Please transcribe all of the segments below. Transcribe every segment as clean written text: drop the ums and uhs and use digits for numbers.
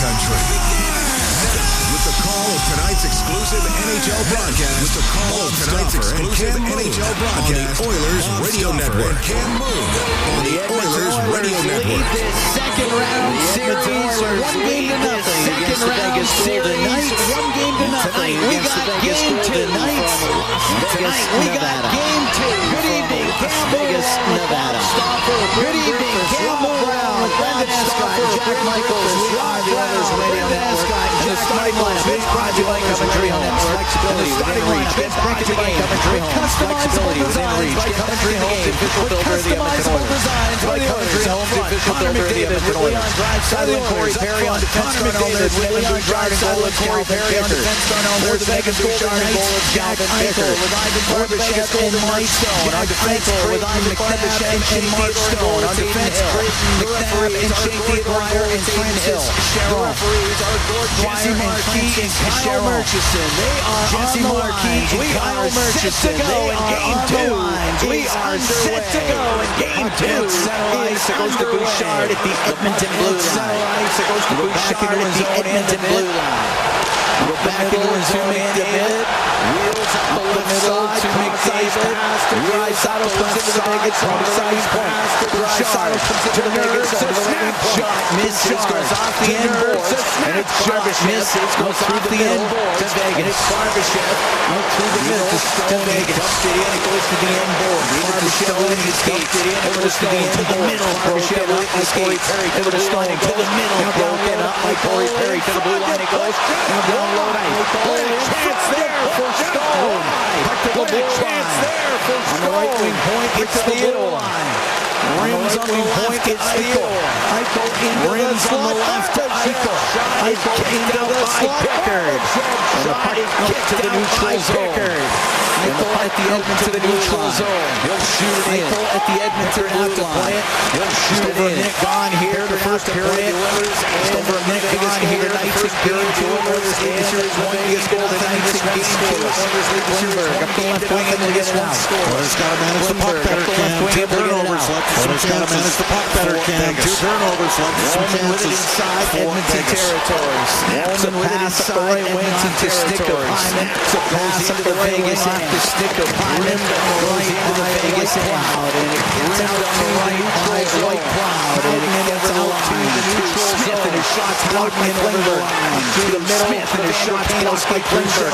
country. With the call of tonight's exclusive NHL broadcast. With the call of tonight's exclusive NHL broadcast on the Oilers Radio Network. Cam Moon on the Oilers Radio Network. This second round series, 1-0. Second round series, 1-0. We got game 2 tonight. Tonight we got game 2. Good evening, Campbell, Nevada. Good evening, Campbell Brown, Brendan Escott, Jack Michaels. We are the Oilers Radio Network. Jack Michaels, Vince Project by Coventry Home. Flexibility within reach. Vince Project by Coventry Home. Flexibility within reach. Get Coventry Home, the official builder of the Edmonton Oilers. By Coventry Home, the official builder of the Edmonton Oilers. Sideline Corey Perry on defense. McDavid with Leon Driving goal of Corey Perry on defense. There's the Vegas Golden Knights. Jack Eichel with Ivan Barbashev and Mike Stone. On defense, with Ivan McDavid and Mark Stone. On defense, Creighton McNabb and Shea Theodore and Trent Hill. Cheryl. Jesse Marquis and Kyle Murchison. They are Jesse Marquis and Kyle Murchison. They are game 2. We are set to go in game 2. Center ice, it goes to Bouchard at the Edmonton blue line. Center ice, it goes to Bouchard at the Edmonton blue line. We're back into his own McDavid. Wheels up the left side to McDavid. Draisaitl comes into the Vegas zone. Size pass to Draisaitl comes into the Vegas zone. Snapshot misses, goes off the end boards. And it's Barbashev misses, goes through the end boards to Vegas. And it's Barbashev out through the middle to Vegas. Dumps it in, it goes to the end board. Barbashev escapes it in, it goes to the middle. Barbashev escapes to the Stone, to the middle. Broken up by Corey Perry to the blue line. It goes now down low night. What a chance there for Stone. What a chance there for Stone. On the right wing point, it's the blue line. Rims on the point, it's Eichel. Eichel into rims on the left to Eichel. Eichel kicked out by Pickard. And the puck is kicked to the neutral zone. Eichel at the Edmonton to the neutral zone. He'll shoot it in. Eichel at the Edmonton blue line. He'll shoot it in. Nick gone here the first period. Just over a minute gone here tonight. First period, 2 Oilers lead the series 1. Biggest goal tonight in game 2. Oilers lead the series 1 game to nothing. Biggest one score. Oilers got to manage the puck better, Cam. 2 turnovers left. Oilers got to manage the puck better, Cam. 2 turnovers left. Some chances inside Edmonton territory. Snaps a pass up the right wing to stick of Hyman. Pass up the Vegas off the stick of Hyman. Goes into the Vegas cloud. And it gets out on the right by White Cloud. And it gets out to the neutral zone. And his shots out in Klingberg. Through the middle. Smith and his shots Kano skate Klingberg.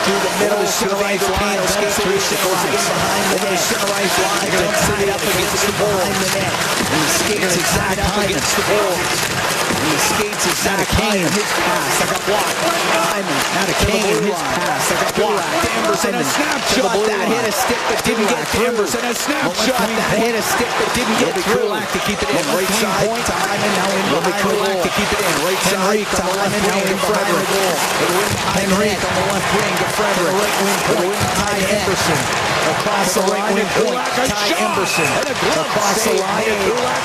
Through the middle. Center ice line. Skate through. Goes in behind the net. Center ice line. Tied up against the behind the net. And the skates is Zach Hyman. And the skates is Zach Hyman. His pass. I got blocked. Hyman. Out of Kane. His pass. I got blocked. Danverson a snapshot. That hit a stick but didn't get through. Danverson a snapshot. That hit a stick but didn't get through. To keep it in. Right side to Hyman. Now in behind the goal. To keep it in. Right side to Hyman. Now in Frederick. Henrique on the left wing to Frederick. Right wing point. Ty Emberson. Across the right wing point. Ty Emberson. Across the line.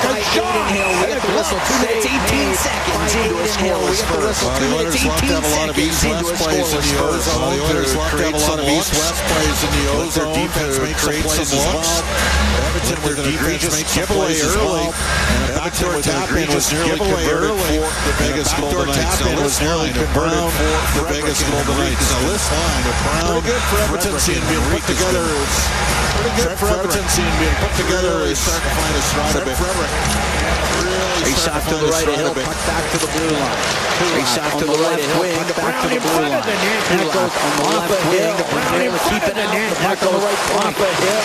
By Aidenhill. We have the whistle. 2 minutes 18 seconds. Aidenhill. We have the whistle. 2 minutes 18 seconds. Into a scoreless first. The Oilers love to have a lot of east-west plays in the ozone. Their defense may create some looks. Edmonton with an egregious giveaway early. And a backdoor tap-in was nearly converted for the Vegas Golden Knights. Now this line of Brown for the Vegas Golden Knights. Now this line of Brown for Edmonton seeing being put together. Pretty good for Edmonton seeing being put together. Is starting to find his stride a bit. A shot to the right of Hill, puck back to the blue line. A shot to the right of Hill, puck back to the blue line. That goes on the left wing. Brown able to keep it out. The puck on the right point.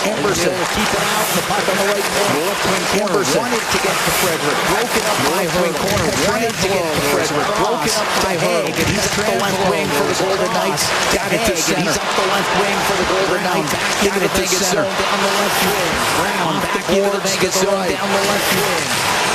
Emberson will keep it out. The puck on the right point. Left wing corner. Wanted to get to Frederick. Broken up by left wing corner. Wanted to get to Frederick. Broken up by Haig. And he's up the left wing for the Golden Knights. Got it to center. He's up the left wing for the Golden Knights. Back into the Vegas zone down the left wing. Brown back into the Vegas zone down the left wing.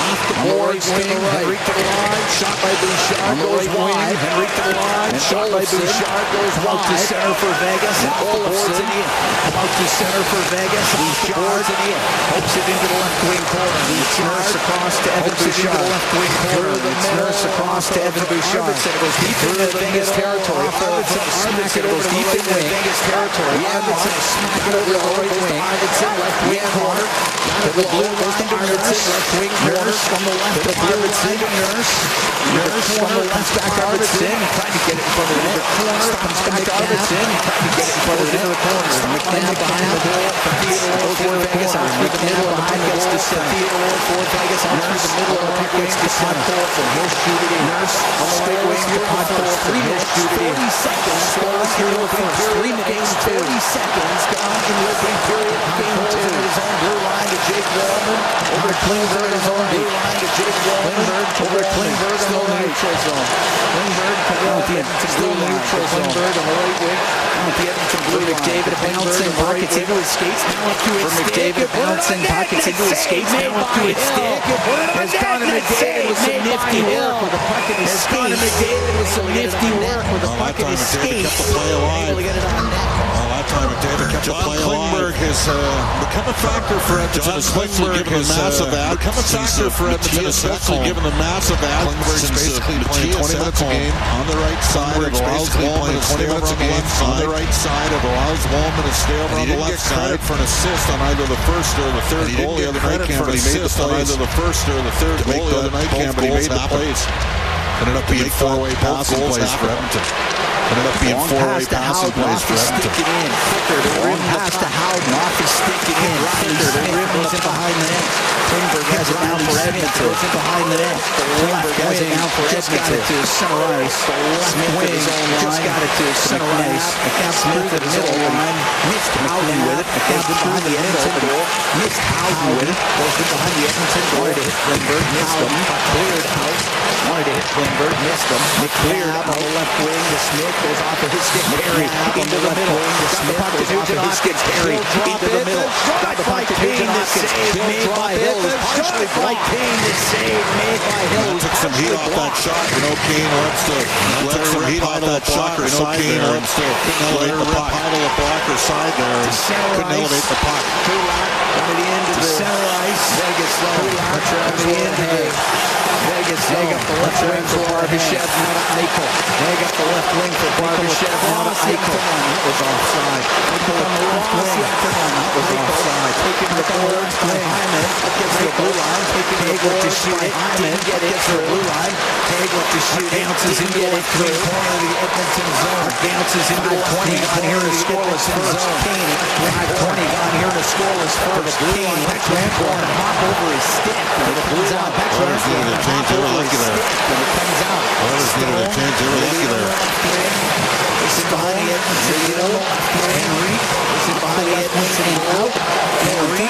Off the boards to the right. Henrique to the line. Shot by Bouchard. Goes wide. Henrique to the line. Shot by Bouchard. Goes wide. Out to center for Vegas. And off the boards in the end. Out to center for Vegas. Off the boards in the end. Hopes it into the left wing corner. It's nurse across to Evan Bouchard. Left wing corner. It's nurse across to Evan Bouchard. It goes deep into the Vegas territory. Smack it goes deep into the Vegas territory. Smack it over the right wing. Left wing corner. To the blue line, Arvidsson, left wing, Nurse from the left to the blue line, Nurse from the left back, Arvidsson, trying to get it in front of the net. Comes back to Arvidsson, trying to get it in front of the net. McNabb behind the goal, Theodore for Vegas, out through the middle, the puck gets to Theodore for Vegas, out through the middle, the puck gets to center. He'll shoot it in. Nurse, straight wing, the puck goes 3 minutes, 40 seconds, scores here in the first. 3 minutes, 40 seconds, gone in the opening period of game 2. His own blue line to Jake Wallman, over to Klingberg, his own blue line to Jake Wallman, over to Klingberg on the neutral zone. Klingberg to Wallman, still neutral zone. Klingberg on the right wing, the Edmonton Blue McDavid bouncing, pockets into his skates, now up to his stick. McDavid bouncing, pockets into his skates, now up to his stick. As Connor McDavid with some nifty work with the puck in his skates. Connor McDavid with some nifty work with the puck in his skates. Kept the play alive. That time McDavid kept the play alive. Klingberg has become a factor for Edmonton. Klingberg has become a factor for Edmonton, especially given the massive ad. Klingberg's basically playing 20 minutes a game on the right side. It allows Wallman to stay over on the left side. On the right side, it allows Wallman to stay over on the left side. For an assist on either the first or the third goal the other night, but he made the play on either the first or the third goal the other night, but he made the plays. Ended up being four-way passing plays for Edmonton. Ended up being four-way passing plays for Edmonton. Stick it in. Flicker to rim pass to Howden. Off his stick it in. Flicker to rim goes in behind the net. Klingberg has it now for Edmonton. Goes in behind the net. Klingberg has it now for Edmonton. Just got it to center ice. Smith with his own line. Just got it to center ice. Smith at the middle line. Missed Howden with it. McNabb behind the Edmonton goal. Missed Howden with it. Goes in behind the Edmonton goal. Wanted to hit Klingberg. Missed him. Cleared out. Wanted to hit Klingberg. Missed him. McNabb on the left wing to Smith. Goes off of his stick. Perry into the middle. Smith goes off of his stick. Perry into the middle. Got the puck to Nugent Hopkins. Made by Hill. Partially blocked. Kane to save. Made by Hill. Took some heat off that shot. Kane wants to let her heat off that blocker side there. Kane wants to elevate the puck. Pile of blocker side there. Couldn't elevate the puck. Kulak to the end of the center ice. Vegas though. To the end of the Vegas. They got the left wing for Barbashev. Not Eichel. They got the left wing for Barbashev. Not Eichel. That was offside. Eichel on the left wing. That was offside. Taking the third wing. Hyman gets the blue line. Taking the board to shoot. Hyman gets the blue line. Taylor to shoot. Bounces into the left wing corner of the Edmonton zone. Bounces into the 20. Gone here to scoreless first. Kane. 20. Gone here to scoreless first. Kane. Backhand corner. Hop over his stick. The blue line. Backhand corner. Change, they were lucky there. When it comes out. Oilers needed a change, they were lucky there. This is behind the Edmonton, Henry. This is behind the Edmonton and out. Henry.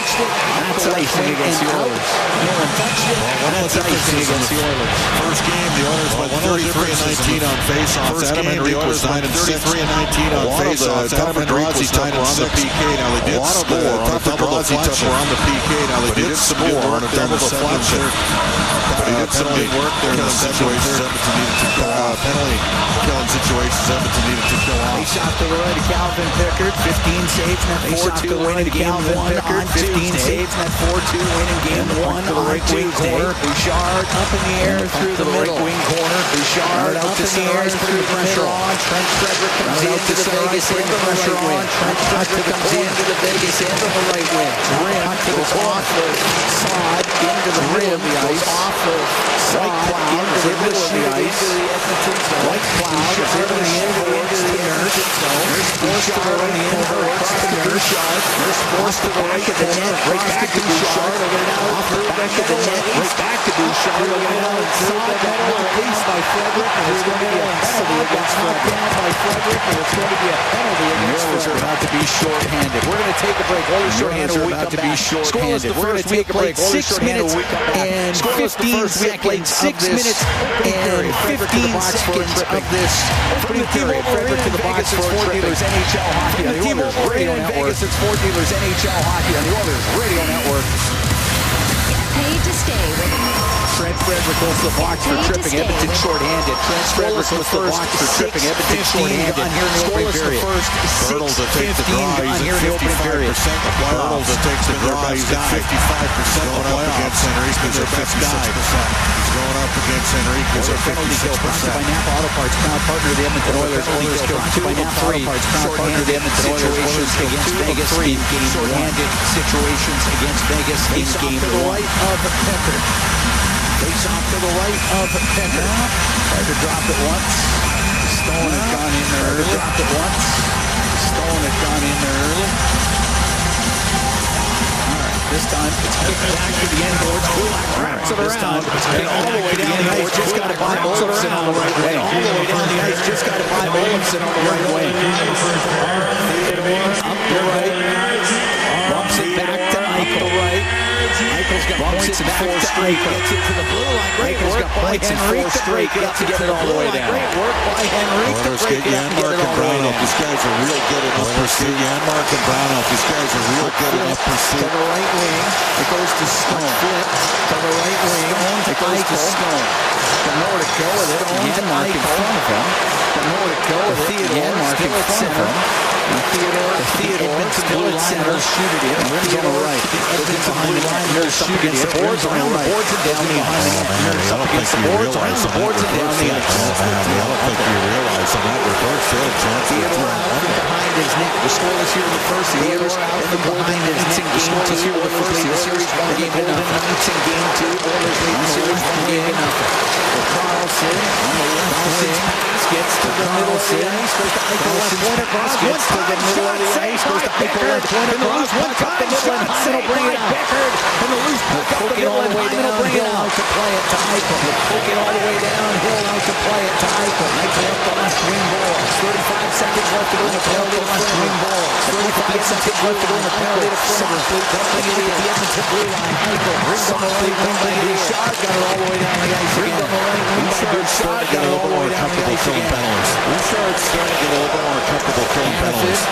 That's icing against the Oilers. Nolan touched it. That's icing against the Oilers. First game, the Oilers went 33-19 on face-offs. Adam Henrique was 9-33-19 on face-offs. Adam Henrique was 9 on the PK. Now they did score on a double deflection on the PK. Now they did score on a double deflection. But he did some good work there in the situations Edmonton needed to go off. Penalty killing situations Edmonton needed to go off. He shot to the right of Calvin Pickard. 15 saves in that 4-2 win in game 1 on 15 saves in that 4-2 win in game 1 on wing corner. Bouchard up in the air through the middle. Wing corner. Bouchard up in the air through the pressure on. Trent Frederick comes into the Vegas end of the pressure on. Trent Frederick comes into the Vegas end of the right wing. Rim goes off the side into the rim. Goes off the side into the middle of the ice. White Cloud is into the end of the Nurse. Nurse forced to the right end of the Nurse. Nurse forced to the right of the net. Right back to Bouchard. Off the back of the net. Right back to Bouchard. Inside that release by Frederick. And it's going to be a penalty against Frederick. By Frederick. And it's going to be a penalty against Frederick. Oilers are about to be shorthanded. We're going to take a break. Oilers are about to be shorthanded. We're going to take a break. 6 minutes and 15 seconds. 6 minutes and 15 seconds of this opening period. Frederick to the box for Sport Dealers NHL Hockey on the Oilers Radio Network. Vegas, it's Sport Dealers NHL Hockey on the Oilers Radio Network. Get paid to stay with Trent Frederick goes to the box for tripping. Edmonton short-handed. Trent Frederick goes to the box for tripping. Edmonton short-handed. Scoreless the first. Bertles that takes the draw. He's at 55%. Bertles that takes the draw. He's at 55%. Going up against Henriquez at 56%. He's going up against Henriquez at 56%. Brought to you by Napa Auto Parts, proud partner of the Edmonton Oilers. Oilers go 2 by Napa Auto Parts, proud partner of the Edmonton Oilers. Against Vegas in game short-handed situations against Vegas in game 1. Right of Pepper. Face off to the right of Pepper. Tried to drop it once. Stone had gone in there early. Dropped it once. Stone had gone in there early. This time, it's kicked back to the end boards. Kulak wraps it around. All the way down the ice. Just got to buy Olofsson on the right way. All the way down the ice. Just got to buy Olofsson on the right way. Up the right. Bumps it back to Eichel right. Eichel's got points in 4 straight. Gets it to the blue line. Great work by Henrique to break it up to get it all the way down. Great work by Henrique to break it up to get it all the way down. These guys are real good enough pursuit. Janmark and Brownell. These guys are real good enough pursuit. To the right wing. It goes to Stone. Flip to the right wing. It goes to Stone. Don't know where to go with it. Janmark in front of him. Don't know where to go with it. Janmark in front of him. Theodore still at center. Shoot it in. Rims on the right. Edmonton behind the line. Nurse up against the boards. Around the boards and down the ice. Nurse up against the boards. Around the boards and down the ice. I don't think you realize on that reverse field chance. Theodore out behind his net. The scoreless here in the first. The Oilers out behind his net. The scoreless here in the first. The series 1 game to nothing. It's in game 2. Oilers lead the series 1 game to nothing. Carlson on the left wing. Gets to the middle of the ice. Goes to Eichel left point across. Gets to the middle of the ice. Goes to Eichel left point across. One cup in the middle and Hyman will bring it out. And the loose puck up the middle and Hyman will bring it out to play it to Eichel. Poke it all the way down. Hill out to play it to Eichel. Eichel up the left wing ball. 35 seconds left to go in the penalty to left wing ball. 35 seconds left to go in the penalty to Frederick. Dumping it at the Edmonton blue line. Eichel brings on the right wing by Bouchard. Got it all the way down the ice. Brings on the right wing by Bouchard. Got it all the way down the ice. Penalties. Bouchard's starting to get a little bit more comfortable killing penalties.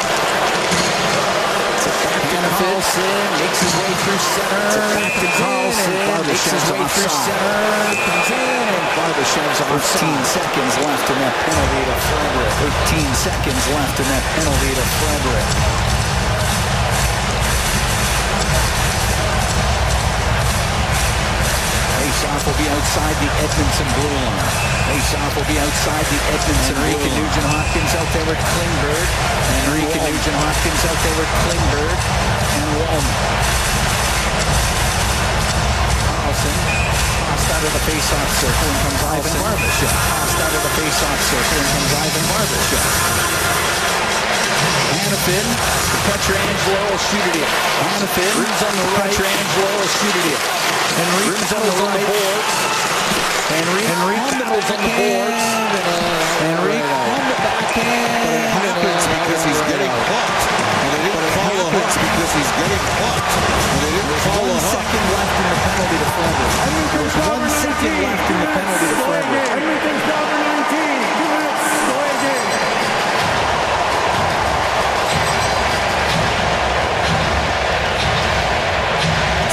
Carlson makes his way through center. Back to Carlson. Makes his way through center. Comes in. And Barbashev's on 13 seconds left in that penalty to Frederick. 13 seconds left in that penalty to Frederick. Faceoff will be outside the Edmonton blue line. Faceoff will be outside the Edmonton blue line. Enrique Nugent-Hopkins out there with Klingberg. Enrique Nugent-Hopkins out there with Klingberg and Wallman. Carlson tossed out of the faceoff circle and comes Ivan Barbashev. Tossed out of the faceoff circle and comes Ivan Barbashev. Hanifin, Pietrangelo will shoot it in. Hanifin, on the right. Pietrangelo will shoot it in. Henrique on the right board. Henrique on the board. Henrique on the backhand. It happens because he's getting pumped. And they didn't follow him because he's getting pumped. And they didn't follow him. 1 second left in the penalty to Frederick. There's 1 second left in the penalty to Frederick. Edmonton's down to 19. 2 minutes. Go ahead, game.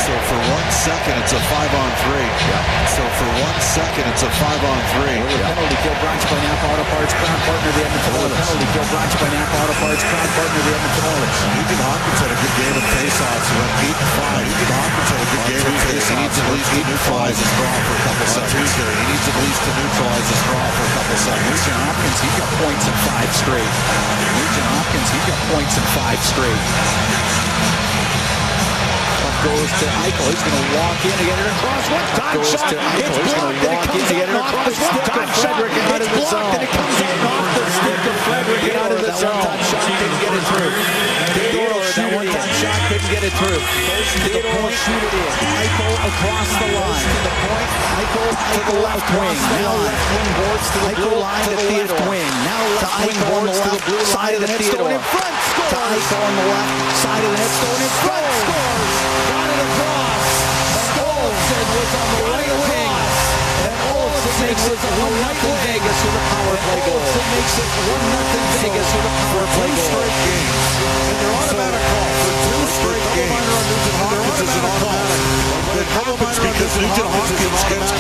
So for 1 second, it's a 5-on-3. So for 1 second, it's a 5-on-3. Penalty kill brought to you by Napa Auto Parts, proud partner of the Edmonton Oilers. Penalty kill brought to you by Napa Auto Parts, proud partner of the Edmonton Oilers. Nugent-Hopkins had a good game of face-offs. He went 8-5. Nugent-Hopkins had a good game of face-offs. He needs at least to neutralize his draw for a couple seconds. He needs at least to neutralize his draw for a couple seconds. Nugent-Hopkins, he got points in 5 straight. Nugent-Hopkins, he got points in 5 straight. Goes to Eichel. He's going to walk in to get it across. One-time shot. It's blocked and it comes out off the stick of Frederick and out of the zone. And it comes out off the stick of Frederick and out of the zone. That one-time shot didn't get it through. Theodore, that one-time shot couldn't get it through. Theodore shoot it in. Eichel across the line. To the point. Eichel to the left wing. Now left wing boards to the blue line to the left wing. Now left wing boards to the blue side of the net. Stone in front. To Eichel on the left side of the net. Stone in front. Scores. Got it across. Olofsson was on the right wing. And Olofsson makes it 1-0 Vegas with a power play goal. Olofsson makes it 1-0 Vegas with a power play goal. 2 straight games. And they're automatic call for 2 straight games. Nugent-Hopkins is an automatic. It's because Nugent-Hopkins gets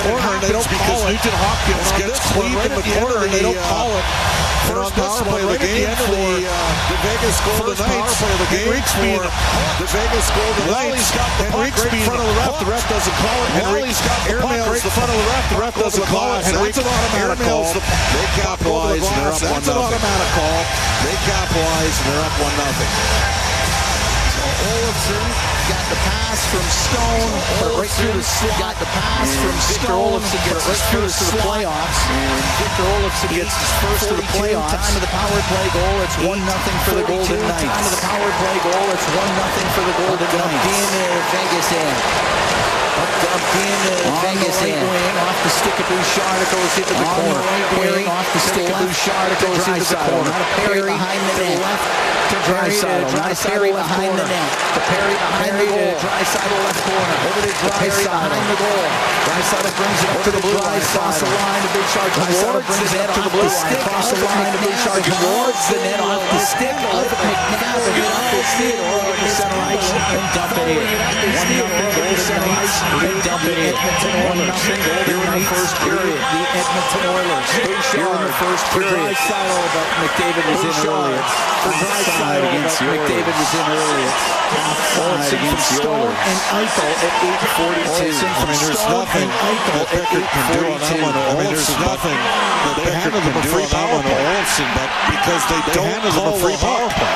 corner and they don't call it. Nugent Hopkins gets cleaved in the corner and they don't call it. First power play of the game for the Vegas Golden Knights. Henrique's being the Vegas Golden Knights. Henrique's being in front of the ref. The ref doesn't call it. Henrique's got the puck right in front of the ref. The ref doesn't call it. Henrique's an automatic call. They capitalize and they're up 1-0. That's an automatic call. They capitalize and they're up 1-0. Olofsson got the pass from Stone, put it right through the slot. Got the pass from Stone, Olofsson gets his first to the playoffs. And Victor Olofsson gets his first to the playoffs. Time of the power play goal, it's 1-0 for the Golden Knights. Time of the power play goal, it's 1-0 for the Golden Knights. In Vegas end. Up in Vegas end. Off the stick of Bouchard, it goes into the corner. Perry off the stick of Bouchard, it goes into the corner. Perry behind the net. To Draisaitl, Perry behind the net. To Perry behind the goal. Draisaitl left corner. Over to Perry behind the goal. Draisaitl brings it up to the blue line. Across the line to Bouchard. Draisaitl brings it up to the blue line. Across the line to Bouchard. Towards the net off the stick of McNabb. And up the stick over to center ice and dump it in. 1-0 Golden Knights. And dump it in. Edmonton Oilers. Here in the first period. The Edmonton Oilers. Here in the first period. Draisaitl, but McDavid was in earlier. Against McDavid was in earlier. Olofsson against Stone and Eichel at 8:42. I mean, there's nothing that Becker can do on that one. I mean, there's nothing that Becker can do on that one, Olofsson, but because they don't call a free power play.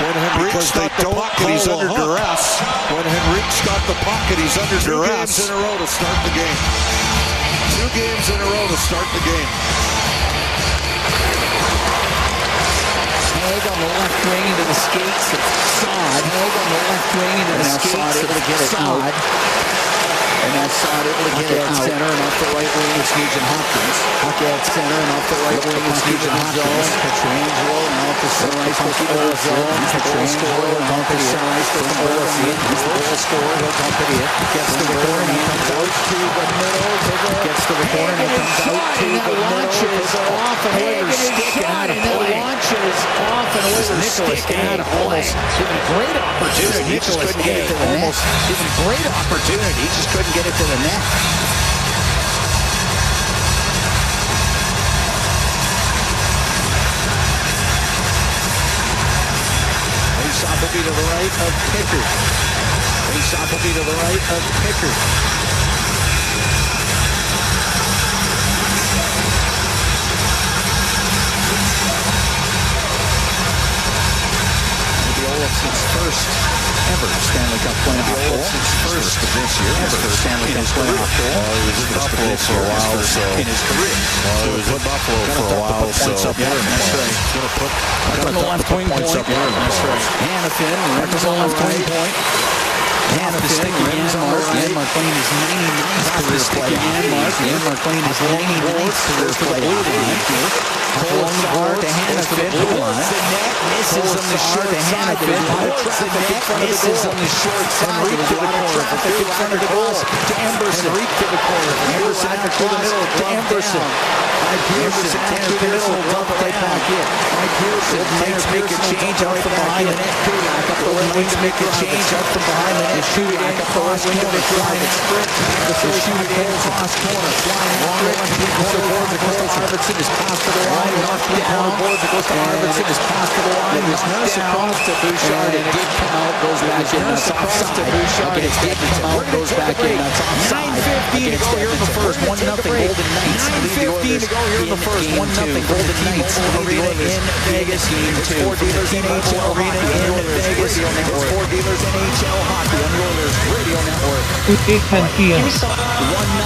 When Henrique's got the puck and he's under duress. When Henrique's got the puck and he's under duress. 2 games in a row to start the game. 2 games in a row to start the game. Hag on the left wing into the skates of Saad. Hag on the left wing into the skates of Saad. And that's Saad able to get it out. Center and off the right wing is Nugent Hopkins. Puck at center and off the right wing is Nugent Hopkins. Pietrangelo now off the center ice for the zone. He's the goal scorer. Off the center ice for the goal. He's the goal scorer. He'll dump it in. Gets to the corner and comes out to the middle. Gets to the corner and comes out to the middle. Launches off and Oilers stick out of play. Launches off and Oilers stick out of play. Given great opportunity. He just couldn't get it to the net. Given great opportunity. He just couldn't get it to the net. Faceoff will be to the right of Pickard. Faceoff will be to the right of Pickard. Olofsson's first ever Stanley Cup playoff goal. Olofsson's first this year ever Stanley Cup playoff goal. He was in Buffalo for a while, so in his career. He was in Buffalo for a while, so yeah, that's right. Going to put the left wing point. That's right. Hannafin, Rams on the left wing point. Hannafin, Rams on the right. McLean is 99th career playoff. McLean is 99th career playoff. Along the board to Hannafin. Towards the net, misses on the short to Hannafin. Towards the net, misses on the short side. Henrique to the corner. Traffic in front of the goal. To Emberson. Henrique to the corner. Emberson across to the middle. To Emberson. Emberson to the middle. Dump it right back in. Pearson. Knights make a change out from behind the net. Back up the right wing to make a change out from behind the net. Shoot it in. Cross corner. Flying sprint. Shoot it in. Cross corner. Flying sprint. Corner. Goes to Arvidsson. Is passed to the line. Knocked down. It goes to Arvidsson. Is passed to the line. Is knocked across to Bouchard. It did come out. Goes back in. That's offside. It did come out. Goes back in. That's offside. 9:15 to go here in the first. 1-0 Golden Knights. 9:15 to go here in the first. 1-0 Golden Knights. Arena in Vegas. Four dealers NHL Arena in Vegas. 4 dealers NHL Hockey on the Oilers Radio Network.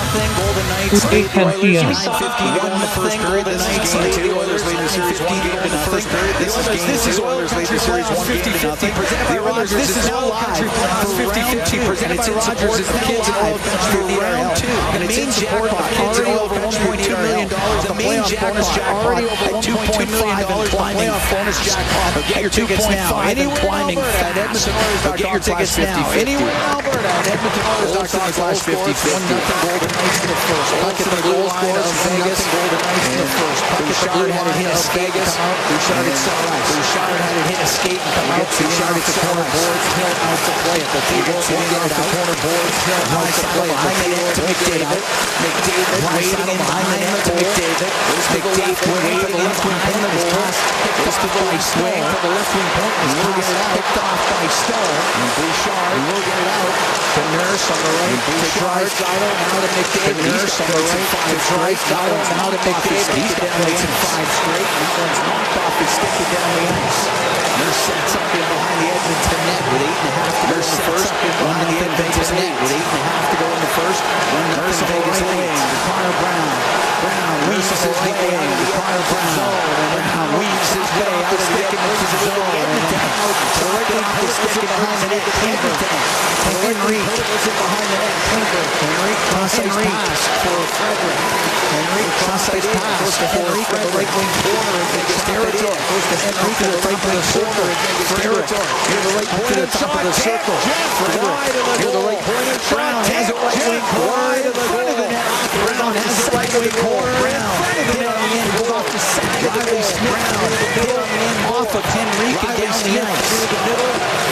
1-0 Golden Knights. 9:51 in the first period. This is game 2. Oilers lead the series 1-0. This is Oilers lead the series 1-0. Presented by Rogers. This is now Country Playoffs 50-50. Presented by Rogers. It's the kids in Oil Country for round 2. And the main jackpot kids in Oil $1.2 million. The main bonus jackpot at $2.5 million. Playoff bonus jackpot. Get your tickets now. Anywhere in Alberta at EdmontonOilers.com. Get your tickets now. Anywhere in Alberta at EdmontonOilers.com. Sox in the flash 50-50. 1-0 Golden Knights in the first. Puck at the blue line of Vegas. Golden Knights in the first. Puck at the blue line of Vegas. Bouchard at Sunrise. Bouchard had it hit a skate and come out. Bouchard at the corner boards. Hill out to play it. The people getting off the corner boards. Hill out to play it. To McDavid. McDavid waiting behind the net to McDavid. McDavid waiting to the left wing corner boards. Picked off by Stone. To the left wing corner. Picked off by Stone. And Bouchard will get it out. To Nurse on the right. To Draisaitl. Now to McDavid. Nurse on the right. To Draisaitl. Now to McDavid. He's down the ice in 5 straight. That one's knocked off his stick and down the ice. Nurse sets up in behind the Edmonton net with 8.5 to go in the first. Behind the Edmonton net with 8.5 to go in the first. Nurse on Vegas leads. Connor Brown. Brown weaves his way out of the Connor Brown. Brown weaves his way out of the stick and moves his way Edmonton out. To the right off the stick and behind the net. Edmonton. Henry was in behind the net. Henry cross-ice pass for Frederick. Henry cross-ice pass to Henry for the right wing corner of Vegas territory. Goes to Henry to the right wing corner of Vegas territory. Near the right point at the top of the circle. Frederick near the right point. Brown has it right wing corner in front of the net. Brown has it right wing corner. Brown hit on the end. Goes off the side of the goal. Brown hit on the end off of Henrique down the ice.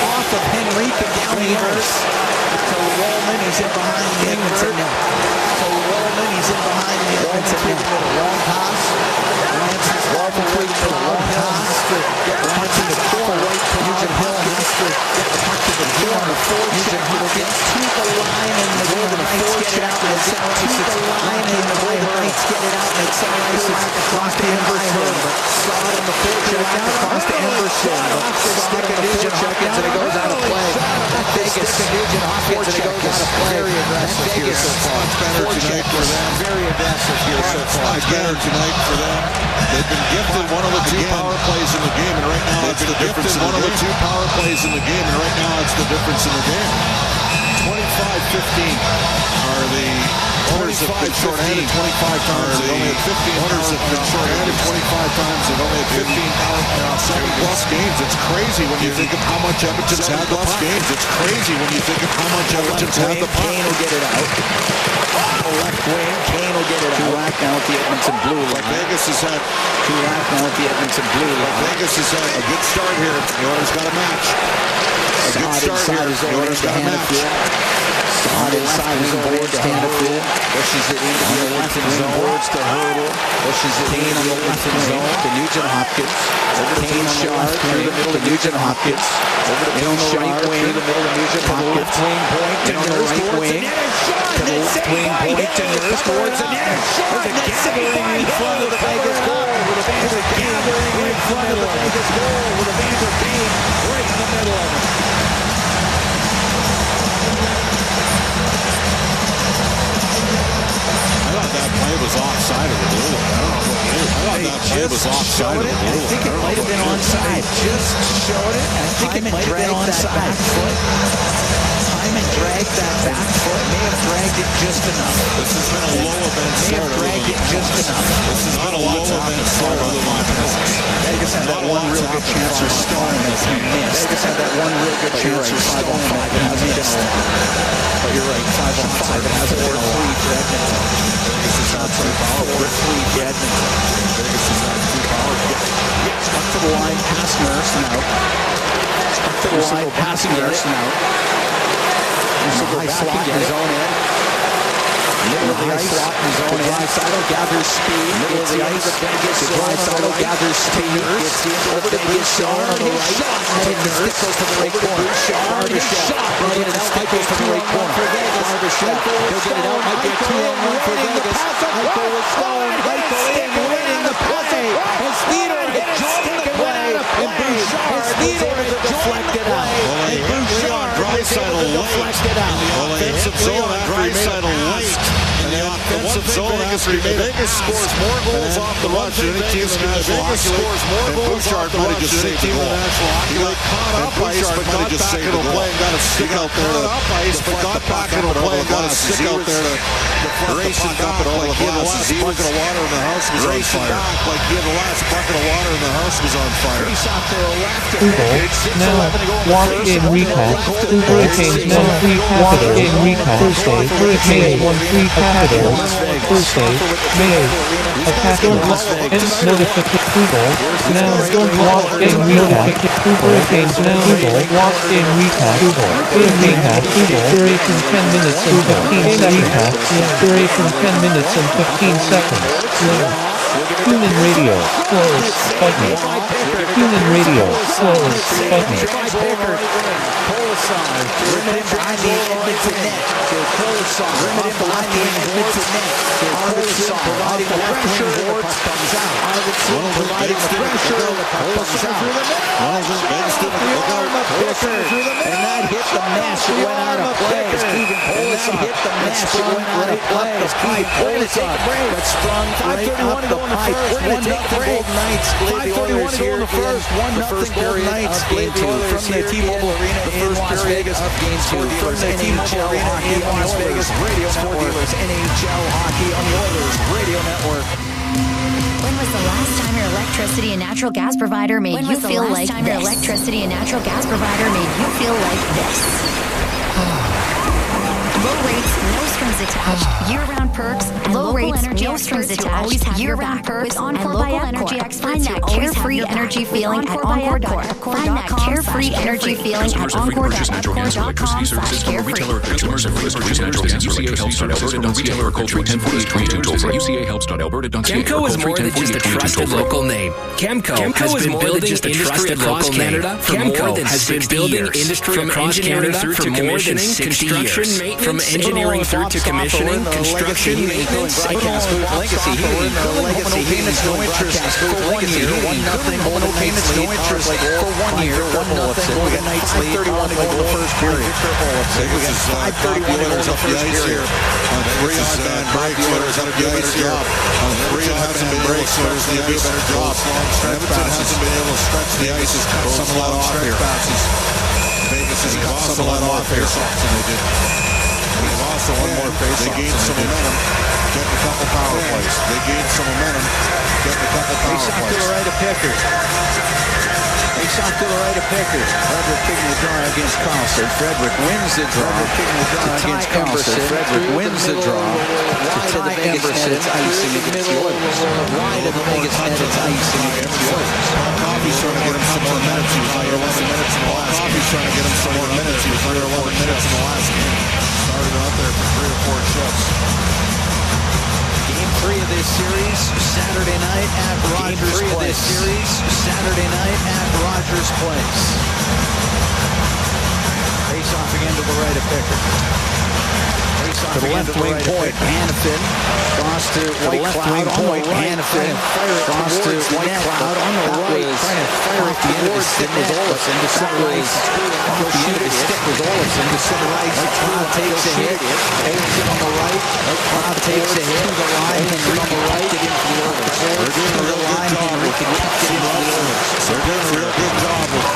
Off of Henrique down the ice. To Wallman, he's in behind the Edmonton net. To Wallman, he's in behind the Edmonton net. Long pass. Lanson's Wallman through the middle. Long pass. Puck to the corner. Nugent Hill has to get the puck to the corner. Nugent Hill gets to the line and the Golden Knights get it out. And center ice. It's the line and the Golden Knights get it out. And center ice. It's across to Emberson. Saw it on the forecheck across to Emberson. Saw it on the forecheck and it goes out of play. Vegas. Nugent Hopkins and it goes out of play. Very aggressive here so far. Much better tonight for them. Very aggressive here so far. Much better tonight for them. They've been gifted one of the 2 power plays in the game, and right now it's the difference in one of the 2 power plays in the game, and right now it's the difference in the game. 25-15 are the Oilers have been short-handed 25 times. They've only had 15. Oilers have been short-handed 25 times. They've only had 15 7+ games. It's crazy when you think of how much Edmonton's had the puck. It's crazy when you think of how much Edmonton's had the puck. Kane will get it out. Left wing, Kane will get it out. Tulak now with the Edmonton Blue line. Vegas has had Tulak now with the Edmonton Blue line. Vegas has had a good start here. The Oilers got a match. A good start here. The Oilers got a match. Saad inside his own board to Hannaford. Pushes it into the left zone. Boards to Hurdle. Pushes it in on the left zone to Nugent Hopkins. Over to Bouchard through the middle to Nugent Hopkins. Over to Bouchard through the middle to Nugent Hopkins. Wing point to the right wing. To the left wing point to Nurse towards the net. There's a gathering in front of the Vegas goal. There's a gathering in front of the Vegas goal with Evander Kane right in the middle of it. That play was offside of the blue line. I don't know what it is. I thought that play was offside of the blue line. I think it might have been onside. Just showed it. I think it might have been onside. Hyman dragged that back foot. May have dragged it just enough. This has been a low event start. May have dragged it just enough. This has been a low event start of the line. Vegas had that one real good chance for Stone that he missed. Vegas had that one real good chance for 5-on-5 that he missed. But you're right, 5-on-5 it has 4-3 for Edmonton. Vegas is not 4-3 for Edmonton. Vegas is not 2 power. Stuck to the line, pass Nurse now. Stuck to the line, passing Nurse now. High slot in his own end. Middle of the ice, slot in his own end. Draisaitl gathers speed. Middle of the ice, Draisaitl gathers speed. Gets in over to Bouchard on the right. And Nurse goes to the right corner. Bouchard shot. Right in and out. Goes to the right corner. He'll get it out. Might be a 2-on-1 for Vegas. Eichel with Stone. Eichel in, winning the play. And Speeder had joined the play. And Bouchard Speeder had deflected out. And Bouchard deflected out. Offensive zone after he made a pass. And the offensive zone Vegas scores more goals off the rush than any team in the National Hockey League. Scores more goals off the rush than any team in the National Hockey League. Caught up ice, but got back into play and got a stick out there. Caught up ice, but got back into play and got a stick out there to race it back like he had the last bucket of water in the house was on fire. Like he had the last bucket of water in the house was on fire. Now, watch in recap. Hurricanes now 3 Capitals in recap. Thursday, Hurricanes 1-3 Capitals. Thursday, May. Attacker and notification. Google. Now, watch in recap. Hurricanes now Google. Watch in recap. Recap. Duration 10 minutes and 15 seconds. Duration 10 minutes and 15 seconds. Tune in radio. Close. Button. Tune in radio. Close. Button. Behind the Edmonton net. Rimmed behind the Edmonton net. Arvidsson providing the pressure. Arvidsson providing the pressure. And that hit the mesh. It went out of play. Hit the mesh. It went out of play. We're going to take a break. But sprung right up the pipe. We're going to take a break. Knights lead the Oilers here in the first period of Game 2 from the T-Mobile Arena in Las Vegas. Game 2 from the NHL Hockey on Las Vegas Radio Network. NHL Hockey on the Oilers Radio Network. When was the last time your electricity and natural gas provider made you feel like this? Your electricity and natural gas provider made you feel like this? Low rates, no strings attached, year-round perks, and low rates, no strings attached, year-round perks, and local energy experts. Find that carefree energy feeling at Encore.com. Find that carefree energy feeling at Encore.com. Customers have purchased natural gas Chemco is more than just a trusted local name. Chemco has been building industry across Canada for more than 60 years. From engineering through to commissioning, construction, from engineering through to commissioning, construction, maintenance, legacy heating, legacy payments, no interest for 1 year, 1-0, no payments, no interest for 1 year, 1-0. We got Knights lead 31 to go in the first period. We got 5:31 to go in the first period. On 3 odd-man breaks, Oilers have to do a better job. On 3 odd-man breaks, Oilers need to do a better job. Edmonton hasn't been able to stretch the ice, has cut some of that off here. Vegas has cut some of that off here. They've also one more face. They gained some momentum, getting a couple power plays. They gained some momentum, getting a couple power plays. To the right of Pickers. Face off to the right of Pickers. Frederick kicking the draw against Carlson. Frederick wins the draw. Kicking the draw against Carlson. Frederick wins the draw. To the Vegas net, it's icing against the Oilers. Wide of the Vegas net, it's icing against the Oilers. Coffey's trying to get him some more minutes. He was under 11 minutes in the last. Coffey's trying to get him some more minutes. He was under 11 minutes in the last game. Started out there for 3 or 4 shifts. Game 3 of this series, Saturday night at Rogers Place. Saturday night at Rogers Place. Face off again to the right of Picker. To the left wing point, Hanifin. Cross to White Cloud on the right. Hanifin. Cross to White Cloud on the right. Trying to fire at the end of his stick was Olsen. To center ice. Off the end of his stick was Olsen. To center ice. White Cloud takes a hit. Olsen on the right. White Cloud takes a hit. To the line. Henry on the right. Get into the Oilers. They're doing a real line. Henry can get into the Oilers. They're doing a real good job with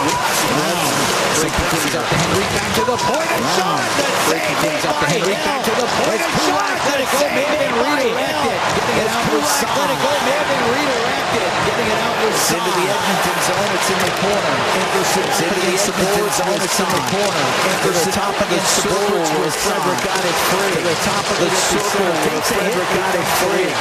things up to Henry, back to the point and shot. Breaking things up to Henry, back to the point and shot. Let it go, maybe and redirected. Getting it out with side. Let it go, maybe and redirected. Getting it out with side. Into the Edmonton zone, it's in the corner. Anderson's into the Edmonton zone, it's in the corner. To the top of the circle where Frederick got it free. To the top of the circle, Frederick got it free.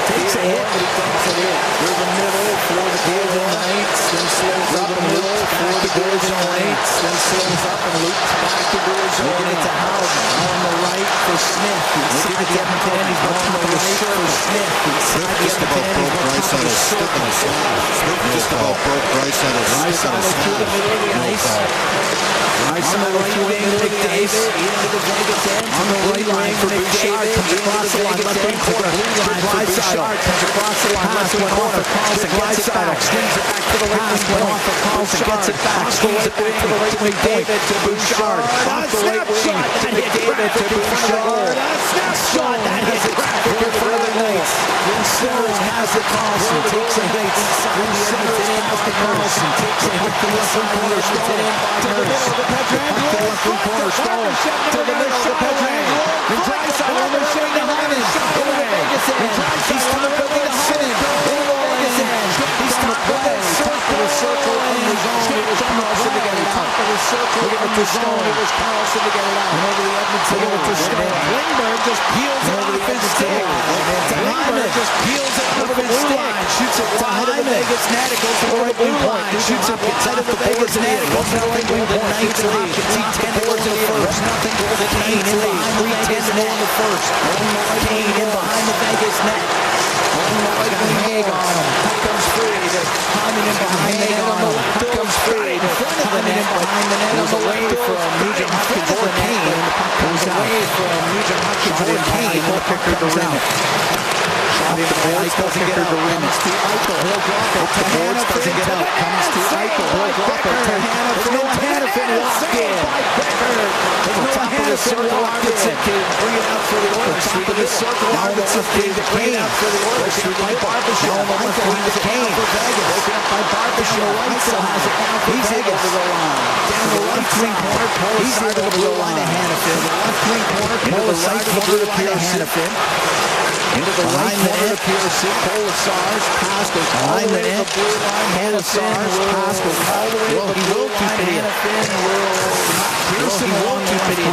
Takes a hit, but he dumps it in. Through the middle for the Golden Knights. Then slows up the middle for the Golden Knights. Then slows up and loops back to Golden. Looking into Howden. On the right for Smith. Inside the Edmonton end. He's on the right for Smith. Inside the Edmonton end. He's on top of the circle. Smith just about broke Rice on his through the middle of the ice. Rice on the right wing for Davis. Into the Vegas end. On the right line for Bouchard. Comes across the line. Left wing corner. Blue line for Bouchard. Comes across the line. Left wing corner. Carlson gets it back. Swings it back to the right wing point. For Carlson gets it back. Swings it back to the right wing. David to Bouchard. Off the right wing. it to Bouchard. Shot that hits it traffic in front of the Knights. Stone has it. Carlson takes a hit inside the Edmonton end by Carlson. Takes a hit to the left corner. Stone to the middle of the Pietrangelo. To the left corner. Stone to the middle of the Pietrangelo. And Draisaitl on the shot behind him. In the Vegas end. He's on the Vegas end. In the Vegas end. He's top of the circle in the zone. It was Carlson to get it out. Top of the circle in the zone. It was Carlson to get it out. And over the Edmonton. Give it to Stone. Lindbergh just peels it off his stick. Lindbergh just peels it off his stick. Shoots it wide of the Vegas net. It goes to the right wing point. Shoots it wide of the Vegas net. It goes to the right wing point. Knights lead. 10 goals in the first. Nothing goes to Kane in behind the Vegas net in the first. Kane in behind the Vegas net. Haig on him. Puck comes free. Hyman in behind the net on the left. Puck comes free. In front of the net. Behind the net. It was away from Nugent Hopkins or Kane. The puck comes away from Nugent Hopkins or Kane. The puck comes out. Shot into the boards, doesn't get out. Comes to Eichel. He'll drop it. To boards, doesn't get out. Comes to Eichel. He'll drop it. There's no Hannafin walked in. There's no Hannafin walked in. Bring it out for the Oilers. Top of the circle. Arvidsson gave the Kane out for the Oilers. By Barbashev. Now on the left wing to Kane. Broken up by Barbashev. Eichel has it now for Vegas. Over the line. Down the left wing corner. He's over the blue line to Hannafin. Left wing corner. Into the right corner to Hannafin. Into the right corner to Pearson. Colasar's pass goes all the way to the blue line. Colasar's pass goes all the way to the blue line. Hannafin will not. Pearson won't keep it in.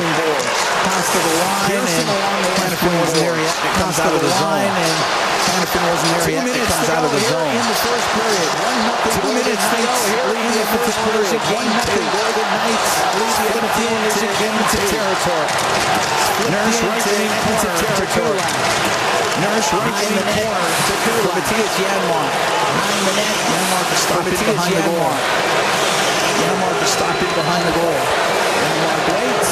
Pass to the line. Pearson along the Hannafin wasn't there yet. It comes out of the zone. Hannafin wasn't there yet. It comes out of the zone. In the first period. 2 minutes to go here in the first period. 1-0 Golden Knights. Lead the Edmonton territory. Nurse right in Edmonton territory. Nurse right in the net for Matthias Janmark. Behind the net, Janmark is stopping behind the goal. Janmark is stopping behind the goal. Janmark waits.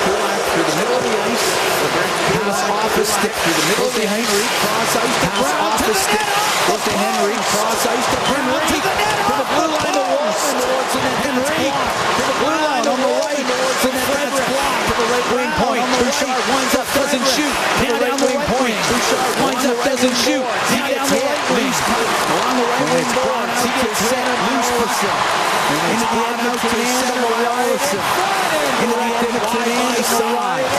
Kulak through the middle of the ice. Pass off his stick through the middle of the Henry. Cross ice to Brown. Off his stick. Goes to Henry. Cross ice to Brown. To the blue line to Wards. To Henry. To the blue line on the right. To the Frederick. To the right wing point. Bouchard winds up, doesn't shoot. To the right wing point. Bouchard winds up, doesn't shoot. He gets hit. Loose puck. Along the right wing board. He gets hit. Loose puck. Into the Edmonton center. Into the Edmonton side.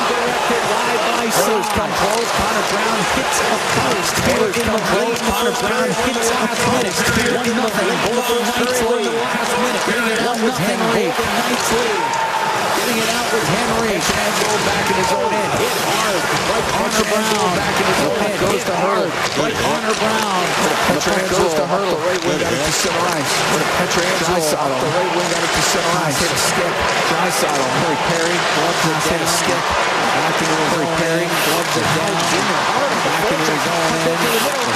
Directed wide by Taylor's come close. Connor Brown hits a post. Taylor's come close. Connor Brown hits a post. 1-0. Golden Knights lead. Last minute. Getting it out with Henry. Golden Knights lead. Getting it out with Henry. Pietrangelo back in his own end. Hit hard. Like Connor Brown. Back in his own end. Goes to Hurd. Like Connor Brown. Pietrangelo goes to Hurd. The right wing got it to center ice. Pietrangelo the right wing got it to center ice. Hit a stick. Draisaitl. Harry Perry. Hit a stick. Back into his own end. Gloves it down. Back into his own end.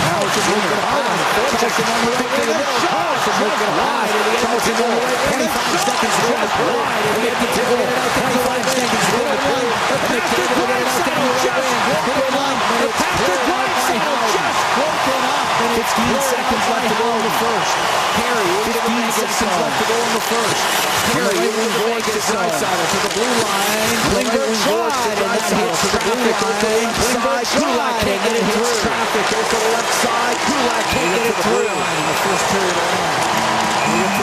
Howard's moving hard on the Charleston on the right to the middle. Charleston moving wide. Charleston on the right. 25 seconds to go. Wide. And they get it out. 25 seconds to go. And they get it out down the right wing. Hit it line. It's cleared out by Howard. Just broken up. 15 seconds left to go in the first. Perry, 15 seconds left to go in the first. Perry will board to Draisaitl to the blue line. Lindbergh shot. And that hits traffic. Goes to the left side. Kulak can't get it through. Traffic goes to the left side. Kulak can't get it through. In the first period alone.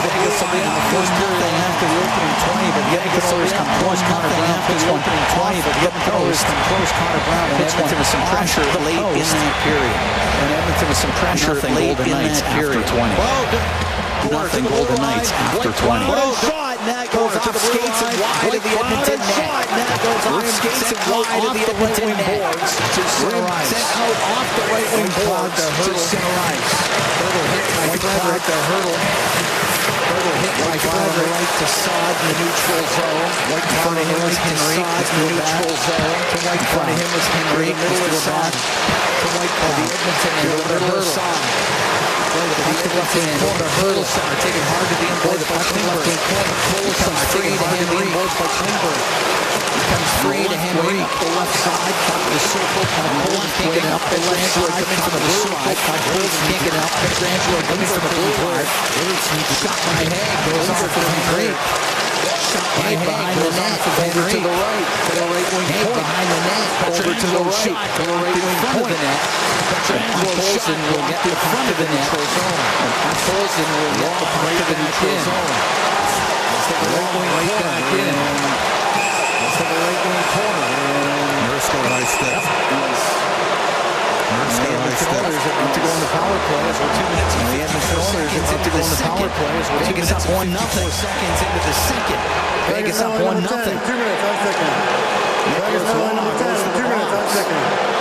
Vegas will be in the first period after the opening 20, but the Vegas Oilers come close. Connor Brown hits one. 20, but the Oilers come close. Connor Brown hits one. Edmonton with some pressure late in that period. And Edmonton with some pressure late in that period. After 20. Nothing Golden Knights after 20. Shot, and that goes off skates and wide of the Edmonton net. And that goes off skates and wide of the Edmonton net. To center ice. Sent out off the right wing boards to center ice. Hurdle hit by Frederick. The hurdle hit by Frederick. Right to Saad in the neutral zone. Right in front of him was Henry. Saad in the neutral zone. To right in front of him was Henry. Middle of Saad. To right by the Edmonton end. The middle of Saad. The left hand corner, Hurdle center, taking hard to the inboards by Klingberg. Comes free to Henry. He comes free to Henry. Up the left side, top of the circle. Poland can't get up the left side, coming from the blue side. Poland can't get up. Pietrangelo coming from the blue side. Shot by Haig, goes over to Henry. shot by behind the net. Over to the right. To the right wing point. Behind the net. Over to the right. To the right wing point. Of the net. Olsen will get the front of the net. Olsen will get the front of the neutral zone. Let's take a right wing back in. Let's take a right wing corner. Nurse got a high step. Nurse got a high step. About to go in the power play as we're 2 minutes and 54 seconds into the power play as we're 2 minutes and 54 seconds into the second. Vegas up 1-0. 2 minutes, 5 seconds. Vegas now number 10, 2 minutes, 5 seconds.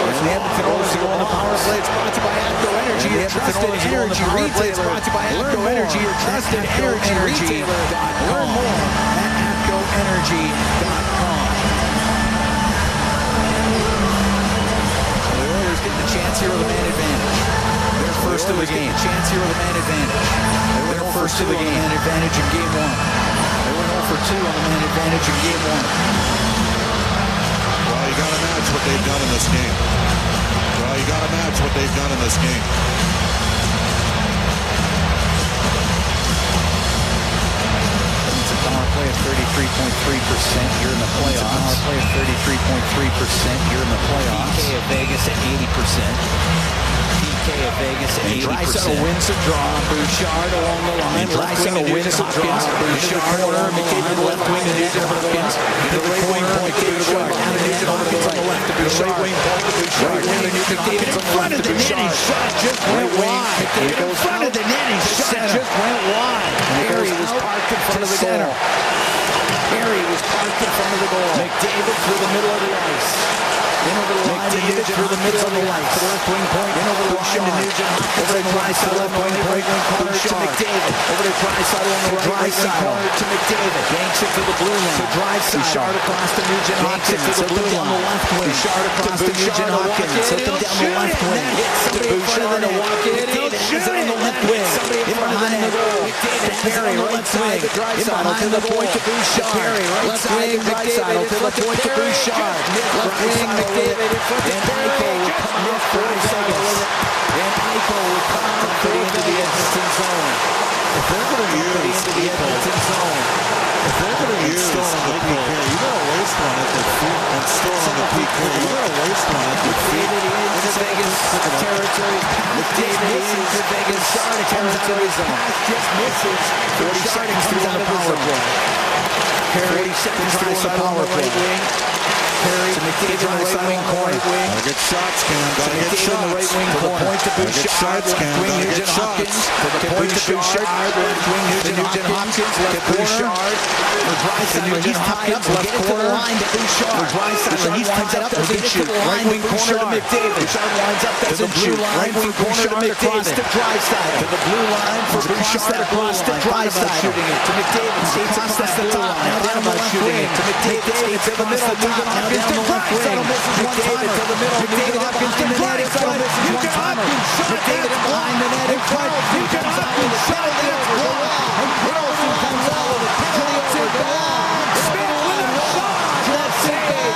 And the Edmonton Oilers go on the power play. It's brought to you by ATCO Energy. Your trusted energy retailer. It's brought to you by ATCO Energy. Your trusted energy retailer. Learn more at ATCOenergy.com. The Oilers get the chance here of the man advantage. They're first of the game. Chance here of the man advantage. They went first of the game. Man advantage in game 1. They went 0 for 2 on the man advantage in game 1. Well, you got to match what they've done in this game. Well, you got to match what they've done in this game. It's a power play of 33.3% here in the playoffs. Power play of 33.3% here in the playoffs. PK of Vegas at 80%. PK of Vegas at 80%. Draisaitl wins a draw. Bouchard along the line. Draisaitl wins a draw. Bouchard corner. McDavid left wing to Nugent Hopkins. The right wing point to Bouchard. Down to Nugent Hopkins on the left to Bouchard. Right wing point to Bouchard. Down to Nugent Hopkins on the left to Bouchard. Shot just went wide. McDavid in front of the net. His shot just went wide. Harry was parked in front of the center. Harry was parked in front of the goal. McDavid through the middle of the ice. In over the line to Nugent through the middle of the ice. To the left wing point. In over the line to Nugent. Over to Draisaitl left wing right wing corner to McDavid. Over to Draisaitl on the right wing corner to McDavid. Yanks it to the blue line. To Draisaitl. Bouchard across to Nugent Hopkins. To the blue line. Left wing. Bouchard across to Nugent Hopkins. Set them down the left wing. To Bouchard to walk in. McDavid has it on the left wing. In behind the goal. Perry right wing. In behind the point to Bouchard. Perry right wing. Draisaitl to the point to Bouchard. Left wing. McDavid in front of Perry. Will come off 40 seconds. And Eichel will come off into the Edmonton zone. If they're going to use into the Edmonton zone, if they're going to use on the PK, you got to waste one at the feet and store on the PK. You got to waste one at the feet. McDavid into Vegas territory. McDavid into Vegas territory zone. Just misses. 40 seconds to on the power play. Perry 40 seconds to on the power play. Perry to McDavid in the right wing corner. Gotta get shots, Cam. Gotta get shots. In the right wing corner. Point to Bouchard. Left wing Nugent Hopkins. To the point to Bouchard. Left wing Nugent Hopkins. Left Bouchard. Nugent Hopkins. Left corner. Line to Bouchard. Draisaitl. He's tied up. Doesn't shoot. Right wing corner to McDavid. Bouchard lines up. Doesn't shoot. Right wing corner to McDavid. To Draisaitl. To the blue line for Bouchard. Across to Draisaitl. Shooting it to McDavid. Skates across the top. Now down the left wing. To McDavid. To the middle. Nugent Hopkins. Down the left wing. McDavid to the middle. Nugent Hopkins to the net. Nugent Hopkins McDavid in behind the net. Nugent Hopkins shot it over. And Carlson comes out with a penalty over the line. Smith with a shot. That save.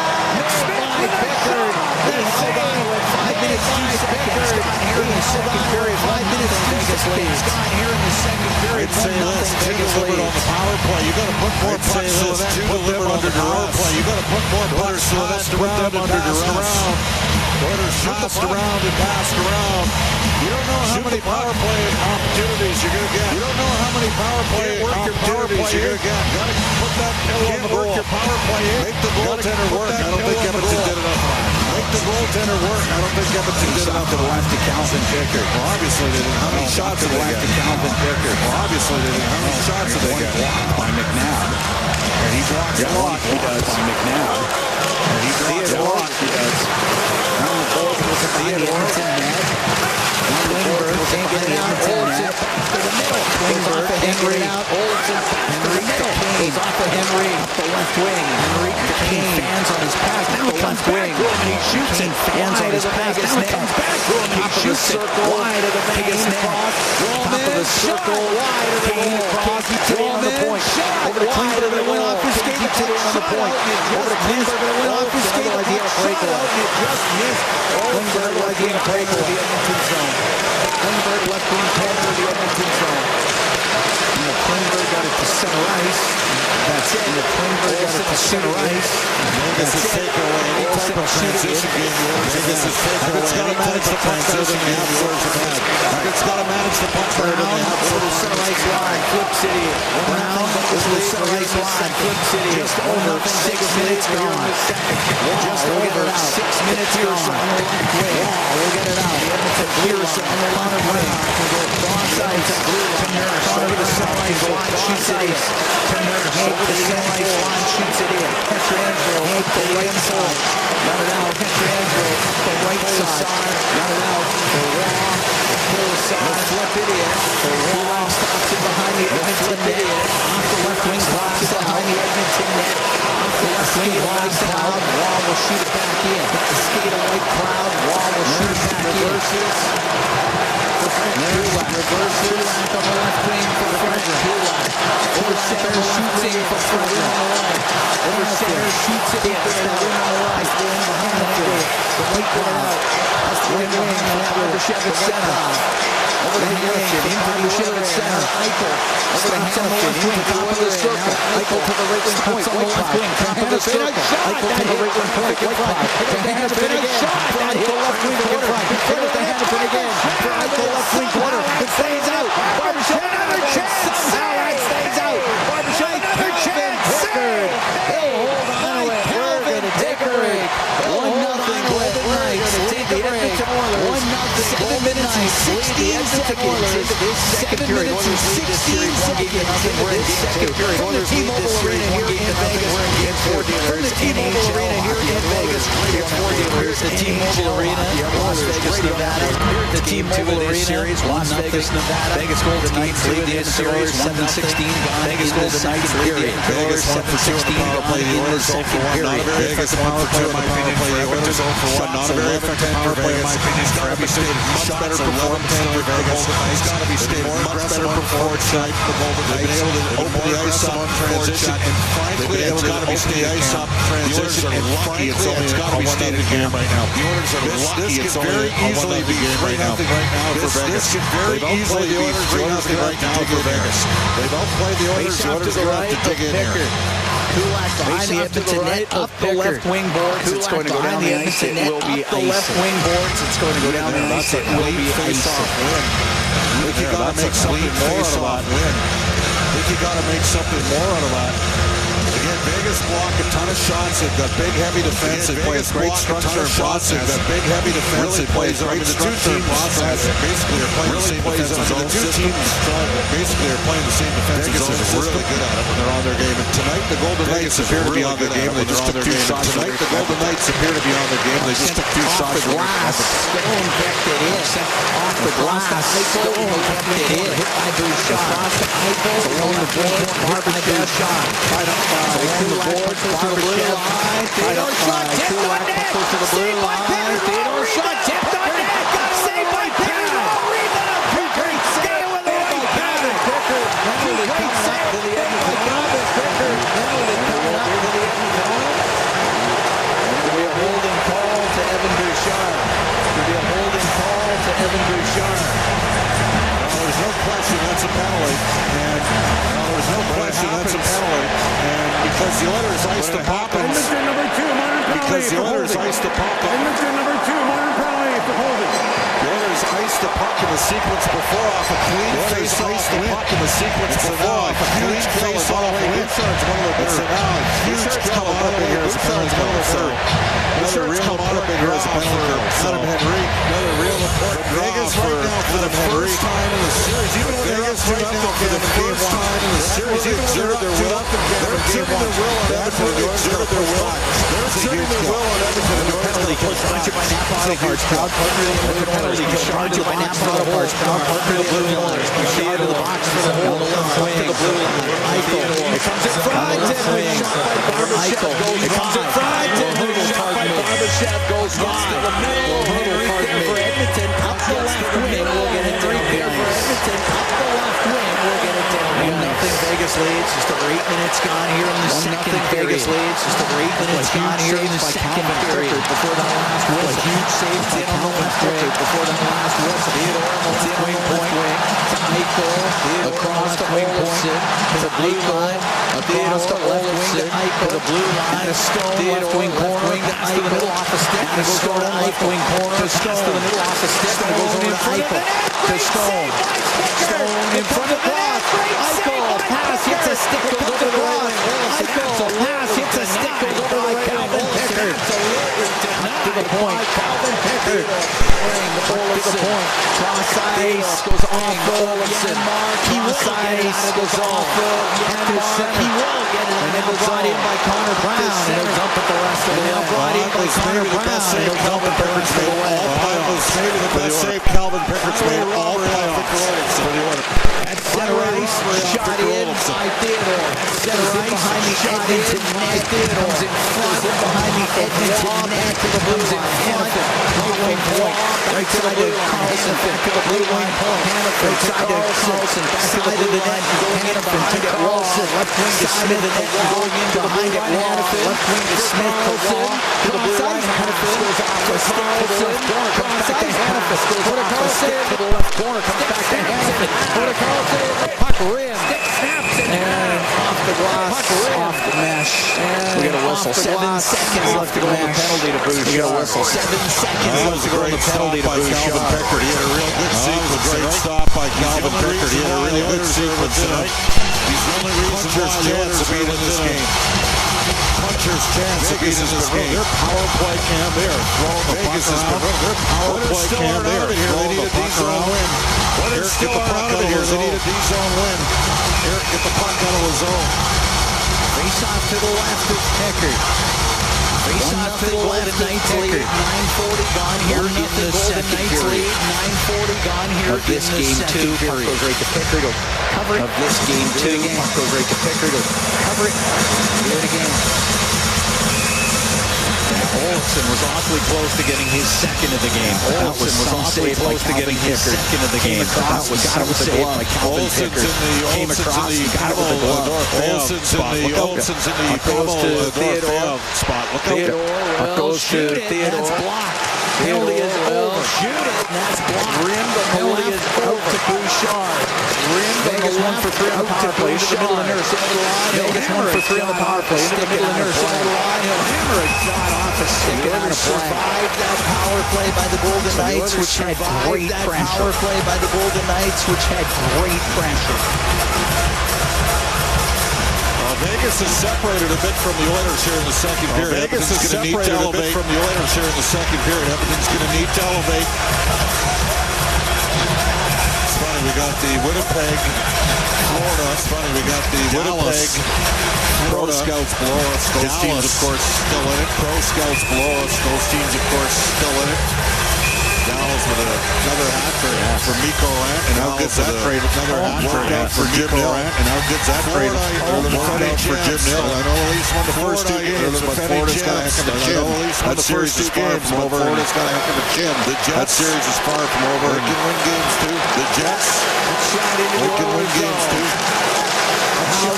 Smith with a shot. That save. 5 minutes, 2 seconds. Scott here in the second period. 5 minutes, Vegas lead. Scott here in the second period. Vegas lead on the power play. You got to put more pucks so that put them under power play. You got to put more pucks so that put them under duress. Oilers passed around and passed around. You don't know how many power play opportunities you're going to get. You don't know how many power play opportunities you're going to get. Got to put that pill on the goal. Your power play in. Make the goaltender work. I don't think Edmonton did enough. Make the goaltender work. I don't think Edmonton did enough. To the left to Calvin Pickard. Well, obviously they didn't. How many shots did they get? To Calvin Pickard. Well, obviously they didn't. How many shots did they get? Blocked by McNabb. And he blocks a lot. He does. By McNabb. And he blocks a lot. He does. Now the ball goes up the Edmonton net. Klingberg can't get it out. Olsen back to the middle. Klingberg to Henry. Olsen back to the middle. Goes off of Henry. Up the left wing. Henry to Kane. Fans on his pass. Now the left wing. He shoots it. Fans on his pass. Now it comes back. He shoots it wide of the Vegas net. Top of the circle. Wide of the goal. He took it on the point. Over to Klingberg. It went off his skate. He took it on the point. Over to Klingberg. It went off his skate. Like he had a breakaway. It just missed. Klingberg like he had a breakaway. The Edmonton zone. Klingberg left wing corner of the Edmonton zone. Klingberg got it to center ice. Back That's it. Olsen to center ice. Vegas is taking away any type of transition game. Vegas is taking away any type of transition game. It's got to manage the puck better than they have. To the center ice line. Flip City. Brown is the center ice line. Flip City. Just over 6 minutes gone. Just over 6 minutes gone. We'll get it out. The Edmonton Blues on the line of wing. Cross ice. To Nurse. Over the center ice line. Shoots it in. To Nurse. Over the center ice line. Shoots it in. Pietrangelo. The right side. Got it out. Pietrangelo. The right side. Got it out. The Raw. Flip it in. The Raw stops it behind the Edmonton net. Off the left wing, stops it behind the Edmonton net. Off the left wing, wide out. Raw will shoot it back in. The skate of white cloud. Raw will shoot it back in. Reverses. On the left wing for Frederick. Over center, shoots in for Frederick. Over center, shoots it in. Behind the net. The white cloud. That's the wing behind the net. Barbashev at center. Over to Hanifin, in Barbashev at center. Eichel, over to Hanifin, into top of the circle. Eichel to the right wing point, White Cloud, top of the circle. Eichel to the right wing point, White Cloud. To Hanifin again, for Eichel left wing quarter. Quarter to Hanifin again, for Eichel left wing quarter. It stays out. Barbashev, another chance. Somehow that stays out. Barbashev, Hanifin, Pickard. Hey, hold on to it. We're going to take a break. 1-0 Golden Knights. Take a break. 1-0 Golden Knights. 16 seconds into this second period. Oilers lead this series 1-0. We're in game second period. Oilers lead this series 1-0. We're in game 4 dealers. The T-Mobile Arena here in Vegas. It's 4 dealers. The T-Mobile Arena, Las Vegas, Nevada. The T-Mobile Arena, Las Vegas, Nevada. Vegas Golden Knights lead this series 7-16. Vegas Golden Knights lead the Vegas 7-16 to play the Oilers second period. Vegas power play, in my opinion, for Edmonton. Not a very effective power play, in my opinion, for Edmonton. Much better performance for Vegas. It's got to be stated much better performance tonight. The Golden Knights been able to open the ice up on transition, and frankly, it's got to be stated the ice up transition. And frankly, it's got to be stated game right now. The Oilers are lucky. It's very easily be 3-0 right now for Vegas. This could very easily be 3-0 right now for Vegas. They've outplayed the Oilers. The Oilers are going to have to dig in here. Kulak behind the Edmonton net, up the left wing boards. It's going to go down the ice. It will be up the left wing boards. It's going to go down the ice. It will be ice. I think you got to make something more out of that. I think you got to make something more out of that. Again, Vegas block a ton of shots. They've got big, heavy defense. They play a great structure and process. They've got big, heavy defense. They play great structure and process. Basically, they're playing the same defensive zone system. Basically, they're playing the same defensive zone system. Really good at it when they're on their game. And tonight, the Golden Knights appear to be on their game. They just took 2 shots. Tonight, the Golden Knights appear to be on their game. They just took 2 shots. Off the glass. Stone kept it in. Off the glass. Stone kept it in. Hit by Bouchard. Across to Eichel. Along the board. Barbashev shot. Right up by along the board. To the blue line. Theodore shot. Tipped on net. To the blue line. Theodore shot. Tipped on net. Got saved by Pickard. Rebound. Pickard. Stay with the white pad. Pickard. Great save to the Edmonton Oilers. Pickard. Coming up to the Edmonton Oilers. It'll be a holding call to Evan Bouchard. It'll be a holding call to Evan Bouchard. There's no question that's a penalty. And there's no question that's a penalty. And because the Oilers iced the Poppins. Edmonton number 2, modern penalty. Because the Oilers iced the puck. Edmonton number 2, modern penalty for holding. The Oilers iced the puck in the sequence before off a clean face-off. Iced the puck in the sequence before off a clean face-off. Bouchard's one of the better. Huge kill on up here as a penalty. Another real important here as a penalty. Adam Henry. Another real important Vegas right now for the first time in the series. Even when they're up right now for the first time in the series, they exerted their will. They're exerting their will on Edmonton. They exerted their will. They're exerting their will on Edmonton. Penalty kill brought to you by Napa Auto Parts. Proud partner of the penalty kill brought to you by Napa Auto Parts. Proud partner of the Blue Oilers. Bouchard to the box for the hole. Up to the blue line. Eichel. It comes in front. Eichel. It comes in front. Barbashev goes wide. For Edmonton, up the left wing, we'll get it down here. For Edmonton, up the left wing, we'll get it down here. 1-0 Vegas leads, just over 8 minutes gone here in the second period. Vegas leads, just over 8 minutes gone here in the second period. Before the last whistle. Huge save by Calvin Pickard before the last whistle. Theodore on the wing point to Eichel, across the wing point to blue line, Theodore left wing to Eichel. The blue line. Stone left wing corner. Pass to the middle off a stick. And it goes over to Eichel. Corner. Pass to the middle off a stick. And it goes over to Eichel. To Stone. Stone in front of Cross. Eichel. Pass hits a stick. Goes over to Cross. Eichel. Pass hits a stick. Goes over to Calvin Pickard. To the point. Calvin Pickard. To the point. Cross ice. Goes off of Janmark. Cross ice. Goes off of Janmark. He will get it. And now brought in by Connor Brown. And he'll dump it the rest of the way. Now brought in by Connor Brown. And he'll dump it the rest of the way. Maybe the best save Calvin Pickard's made all playoffs for the Oilers. At center ice, shot in by Theodore. Center ice, behind the Edmonton net. Comes in front, behind the Edmonton net. To the blue line. Hannafin, right wing point. Right side to Carlson, back to the blue line point. Hannafin, right side to Carlson, back to the blue line. Going in behind it, Wilson. Left wing to Smith, and then going in behind it, Hannafin. Left wing to Smith, to Wall. To the blue line, Hannafin goes off to stick to the left corner. Comes back to Hannafin. Goes off to stick to the left corner. Comes back to Hannafin. Puck rim. And off the glass, off the mesh. We got a whistle. 7 seconds left to go on the penalty to Bouchard. We got a whistle. 7 seconds left to go on the penalty to Bouchard. Pickard. He had a real good sequence. Great stop by Calvin Pickard. He had a really good sequence tonight. He's the only reason why the Oilers are in this game. Puncher's chance to beat in this game. Their power play cam there. Vegas is their power play cam there. They need a D-zone win. Eric, get the puck out of here. They need a D-zone win. Eric, get the puck out of the zone. Face off to the left is Pickard. Face off to the left is Pickard. 9:40 gone here in the second period. 9:40 gone here in this game two. Puck goes right to Pickard. He'll cover it. Of this game two. Puck goes right to Pickard. He'll cover it. Do it again. Olsen was awfully close to getting his second of the game. Olsen was awfully close to getting his second of the game. Got it with the glove. Calvin Pickard came across and got it with the glove. Olsen's in the goes to Theodore. Spot. Look out. Theodore goes to Theodore. That's blocked. Penalty is over. Shoot it. That's blocked. Rim. The penalty is out to Bouchard. Rim. Vegas 1 for 3 on the power play. Into the middle of the nurse. Vegas 1 for 3 on the power play. Into the middle of the nurse. He'll hammer a shot off a stick and out of play. Survived that power play by the Golden Knights, which had great pressure. Power play by the Golden Knights, which had great pressure. Vegas is separated a bit from the Oilers here in the second period. Vegas is separated a bit from the Oilers here in the second period. Edmonton's going to need to elevate. It's funny, we got the Winnipeg, Florida. It's funny, we got the Winnipeg Pro Scouts below us. Those teams, of course, still in it. Pro Scouts below us. Those teams, of course, still in it. Dallas with another hat trick for Mikko Rant. And how good's that trade? Another hat trick for Jim Nill. And how good's that trade? Workout for Jim Nill. I know at least won the first 2 games, but Florida's got a heck of a chin. That series is far from over. Florida's got a heck of a chin. That series is far from over. They can win games too. The Jets, they can win games too. We're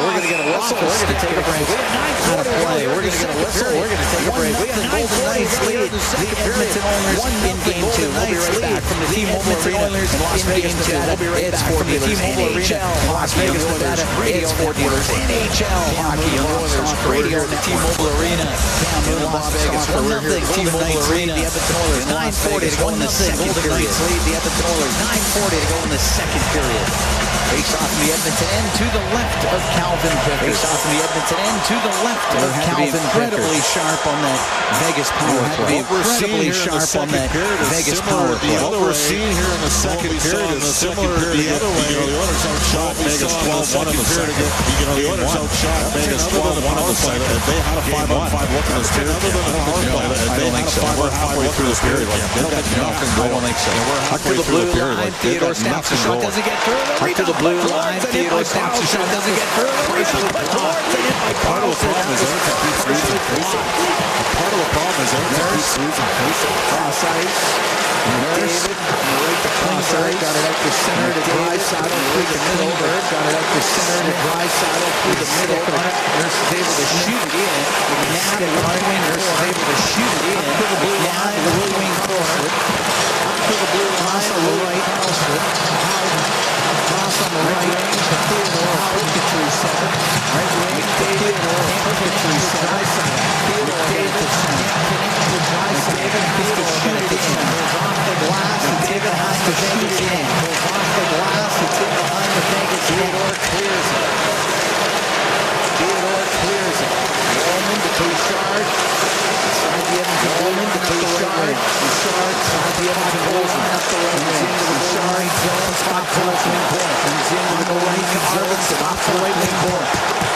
going to get a whistle. We're going to take a break. Out of play. We're going to get a whistle. We're going to take a break. We have the Golden Knights lead the Edmonton Oilers in game 2. We'll be right back from the T-Mobile Oilers in Las Vegas, Nevada. We'll be right back from the T-Mobile Arena in Las Vegas, Nevada. Radio Network. NHL hockey on Oilers Radio in the T-Mobile Arena in Las Vegas. 1-0 T-Mobile Arena. The Edmonton Oilers 9:40 to go in the second period. Lead the Edmonton Oilers 9:40 to go in the second period. Face off in the Edmonton end to the left of Calvin Pickard. Face off in the Edmonton end to the left of Calvin Pickard. Incredibly sharp on that Vegas power play. Incredibly sharp on that Vegas power play. What we're seeing here in the second period is similar to the other way. The Oilers outshot Vegas 12-1 in the second. The Oilers outshot Vegas 12-1 in the second. They had a 5-on-5 look in this period. Other than the power play, they had a 5-on-5 through this period. They've got nothing going. I don't think so. We're halfway through the period. Theodore snaps a shot, doesn't get through. Up to the blue line. Theodore snaps a shot, doesn't get through. Part of the problem is Edmonton keeps losing. Part of the problem is Edmonton keeps losing. Cross ice. David, right to Klingberg, got it up to center to Draisaitl through the middle. Got it up to center to Draisaitl through the middle. Nurse is able to shoot it in. Now the right wing Nurse is able to shoot it in. To the blue line, the blue wing corner. To the blue line, to the right. Cross on the right wing to Theodore. Hope gets reset. Right wing, David, Hope gets reset. Theodore gets it center. David has to shoot it in. Goes off the glass, and David has to shoot it in. Goes off the glass, it's in behind the Vegas. Theodore clears it. Theodore clears it. Bowman to Bouchard. Inside the Edmonton Bowman to Bouchard. Bouchard, inside the Edmonton Bowman. Up the right wing. Bouchard, zone, spot close wing point. Comes in to the right to Arvidsson. Off the right wing point.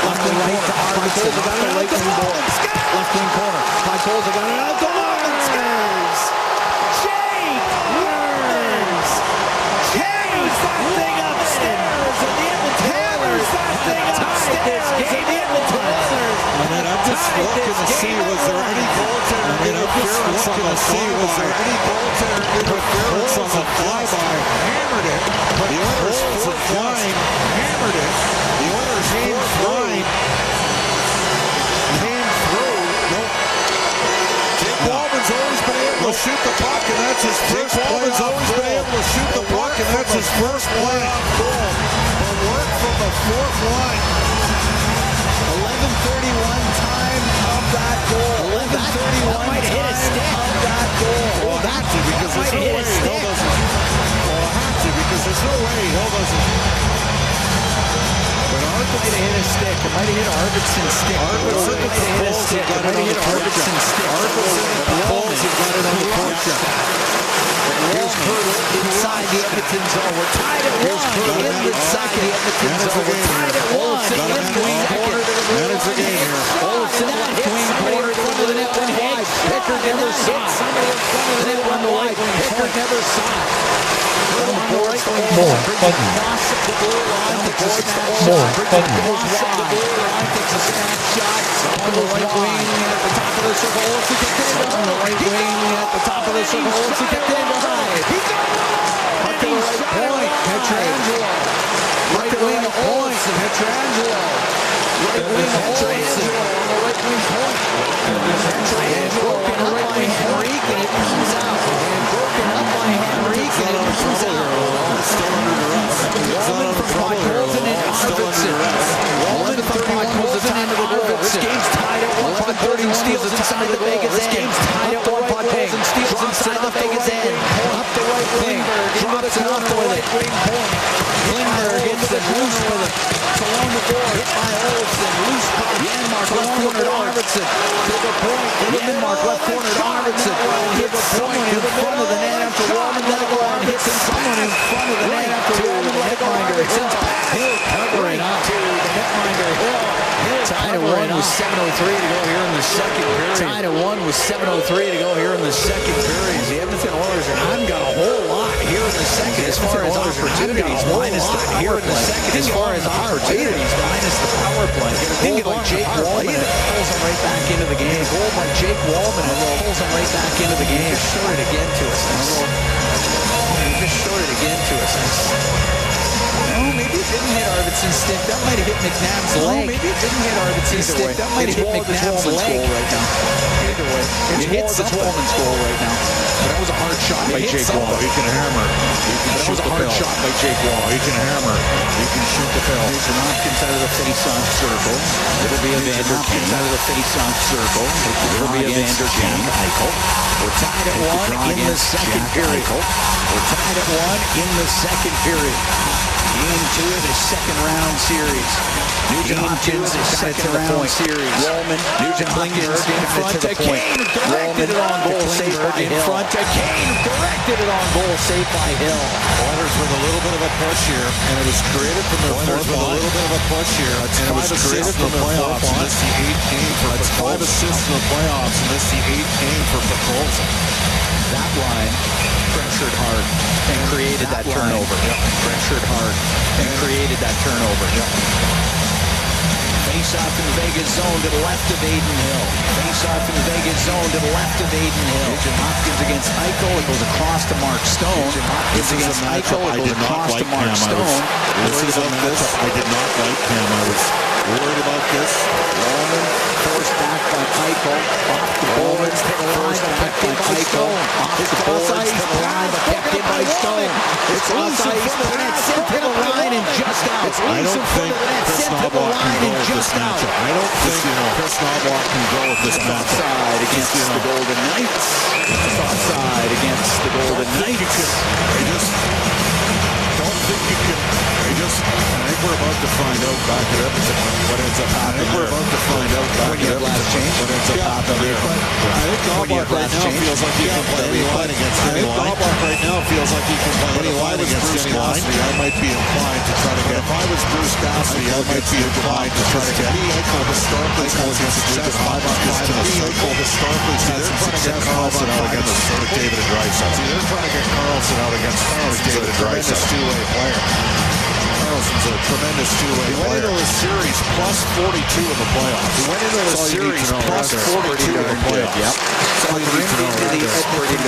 Left wing right to Arvidsson. Off the right wing point. Left wing corner. By Coles, got it out to Lawrence. Jake Lawrence. Hammers that thing upstairs. And the Edmonton hammers that thing upstairs. And the Edmonton Oilers. I'm just looking to see, was there any goaltender interference on the flyby? Was there any goaltender interference on the flyby? Hammered it, but the Oilers fourth line hammered it. The Oilers fourth line came through. Nope. Jake Walman's always been able to shoot the puck, and that's his first playoff goal. Walman's always been able to shoot the puck, and that's his first playoff goal. But work from the fourth line. 11:31 time of that goal. 11:31 might hit a stick of that goal. Well, it had to, because there's no way Hill doesn't. Well, it had to, because there's no way Hill doesn't. But Art might have hit a stick. It might have hit Arvidsson's stick. Arvidsson might have hit a stick. It might have hit Arvidsson's stick. Arvidsson at the balls, he got it on the forecheck. Here's Curtis inside the Edmonton zone. We're tied at 1 in the second. We're tied at 1 in the second. Manage the game here. Olsen left wing corner to the net one wide. Picker never saw it. Somebody in front of the net one wide. Picker never saw it. More button. More button. Takes a snapshot on the right wing at the top of the circle. Olsen gets in. On the right wing at the top of the circle. Olsen gets in behind. Up to the right point. Pietrangelo. Right wing Olsen. Pietrangelo. Right wing Olsen. On the right wing point. Broken up by Henrique, and it comes out. And broken up by Henrique, and it comes out. Still under duress. Walman from Podkolzin and Arvidsson. Walman from Podkolzin into the goal. This game's tied at 1. Podkolzin steals inside the Vegas end. This game's tied at 1. Podkolzin steals inside the Vegas end. Up the right wing. Drops it off the right wing point. Klingberg gets it loose with it. Along the board. Hit by Olsen. Loose by Janmark. Left corner to Arvidsson. To the point. Janmark. Left corner to Arvidsson. Hits someone in front of the net after Walman let it go on. Hits someone in front of the net after Walman let it go on. Hill covering to the netminder. Hill. Tied at 1 with 7:03 to go here in the second period. Tied at 1 with 7:03 to go here in the second period. The Edmonton Oilers haven't got a whole lot here in the second as far as opportunities minus the power play. As far as opportunities minus the power play. A goal by Jake Walman and it pulls him right back into the game. A goal by Jake Walman and it pulls him right back into the game. Just showed it again to us. He just showed it again to us. No, maybe it didn't hit Arvidsson's stick. That might have hit McNabb's leg. No, maybe it didn't hit Arvidsson's stick. That might have hit McNabb's leg right now. Either way, it hits Walman's goal right now. But that was a hard shot by Jake Wall. He can hammer. He can shoot the hard shot by Jake Wall. He can hammer. He can shoot the pill. Here's an Hopkins out of the face-off circle. It'll be a Vander Kane out of the face-off circle. It'll be a Vander Kane. We're tied at 1 in the second period. We're tied at 1 in the second period. Game 2 of the second round series. Nugent Hopkins is second round series. Walman, Nugent Hopkins in front to Kane, directed it on goal, saved by Hill. In front to Kane, directed it on goal, saved by Hill. Oilers with a little bit of a push here, and it was created from their fourth line. A little bit of a push here, and it was created from their playoffs. And this the 8th game for Podkolzin. 5 assists in the playoffs, and this the 8th game for Podkolzin. That line pressured hard and created that turnover. Pressured hard and created that turnover. Face-off in the Vegas zone to the left of Aiden Hill. Face-off in the Vegas zone to the left of Aiden Hill. Hopkins against Eichel. It goes across to Mark Stone. Hopkins against Eichel. It goes across to Mark Stone. This is a matchup I did not like, Cam. I was worried about this. Roman forced back by Eichel. Off the boards to the line. Back by Eichel. Off the boards to the line. But kept in by Stone. It's offside. Sent to the line and just out. I don't think Chris Knobloch can go with this matchup. I don't think Chris Knobloch can go with this matchup. Offside against the Golden Knights. Offside against the Golden Knights. I just don't think you can. I think we're about to find out back at Edmonton what ends up happening. I think we're about to find out back at Edmonton what ends up happening there. I think Knobloch right now feels like he can play any line against any line. Knobloch right now feels like he can play any line against any line. I might be inclined to try to get. If I was Bruce Cassidy, I might be inclined to try to get. Eichel historically has had success 5-on-5 in a circle. Historically has had some success Carlson out against David and Draisaitl. See, they're trying to get Carlson out against David and Draisaitl. Two-way player. Carlson's a tremendous two-way player. He went into the series plus 42 in the playoffs. He went into the series plus 42 in the playoffs. Yep. So he rims into the Edmonton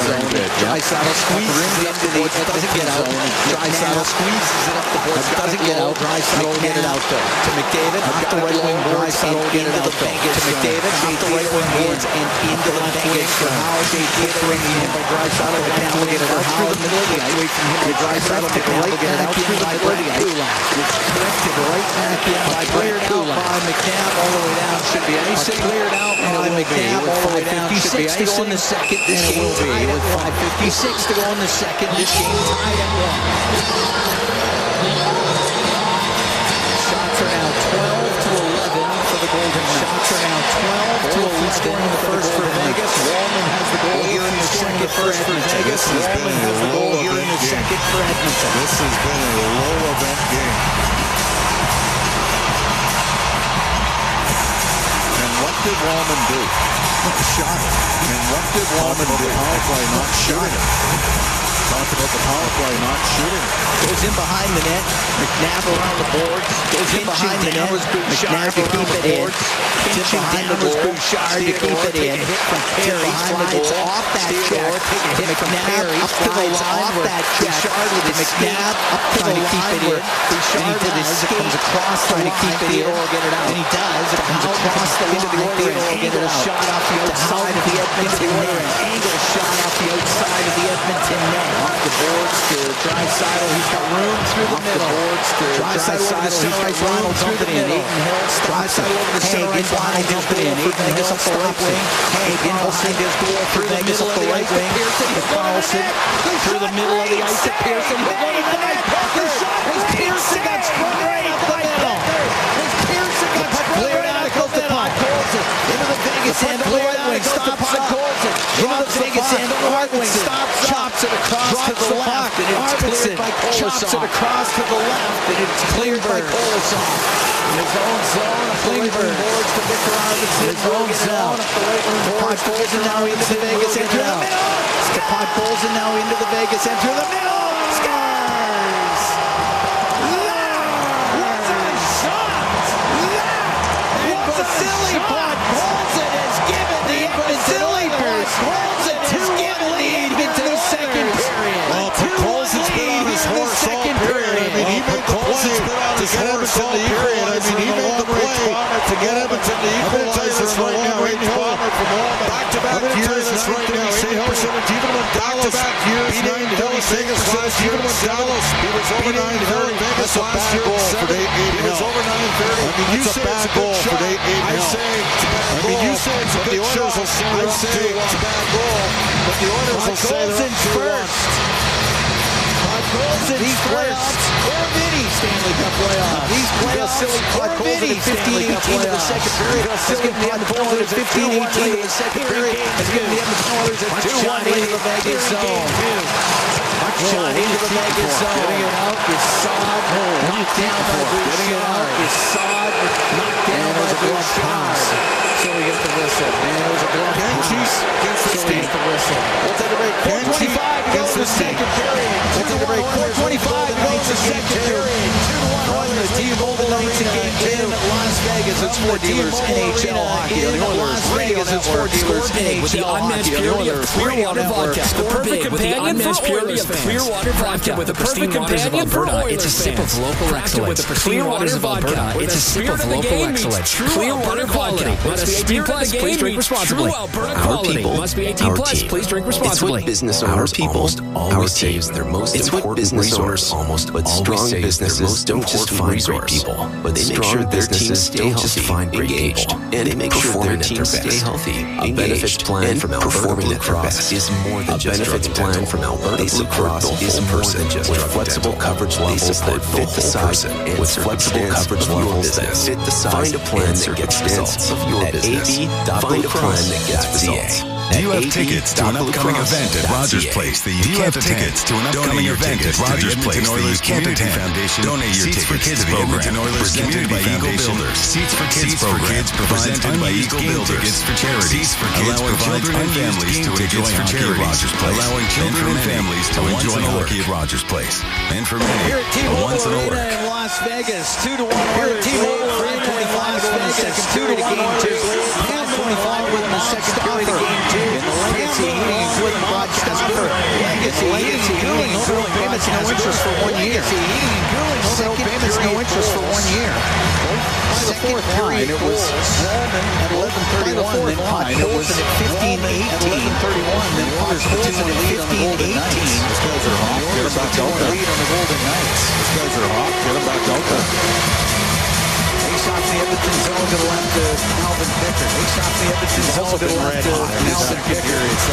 zone. Draisaitl squeezes into the doesn't get out. Draisaitl squeezes it up the boards. Doesn't get out. Draisaitl get it out though. To McDavid, off the right wing boards and into the Vegas. To McDavid, off the right wing boards and into the Vegas. For Howard, they did bring him by Draisaitl. McNabb get it out through the middle of the ice. Away from him to Draisaitl. McNabb get it out through the middle of the ice. It's corrected right back in by cleared out by McNabb all the way down. Should be icing. Cleared out by McNabb all the way down. Should be icing in the second. This game will be with 5:56 to go in the second. This game tied at 1. Shots are now 12-11 for the Golden Knights. Shots are now 12-11 in the first for Vegas. Roman has the goal here in the second first for Vegas. Roman has the goal here in the second for Edmonton. This has been a low event game. And what did Roman do? Shot it. And what did Roman do? Power play not shooting it. Talked about the power play not shooting. Goes in behind the net. McNabb around the boards. Goes in behind the net. McNabb to keep it in. Pinching down was Bouchard to keep it in. Hit from Perry. Slides off that check. Hit McNabb up to the line off that check. McNabb up to the line where Bouchard did his skate. Comes across trying to keep it in. And he does. It comes across the line. Theodore get a shot off the outside of the Edmonton net. Angle shot off the outside of the Edmonton net. Off the boards to Draisaitl. He's got room through the middle. Draisaitl over the center ice line through the middle. Draisaitl over the center ice line dump it in. Aiden Hill up the right wing. Hagen behind his goal for Vegas up the right wing. To Carlson through the middle of the ice to Pearson. Hit one in the net. Pearson got sprung right up the middle. Pearson got sprung right out of the middle. Into the Vegas end of the right wing. Stops the Colson. Into the Vegas end of the right wing. Stops chops it across to the left. And it's cleared by Kolosov. Chops it across to the left. And it's cleared by Kolosov. In his own zone. Klingberg boards to Victor Arvidsson. His own zone. Pod Colson now into the Vegas end. Through the middle. Pod Colson now into the Vegas end. Through the middle. Scores! That was a shot! That was a silly Pod Colson has given the Edmonton Oilers. Colson has given the Edmonton the second period. Well, Colson's been on his horse all period. I mean, he made the play to get Edmonton to equalize. He made the play to get Edmonton to equalize this right now. Back-to-back years right now. 80% even when back-to-back years. Beating Vegas last year. Even when Dallas, he was over 9-30. Vegas last year. He was over 9-30. I mean, you say it's a good shot. I say it's a bad goal. I mean, you say it's a good shot. I say it's a bad goal. But the Oilers will say they're up 2-1. These playoffs, or mini Stanley Cup playoffs. These playoffs, or mini 15-18 to the second period. It's giving the Edmonton Oilers 15-18 to the second period. It's giving the Edmonton Oilers a 2-1 into the Vegas zone. Shot into the Vegas zone. Getting it out is Saad. Knocked down by Bouchard. Getting it out is Saad. Knocked down by Bouchard. So we get the whistle. And it was a block. Genchis against the Steve. We'll take a break. 4:25 goes the second period. We'll take a break. 4:25 goes the second period. 2-1 Oilers. The Golden Knights in game 2 at Las Vegas. it's Ford Dealers NHL Hockey. The Oilers Radio Network. Score big with the unmatched purity of Clearwater vodka. Score big with the unmatched purity of Clearwater vodka. With the perfect companion for Oilers. It's a sip of local excellence. Clearwater vodka. It's a sip of local excellence. Clearwater vodka. Must be 18 plus. Please drink responsibly. Our people, must be 18 plus. Please drink responsibly. It's what business owners almost always say is their most important resource. But strong businesses don't just find great people, but they make sure their teams stay healthy, engaged, and they make sure their teams stay healthy. A benefits plan from Alberta Blue Cross is more than just drug and dental. A benefits plan from Alberta Blue Cross is more than just drug and dental. With flexible coverage levels that fit the size and flexible coverage levels that fit the size. Find a plan that gets results of your business. Find a plan that gets results. Do you have tickets to an upcoming event at Rogers Place that you can't attend? Donate your tickets to the Edmonton Oilers Community Foundation. Donate your tickets to the Edmonton Oilers Community Foundation. Seats for Kids presented by Eagle Builders for charity. Seats for Kids provides families to enjoy hockey at Rogers Place. Allowing children and families to enjoy hockey at Rogers Place. And for many, a once in a work. In Las Vegas, 2-1 Oilers lead. 3:25 to go in the second period of game 2. 10:25 with the second period of game 2. In the Legacy Heating and Cooling broadcast booth. Legacy Heating and Cooling. No payments, no interest for 1 year. Legacy Heating and Cooling. No payments, no interest for 1 year. By the fourth line, it was Wallman at 11:31. Then Pot Colson at 15:18. At 11:31. Then Pot Colson at 15:18. These guys are hot. Get them back out there. Lead on the Golden Knights. These guys are hot. Get them back out there. Face-off the Edmonton zone to the left to Calvin Pickard. Face-off the Edmonton zone to the left to Calvin Pickard. He's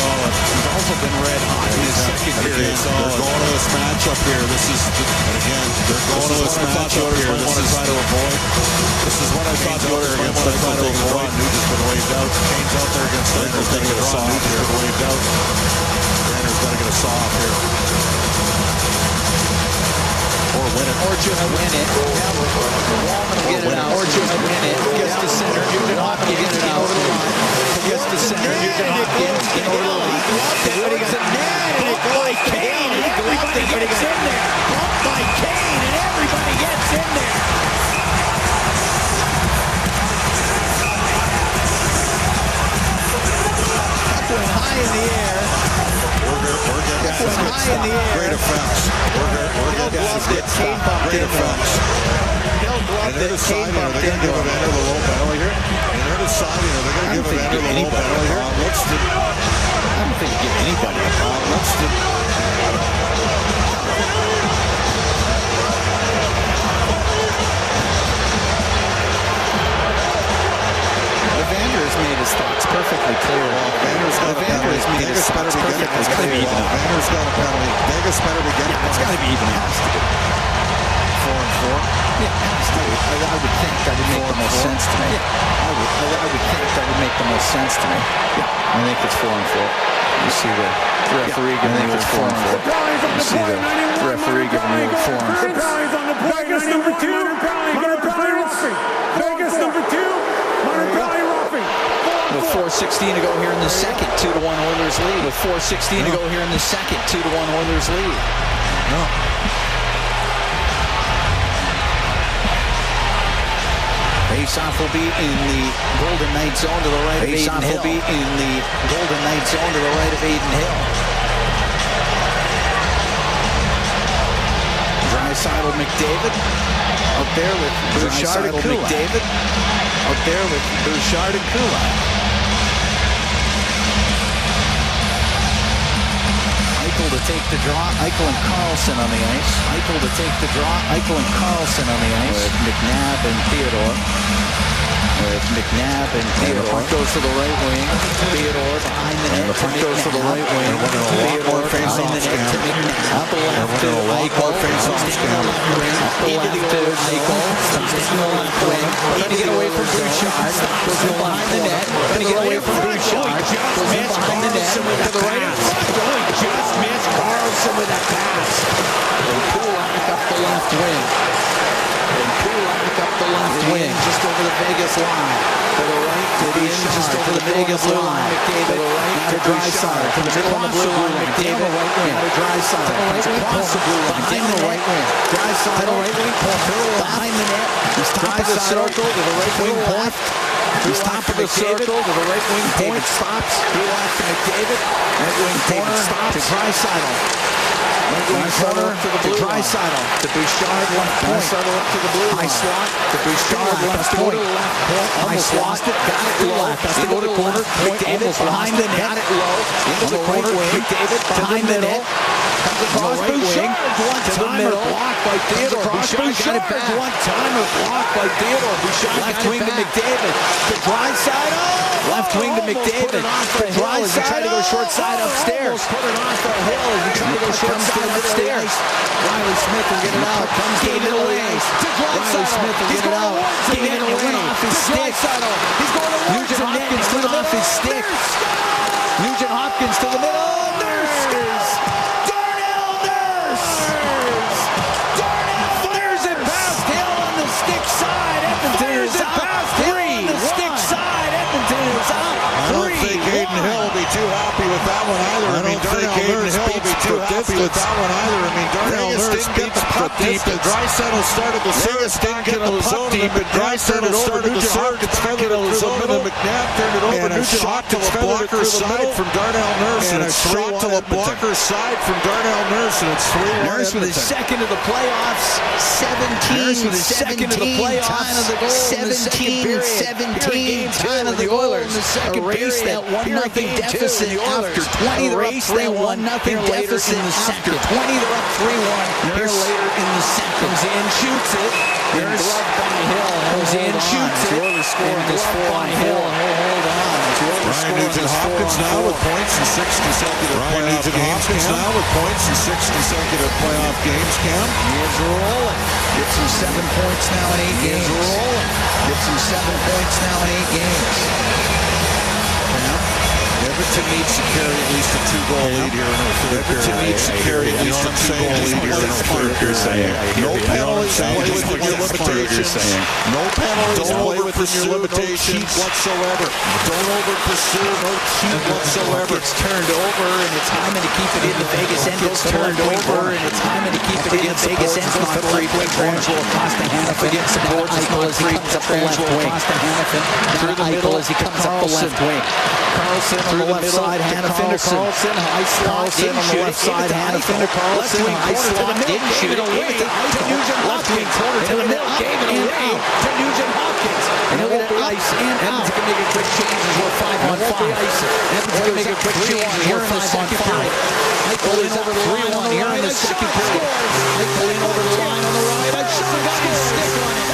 also been red hot in his second period. They're going to this matchup here. This is, again, they're going to this matchup here. This is try to avoid. This is what I thought the Oilers might want to try to avoid. Nugent's been waved out. Kane's out there against Rangers. Got to get a saw off here. Waved out. Rangers got to get a saw off here. Or win it. Or just win it. Get it out. Or just win it. Gets to center. Nugent Hopkins get over the line. Gets to center. Nugent Hopkins get over the line. What he got? Blocked by Kane. And everybody gets in there. Blocked by Kane. And everybody gets in there. That went high in the air. That went high in the air. Great effects. Great effects. And they're deciding, are they going to give Evander the low penalty here? And they're deciding, are they going to give Evander the low penalty here? I don't think you give anybody a call. Evander has made his thoughts perfectly clear. Evander's got a penalty. Vegas better be getting it. Evander's got a penalty. Vegas better be getting it. It's got to be even. It has to be. 4-4. Yeah, it has to be. I would think that would make the most sense to me. I would think that would make the most sense to me. Yeah, I think it's 4-4. You see the referee giving you a 4-4. You see the referee giving you a 4-4. Vegas number 2. Vegas number 2. With 4:16 to go here in the second, 2-1 Oilers lead. With 4:16 to go here in the second, 2-1 Oilers lead. No. Face-off will be in the Golden Knight zone to the right of Aiden Hill. Face-off will be in the Golden Knight zone to the right of Aiden Hill. Draisaitl McDavid out there with Bouchard and Kulak. McDavid out there with Bouchard and Kulak. Eichel to take the draw. Eichel and Carlson on the ice. Eichel to take the draw. Eichel and Carlson on the ice. With McNabb and Theodore. With McNabb and Theodore. The puck goes to the right wing. Theodore behind the net. And the puck goes to the right wing. Theodore behind the net to McNabb. Up the left to Eichel. Into the old Eichel. Comes down the left wing. Going to get away from Bouchard. Goes in behind the net. Going to get away from Bouchard. Goes in behind the net. To the right. Just missed Carlson with that pass. And Kulak up the left wing. And Kulak up the left wing, just over the Vegas line. To the right, to the end, just over the Vegas blue line. McDavid, to the right, to Draisaitl. To the middle on the blue line. McDavid, right wing. To Draisaitl. Across the blue line. Behind the right wing. Draisaitl, right wing. Behind the net. He's top of the circle to the right wing point. He's top of the circle to the right wing point. Stops. He left to McDavid. Right wing corner. Stops. To Draisaitl. Right wing corner to the blue line. To Bouchard, left point. Up to the blue line. High slot. To Bouchard, left point. Almost lost it. Got it low. Has to go to corner. McDavid behind the net. Got it low. Into the corner. McDavid behind the net. Comes across Bouchard. One-timer blocked by Theodore. Bouchard got it back. One-timer blocked by Theodore. Bouchard left wing to McDavid. To Draisaitl. Left wing to McDavid. To Draisaitl. Trying to go short side upstairs. Put it off the hill. He tried to go short side upstairs. Riley Smith will get it out. Comes to the middle of the ice. Riley Smith will get it out. Gave it away off his stick. He's going to Nugent Hopkins to the off his stick. Nugent Hopkins to the middle. Too happy with that one either. I mean, Darnell Nurse beats too happy with that one either. I mean, Darnell Nurse beats the puck deep, and Draisaitl started to surge back into the puck deep, and Draisaitl started to surge back into the zone, and McNabb turned it over. And a shot to the blocker side from Darnell Nurse, and a shot to the blocker side from Darnell Nurse, and it's 3-1. Nurse with his second of the playoffs, 17 of the playoffs, 17 time of the Oilers. Erased that 1-0 deficit after 20. They're up 3-1. Nothing deficit after 20. They're up 3-1. Here later in the second. Comes in, shoots it. There's glove by Hill. Comes in, shoots it. Oilers scoring this 4 on Hill. Hold on. Ryan Nugent-Hopkins now with points in 6 consecutive playoff games. Now with points in 6 consecutive playoff games. Cam. He is rolling. Gets him 7 points now in 8 games. He is rolling. Gets him 7 points now in 8 games. Edmonton needs to carry at least a 2-goal lead here in the third period. Edmonton needs to carry at least a 2-goal lead here in the third period. No penalties, play within your limitations. No penalties, play within your limitations whatsoever. Don't over-pursue, no cheat whatsoever. It's turned over, and it's Hyman to keep it in the Vegas end. It's turned over, and it's Hyman to keep it in the Vegas end. Goes to the right wing. Angelo Costa Hannafin against the boards as he comes up the left wing. Costa Hannafin through the middle as he comes up the left wing. Carlson on the left side, Hannafin to Carlson, high slot, on the left side, Hannafin to Carlson, high slot, didn't shoot it, gave it to Nugent Hopkins, left wing corner to the middle, gave it away to Nugent Hopkins, and he'll get ice and out. Edmonton can make a quick change as we're 5-on-5. Edmonton can make a quick change as we're 5-on-5. Eichel is over the line on here in the second period. Eichel in over the line on the right, I just got his stick on it.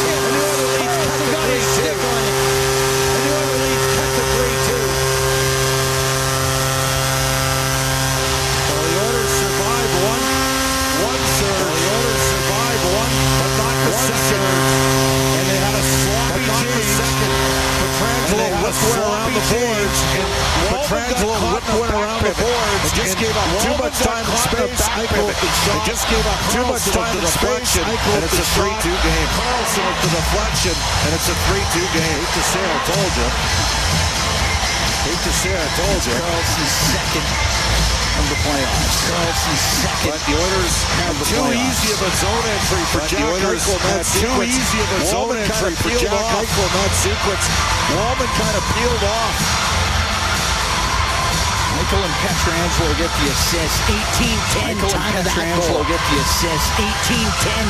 And the other leads got his stick on it. And the other leads cut to 3-2. And they had a sloppy second. Petrangelo whipped around the boards. Petrangelo whipped around the boards. It just gave up too much time and space. It just gave up too much time and space. And it's a 3-2 game. Carlson with the deflection. And it's a 3-2 game. Hate to say I told you. Hate to say I told you. Carlson's second of the playoffs. Carlson's second. But the Oilers have too easy of a zone entry for Jack Eichel in that sequence. Too easy of a zone entry for Jack Eichel in that sequence. Wallman kind of peeled off. Eichel and Pietrangelo get the assist. 18-10 time of that goal. Get the assist. 18-10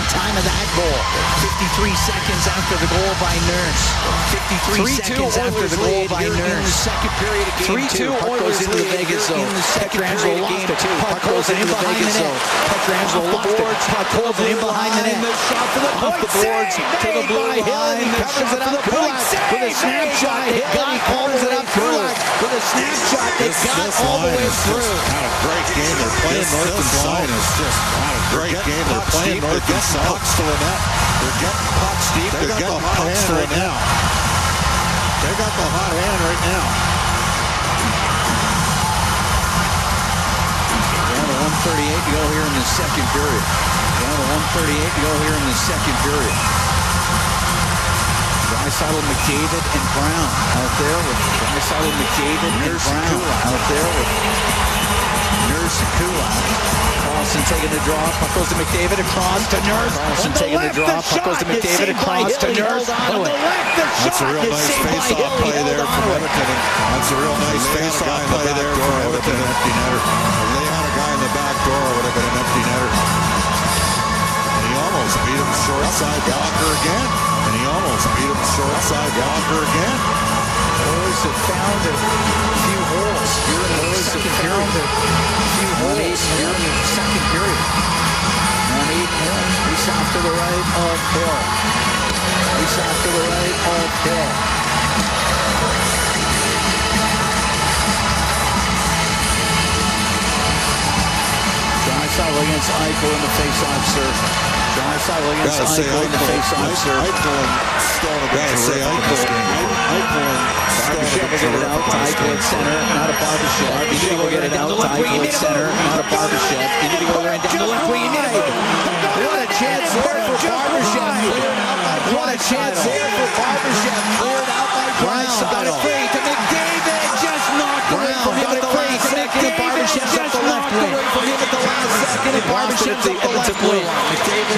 time of that goal. 53 seconds after the goal by Nurse. 53 seconds after the goal by Nurse. In the second period of game 2. Puck goes into the Vegas zone. In the second period of game 2. Puck goes in behind the net. Pietrangelo off the boards. Puck goes in behind the net. Shot for the off the boards to the blue line. He covers it up. With a snapshot, it got. He calls it up. With a snapshot, it got all the way through. Not a great game. They're playing north and south. It's just not a great game. They're playing north and south. Pucks to the net. They're getting pucks deep. They're getting pucks to the net. They got the hot hand right now. Down to 1:38 to go here in the second period. Down to 1:38 to go here in the second period. Draisaitl, McDavid, and Brown out there with Draisaitl, McDavid, and Brown out there with Nurse and Kulak. Carlson taking the draw. Puck goes to McDavid, across to Nurse. Carlson taking the draw. Puck goes to McDavid, across to Nurse. That's a real nice face-off play there from Edmonton. That's a real nice face-off play there from Edmonton. Empty netter. If they had a guy in the back door, it would have been an empty netter. And he almost beat him short side blocker again. Oilers have found a few holes here in the second period. Here in the second period. 1-8 Hill. He's off to the right of Hill. Draisaitl against Eichel in the face-off serve. Draisaitl against Eichel in the face-off serve. Barbashev will get it out to Eichel at center, not a Barbashev. Barbashev will get it out to Eichel at center, not a Barbashev. Into the other end, down the left wing, what a chance there for Barbashev. What a chance there for Barbashev. Cleared out by Draisaitl. Free to McDavid, just knocked away from him at the last second. Barbashev's up the left wing. From him at the last second, and Barbashev's up the left wing. McDavid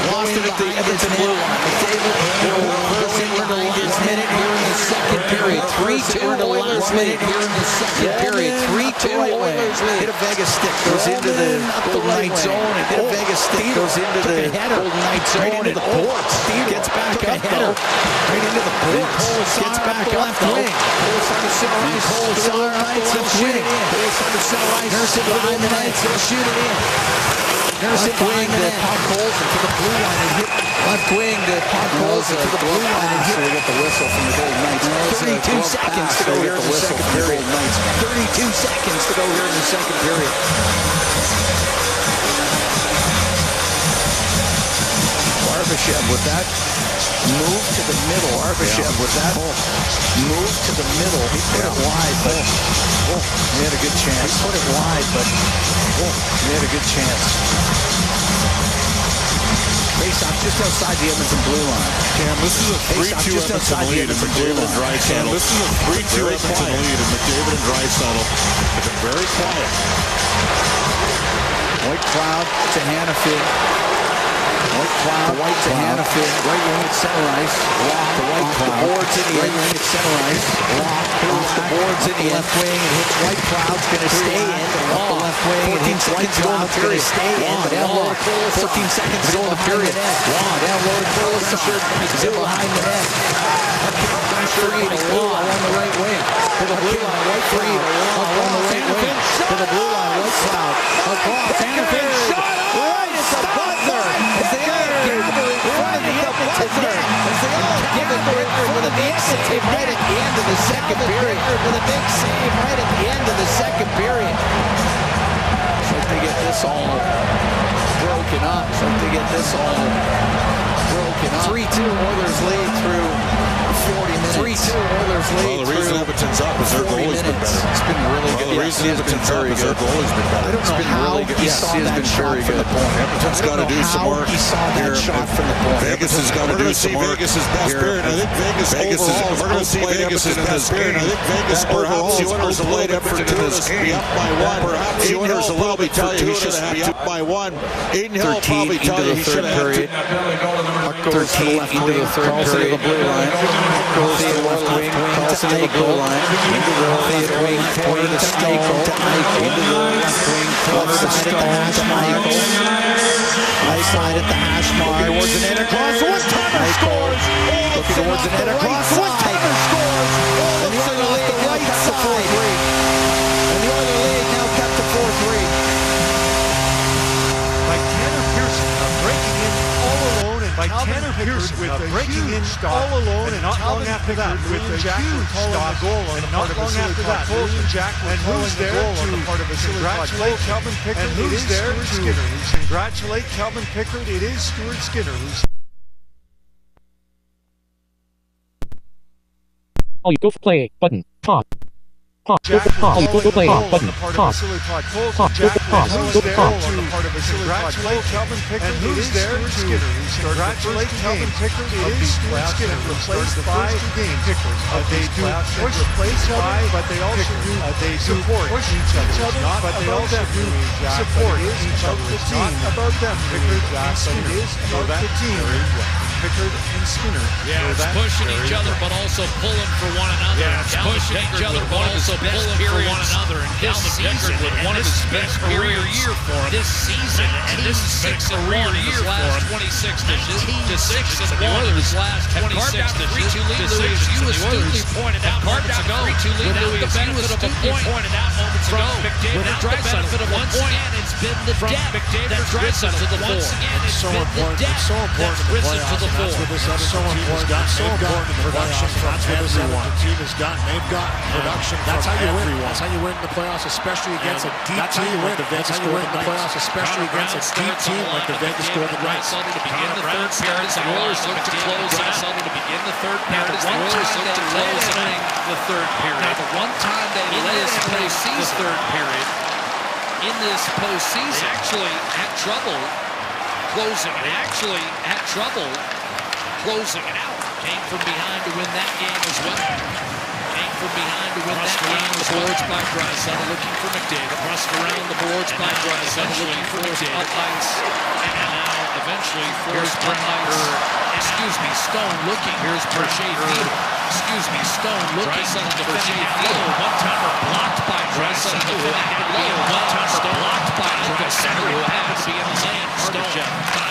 lost it at the Edmonton blue line. McDavid will reverse it into the last minute here in the second period. 3-2 into the last minute here in the second period. 3-2 Oilers lead. Hit a Vegas stick, goes into the Golden Knight zone, and hit a Vegas stick, goes into the Golden Knight zone, and Boards gets back up, though. Right into the boards. Gets back up, though. Pulls on the center ice. Pulls on the left wing. Pulls on the center ice. Nurse it behind the net. He'll shoot it in. Nurse it behind the net. Puck goes into the blue line and hit. Left wing, the puck goes into the blue line and hit. We get the whistle from the Golden Knights. 32 seconds to go here in the second period. 32 seconds to go here in the second period. Barbashev with that move to the middle. Barbashev with that move to the middle. He put it wide, but he had a good chance. He put it wide, but he had a good chance. Face-off just outside the Edmonton blue line. Cam, this is a 3-2 Edmonton lead in McDavid and Draisaitl. This is a 3-2 Edmonton lead in McDavid and Draisaitl. They've been very quiet. White Cloud to Hannafin. White Cloud to Hannafin. Right wing at center ice. Walk to White Cloud. The boards in the right wing at center ice. Walk off the boards in the left wing and hits White Cloud's going to stay in. Off the left wing and hits White Cloud's going to stay in. Down low to Colas. 14 seconds to go in the period. Down low to Colas. Still behind the net. Free to Law on the right wing. To the blue line. White Cloud up on the right wing. To the blue line. White Cloud across. Hannafin. Right at the buzzer. As they all gather in front of the Edmonton net. As they all gather in front of the big save right at the end of the second period. With a big save right at the end of the second period. It's like they get this all broken up. It's like they get this all broken up. 3-2 Oilers lead through 40 minutes. 3-2 Oilers lead. Well, the reason Edmonton's up is their goalie's been better. It's been really good. The reason Edmonton's up is their goalie's been better. I don't know how he saw that shot from the point. Edmonton's got to do some work. He saw that shot from the point. Vegas has got to do some work. Vegas' best period. I think Vegas overall, we're going to see Vegas' best period. I think Vegas perhaps the Oilers have played Edmonton in this game. Up by one. Perhaps the Oilers a little bit tell you he should have had up by one. Aiden Hill probably tell you he should have had 13 into the third period. Goes to the left wing, calls to the blue line. Into the left wing, corner to Eichel. Into the left wing, corner to Stone to Eichel. Right side at the hash mark. Looking towards the net across. One-timer scores. Looking towards the net across. One-timer scores. And the Oilers lead the right side. And the Oilers lead now kept to 4-3. By Tanner Pearson breaking in all alone, and by Tanner Pearson breaking in all alone, and not long after that, with a huge stop goal, and not long after that, Colton Jack and who's there to congratulate Calvin Pickard. And who's there to congratulate Calvin Pickard? It is Stuart Skinner. All you go for play button. Pop. Jack Pause. Play button. part of Pause. Vasily Podkolzin. Pause. Jack Pause. who's there Pause. to part of Vasily Podkolzin. And who's there to congratulate Calvin Pickard. It is Stuart Skinner, replaced by Pickard. They do push each other, but they also do support each other. But they also do support each other. It's not about them. Pickard and Skinner. It is about the team. Pickard and Skinner. Yeah, it's pushing each other, but also pulling for one another. Yeah, it's pushing each other, but also pulling for one another. And Calvin Pickard with one of his best career year for him this season, and this is 6-1 in his last 26 dishes to 6-1 in his last 26 dishes. You astutely pointed out moments ago, without the benefit of a point, pointed out moments ago, without the benefit of a point, it's been the depth that's risen to the fore. It's so important. It's so important to risen to the fore. That's what this other team has got. So important in production from everyone. The team has gotten. They've got production from everyone. That's how you win the playoffs, especially against a deep team like the Vegas Golden Knights. Especially against a deep team like the Vegas Golden Knights. To begin the third period, the Oilers look to close it out. To begin the third period, the Oilers look to close the third period. Now, the one time they led the third period in this postseason, actually had trouble closing it. Actually had trouble closing it out. Came from behind to win that game as well. Came from behind to win that game. The boards by Draisaitl looking for McDavid. Pressed around the boards by Draisaitl looking for McDavid. And now eventually forced Stone looking. Here's Berger Field. Stone looking to Berger Field. One-timer blocked by Draisaitl. One-timer blocked by Draisaitl, who happened to be in the lane. Stone.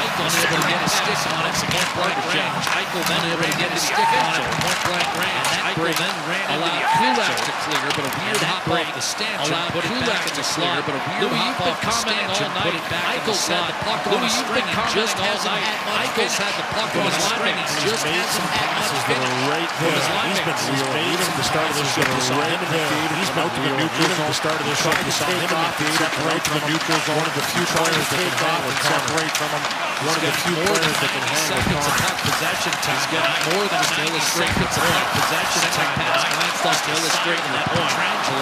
Eichel unable to get his stick on it. Point-blank range. Eichel then able to get his stick on it. Point-blank range. Eichel then allowed Kulak to clear, but a weird hop off the stanchion. Allowed Kulak to clear, but a weird hop off the stanchion. Put it back in the slot. Louis, you've been commenting all night. Eichel's had the puck on his string. Just hasn't had much finish from his linebackers. He's made from the start of this show. We saw him in the feed. He's been out to the neutral zone. The start of this show. We saw him in the feed. Separate from the neutral zone. One of the few players that can hang with separate from him. One of the few players that can hang with seconds of puck possession. He's got more than 90 seconds of puck possession. Pass glanced off to illustrate that point.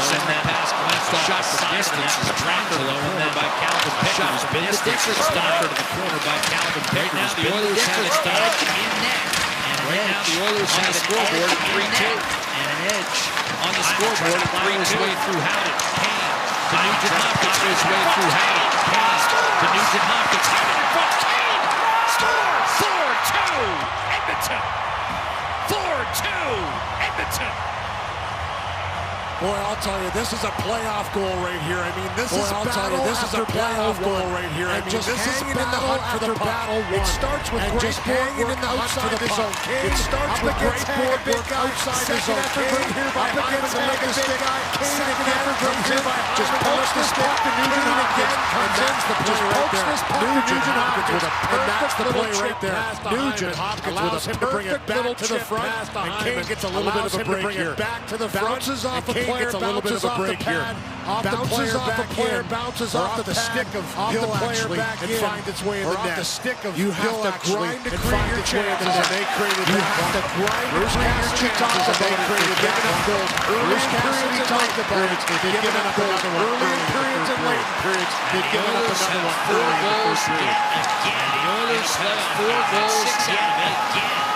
Send that pass glanced off shot for distance. Petrangelo and then by Calvin Pickard. Shot for distance. Stomper to the corner by Calvin Pickard. Now the Oilers have it edge in net. And right now the Oilers have the scoreboard at 3-2. And an edge on the scoreboard at 3-2. Way through Howden. Kane to Nugent Hopkins. His way through Howden. Pass to Nugent Hopkins. Howden in front. Kane scores. 4-2 Edmonton. 4-2 Edmonton. Boy, I'll tell you, this is a playoff goal right here. I mean, this is a playoff goal right here. I mean, this is in the hunt for the puck. It starts with great hanging in the outside the zone. It starts with great board work outside the zone. Up against the biggest big guy. Kane again comes in, just pokes this puck to Nugent Hopkins. And that's the play right there. Nugent Hopkins with a perfect little right there. Nugent Hopkins with a perfect little to the front. And Kane gets a little bit of a break here. Back to the front. Bounces off the gets a little bit of a break here. Bounces off the player, bounces off the stick of Hill actually, and finds its way in the net. You have to grind to create your chances, and they created that. You have to grind to create your chances, and they created that goals. Early in periods and late periods, they've given up goals. Early in periods and late periods, they've given up another one. 4 goals again. The Oilers have 4 goals again.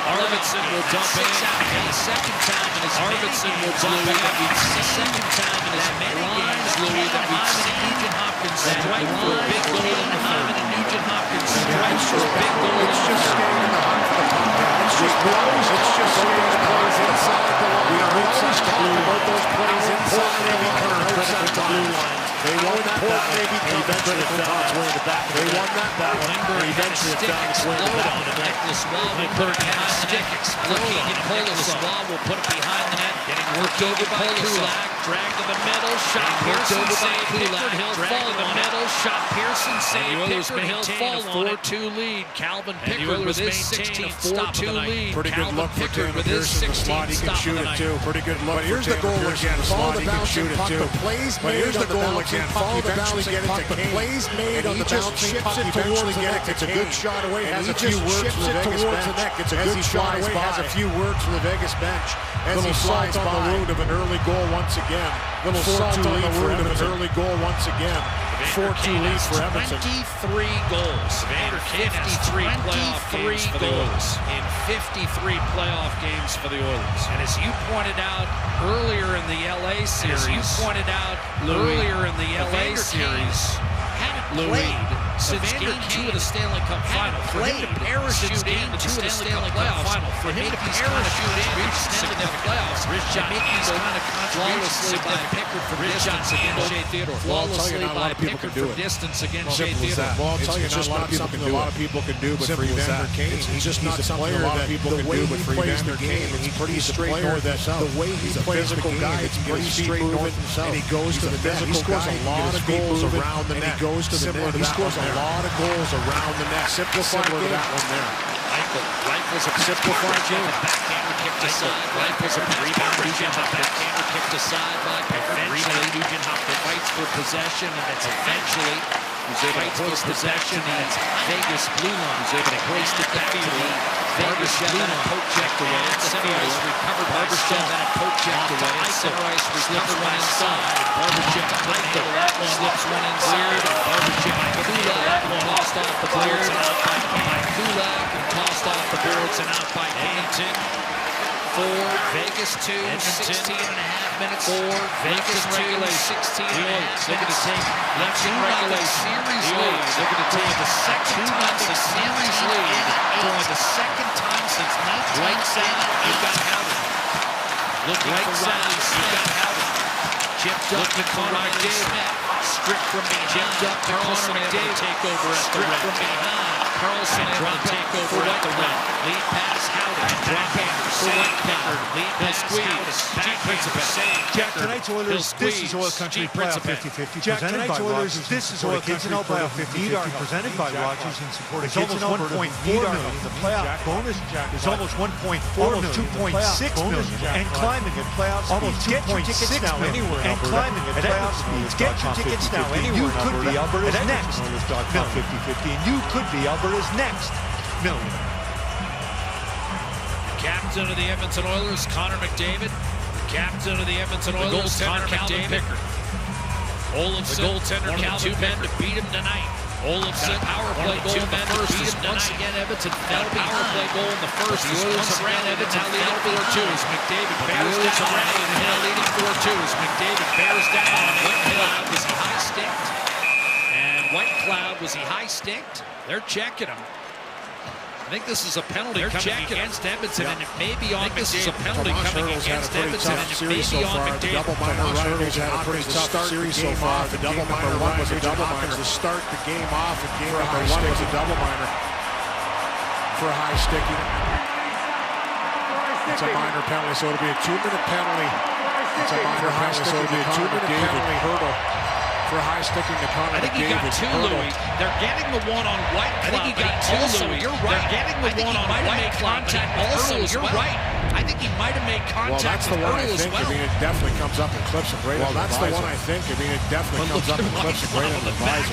Arvidsson will dump in the second time in his Arvidsson will dump in the second time in as many games, Louis, that we've seen Nugent Hopkins strike for a big goal in the Hyman and Nugent Hopkins strikes for a big goal. It's just staying in the hunt for the puck. It's just plays. It's just staying the plays inside the line. We always talked about those plays inside the line, outside the blue line. They won that battle. Eventually it found its way to the back. They won that battle. Eventually it found its way to the back of the net. Lacroix will put it behind the stick. Exploding. Lacroix will put it behind the net. Getting worked over by Kulak. Drag to the middle. Shot. Pearson save. Pickard. He'll fall in the middle. shot. Pearson saved. Pickard fall on it. 4-2 lead. Calvin Pickard with his 16th stop of the night. Pretty good look for Tanner with his Pearson. The slot, he can shoot it too. Pretty good look. But here's the goal again. Follow the bouncing puck. The plays made on the bouncing puck. Follow the bouncing puck. The plays made on the bouncing puck. Eventually get it. It's a good shot away. Has a few words from the Vegas bench. It's a good shot away. Has a few words from the Vegas bench. As he flies on the road of an early goal once again. Little salt on the road of an early goal once again. 4-2 lead for Edmonton. 23 goals. Vander 53 playoff games for the Oilers. In 53 playoff games for the Oilers. And as you pointed out earlier in the LA series, hadn't played since Game 2 of the Stanley Cup Final. For him to parachute into the Stanley Cup Final, for him to parachute into the Stanley Cup playoffs, Mickey's kind of flawlessly by Pickard from distance against Shea Theodore. Flawlessly by Pickard from distance against Shea Theodore. Well, I'll tell you, it's not something a lot of people can do, but for Evander Kane, it's just not something a lot of people can do, but for Evander Kane, it's pretty straight north and south. The way he plays the game, it's pretty straight north and south. And he goes to the net. He scores a lot of goals around the net. He goes to the net. He scores a lot of goals around the net. Simplified game. That one there. Life was a simplified game. Backhander kicked aside. Life was a rebound. Nugent Hopkins. Backhander kicked aside by Pickard. Eventually, Nugent Hopkins fights for possession, and it's eventually fights for possession, and it's Vegas blue line. Who's able to hoist it back to the Vegas blue line. Poke checked away. Center ice recovered. Barbashev and a poke checked away. Center ice recovered one inside. Barbashev handle that one. Slips one inside. Barbashev that one tossed off the boards and out by Kulak, and tossed off the boards and out by Edmonton. 4, Vegas 2, 16 and a half minutes. 4, Vegas regulation, 16 and a half minutes. They're going to take left in regulation series lead. They're going to take the second time the series lead for the second time since 1990. You've got Howard. Looking for Riley Smith. You've got Howard. Chipped up to Connor McDavid. Stripped from behind. Chipped up to Connor McDavid. Take over at the red. From behind. Carlson able to take over at the red. Lead pass Howard. Backhander. Save Pickard. Lead pass squeeze. Backhander. Save Jack, tonight's Oilers, this is Oil Country Playoff 50-50. Jack, tonight's Oilers, this is Oil Country Playoff 50-50. Presented by Rogers and supported kids in Alberta. 1.4 million. The playoff bonus is almost 1.4 million. 2.6 million. And climbing at playoffs. Almost 2.6 now anywhere in Alberta. And climbing at playoffs. Get your tickets now anywhere in Alberta. You could be Alberta's next. 50-50. And you could be Alberta's next million. Captain of the Edmonton Oilers, Connor McDavid. Captain of the Edmonton Oilers, Connor McDavid. Olofsson, one of the two men to beat him tonight. Olofsson, power play goal in the first. Once again, Edmonton fell power play goal in the first. The Oilers around Edmonton now leading 4-2 as McDavid bears down on Edmonton leading 4-2 as McDavid bears down on Whitecloud. Was he high sticked? And Whitecloud, was he high sticked? They're checking him. I think this is a penalty coming against Edmonton, and it may be on McDavid. This is a penalty coming against Edmonton, and it may be on McDavid. Double minor Riders had a pretty tough series so far. The double minor one was a double minor to start the game off, and game number one was a double minor for a high sticking. It's a minor penalty, so it'll be a 2-minute penalty. It's a minor penalty, so it'll be a 2-minute penalty hurdle for a high sticking to Connor McDavid. I think he got two, Louis. They're getting the one on Whitecloud. I think he got two, Louis. You're right. They're getting the one on Whitecloud. Also, you're right. I think he might have made contact with Earl as well. I mean, it definitely comes up and clips him right on the visor. Well, that's the one I think. I mean, it definitely comes up and clips him right on the visor.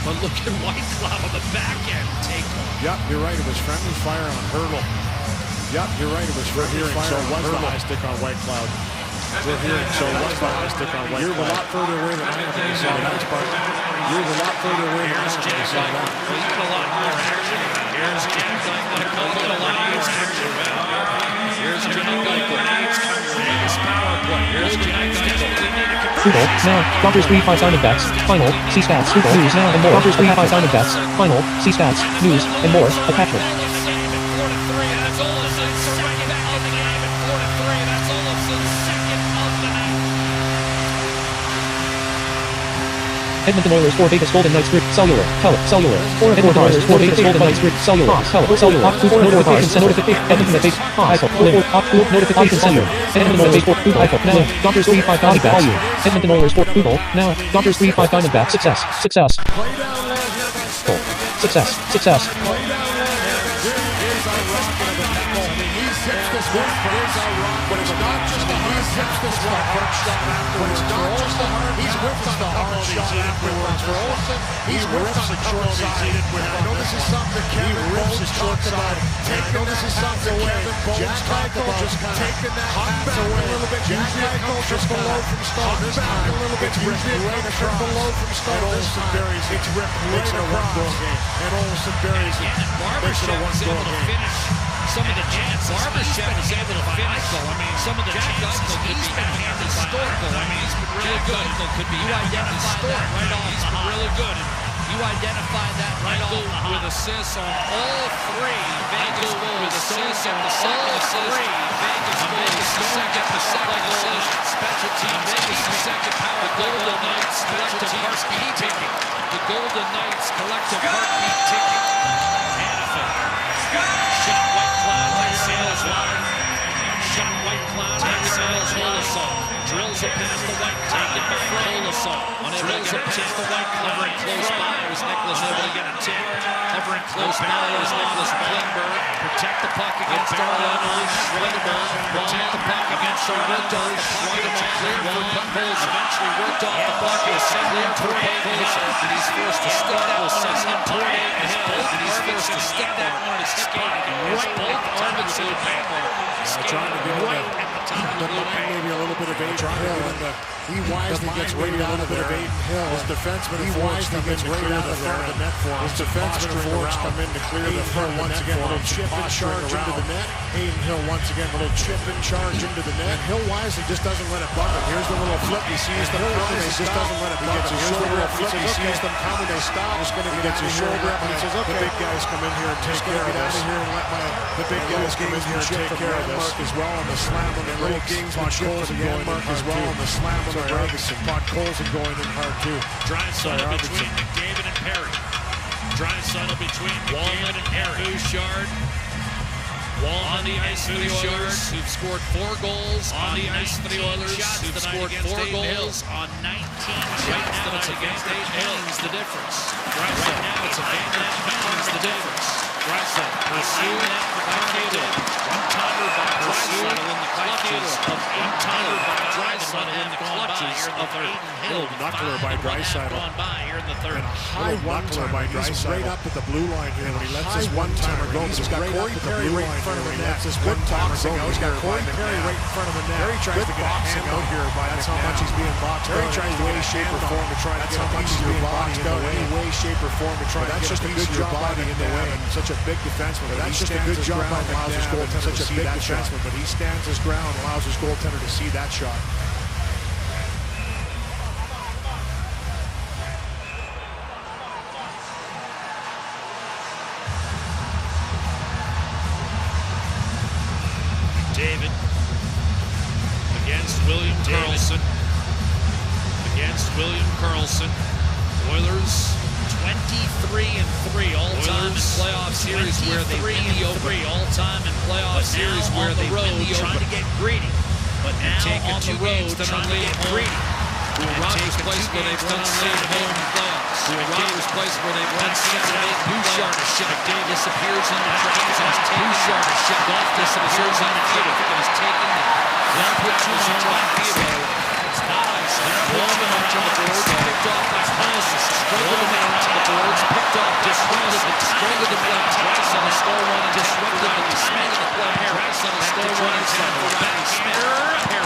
But look at Whitecloud on the back end. Take one. Yep, you're right. It was friendly fire on Hurdle. Yep, you're right. It was friendly fire on Hurdle. So it was the high stick on Whitecloud. We're hearing, so it was the high stick on Whitecloud. You're a lot further away than I am when you say that. You're a lot further away than I am when you say that. He's got a lot more action. Here's Jack Eichel. He's got a lot more action. Here's Jack Eichel. Vegas power play. Here's Jack Eichel. Google, now, Doctors 3-5 sign of bets, final, see stats, Google, news, now, and more. Doctors 3-5 sign of bets, final, see stats, news, and more, attachment. 4-3, that's Olofsson's second of the game at 4-3. That's Olofsson's second of the night. Edmonton Oilers 4 Vegas Golden Knights Group. Cellular. Tele. Cellular. 4 Edmonton Oilers 4 Vegas Golden Knights Group. Cellular. Tele. Cellular. Notifications. Notification. Edmonton at Facebook. iPhone. Notifications. Cellular. Edmonton at Facebook. Google. iPhone. Now. Dodgers 3-5 Diamondbacks. Edmonton Oilers 4 Google. Now. Dodgers 3-5 Diamondbacks. Success. Success. Goal. Success. Success. But it's not just the hard hits this one hard shot afterwards. It's not just the hard he's whiffed on the hard shot afterwards. For Olsen, he's whiffed on the short side. I know this is something Kevin Bones talked about. I know this is something Kevin Bones talked about. Just taking that pass away a little bit. Usually it comes just below from Stone. This time a little bit. Usually it comes from below from Stone. This time it's ripped right across. And Olsen buries it. Makes it a one-goal game. Some of the chants, Barbashev is able to finish. I mean, some of the chants could be historical. I mean, he's been really good. Could be historic right off. He's been really good. You identify that right off with assists on all three. Vegas with assists on the second assist. Vegas the second assist. Special team. Vegas the second power. Golden Knights collective heartbeat ticking. The Golden Knights collective heartbeat ticking. Shot White Cloud, right sails line. Shot White Cloud, right sails Olson. Drills it past the White, taken by Olson. Drills it past the White, hovering close by was Nicholas able to get a tip. Hovering close by was Nicholas Blindberg. Protect the puck against Darlene Schwindelberg. Protect the puck against Schwindelberg. Schwindelberg eventually worked off the puck. Is sent in toward Paypals. And he's forced to step out. Sends him toward Hill. And he's forced to step out on his skate. Right both Arvidsson and Paypal. Trying to get right at the top of the blue paint. Maybe a little bit of Aiden Hill. He wisely gets right out of there. His defenseman, he wisely gets right out of front of the net for him. His defenseman and forwards come in to clear the front once again. A little chip and charge into the net. Aiden Hill once again, a little chip and charge into the net. Hill wisely just doesn't let it bug him. Here's the little flip. He sees them coming. He just doesn't let it bug him. Here's the little flip. He sees them coming. They stop. He gets his shoulder up and he says, okay, the big guys come in here and take care of this. The big guys come in here and take care of this. As well on the slam on the little gamesmanship for the Denmark as well on the slam on the breaks. Pot Colson going in hard too. Draisaitl between McDavid and Perry. Draisaitl between McDavid and Perry. Bouchard. Wall on the ice for the Oilers, who've scored 4 goals on the ice for the Oilers, who've scored 4 goals on 19 shots tonight against Edmonton. Means the difference. Right now it's a game that means the difference. Draisaitl pursued by Cato. One-timer by Draisaitl in the clutches of one-timer by Draisaitl in the clutches of Aiden Hill. Knuckler by Draisaitl. Gone by here in the third. And a high one-timer by Draisaitl. Right up at the blue line here when he lets his one-timer go. He's got Corey Perry right in front of the net. This one-timer go. He's got Corey Perry right in front of the net. Perry tries to get boxing out here by that's how much he's being boxed out. Perry tries to way, shape, or form to try to get a piece of your body in the way. Way, shape, or form to try to get a piece of your body in the way. Such a big defenseman. That's just a good job by allows his goaltender to see that shot. But he stands his ground, allows his goaltender to see that shot. David against William Karlsson. Against William Karlsson. Oilers 23-3 all-time in playoff series where they win the opener. All-time in playoff series where they win the opener. Trying to get greedy, but now on the road trying to get greedy. Rogers Place where they've done 7 home playoffs. Rogers Place where they've done 7 Bouchard is shit. McDavid disappears in the traffic and is taken. Bouchard is shit. Golf disappears in the traffic and is taken. Then put 2 on one field. It's not ice. Bowman around the boards, picked off by Hollis. Bowman around the boards, picked off, disrupted the timing of the play. Draisaitl stole one and disrupted the timing of the play. Draisaitl stole one and disrupted the timing.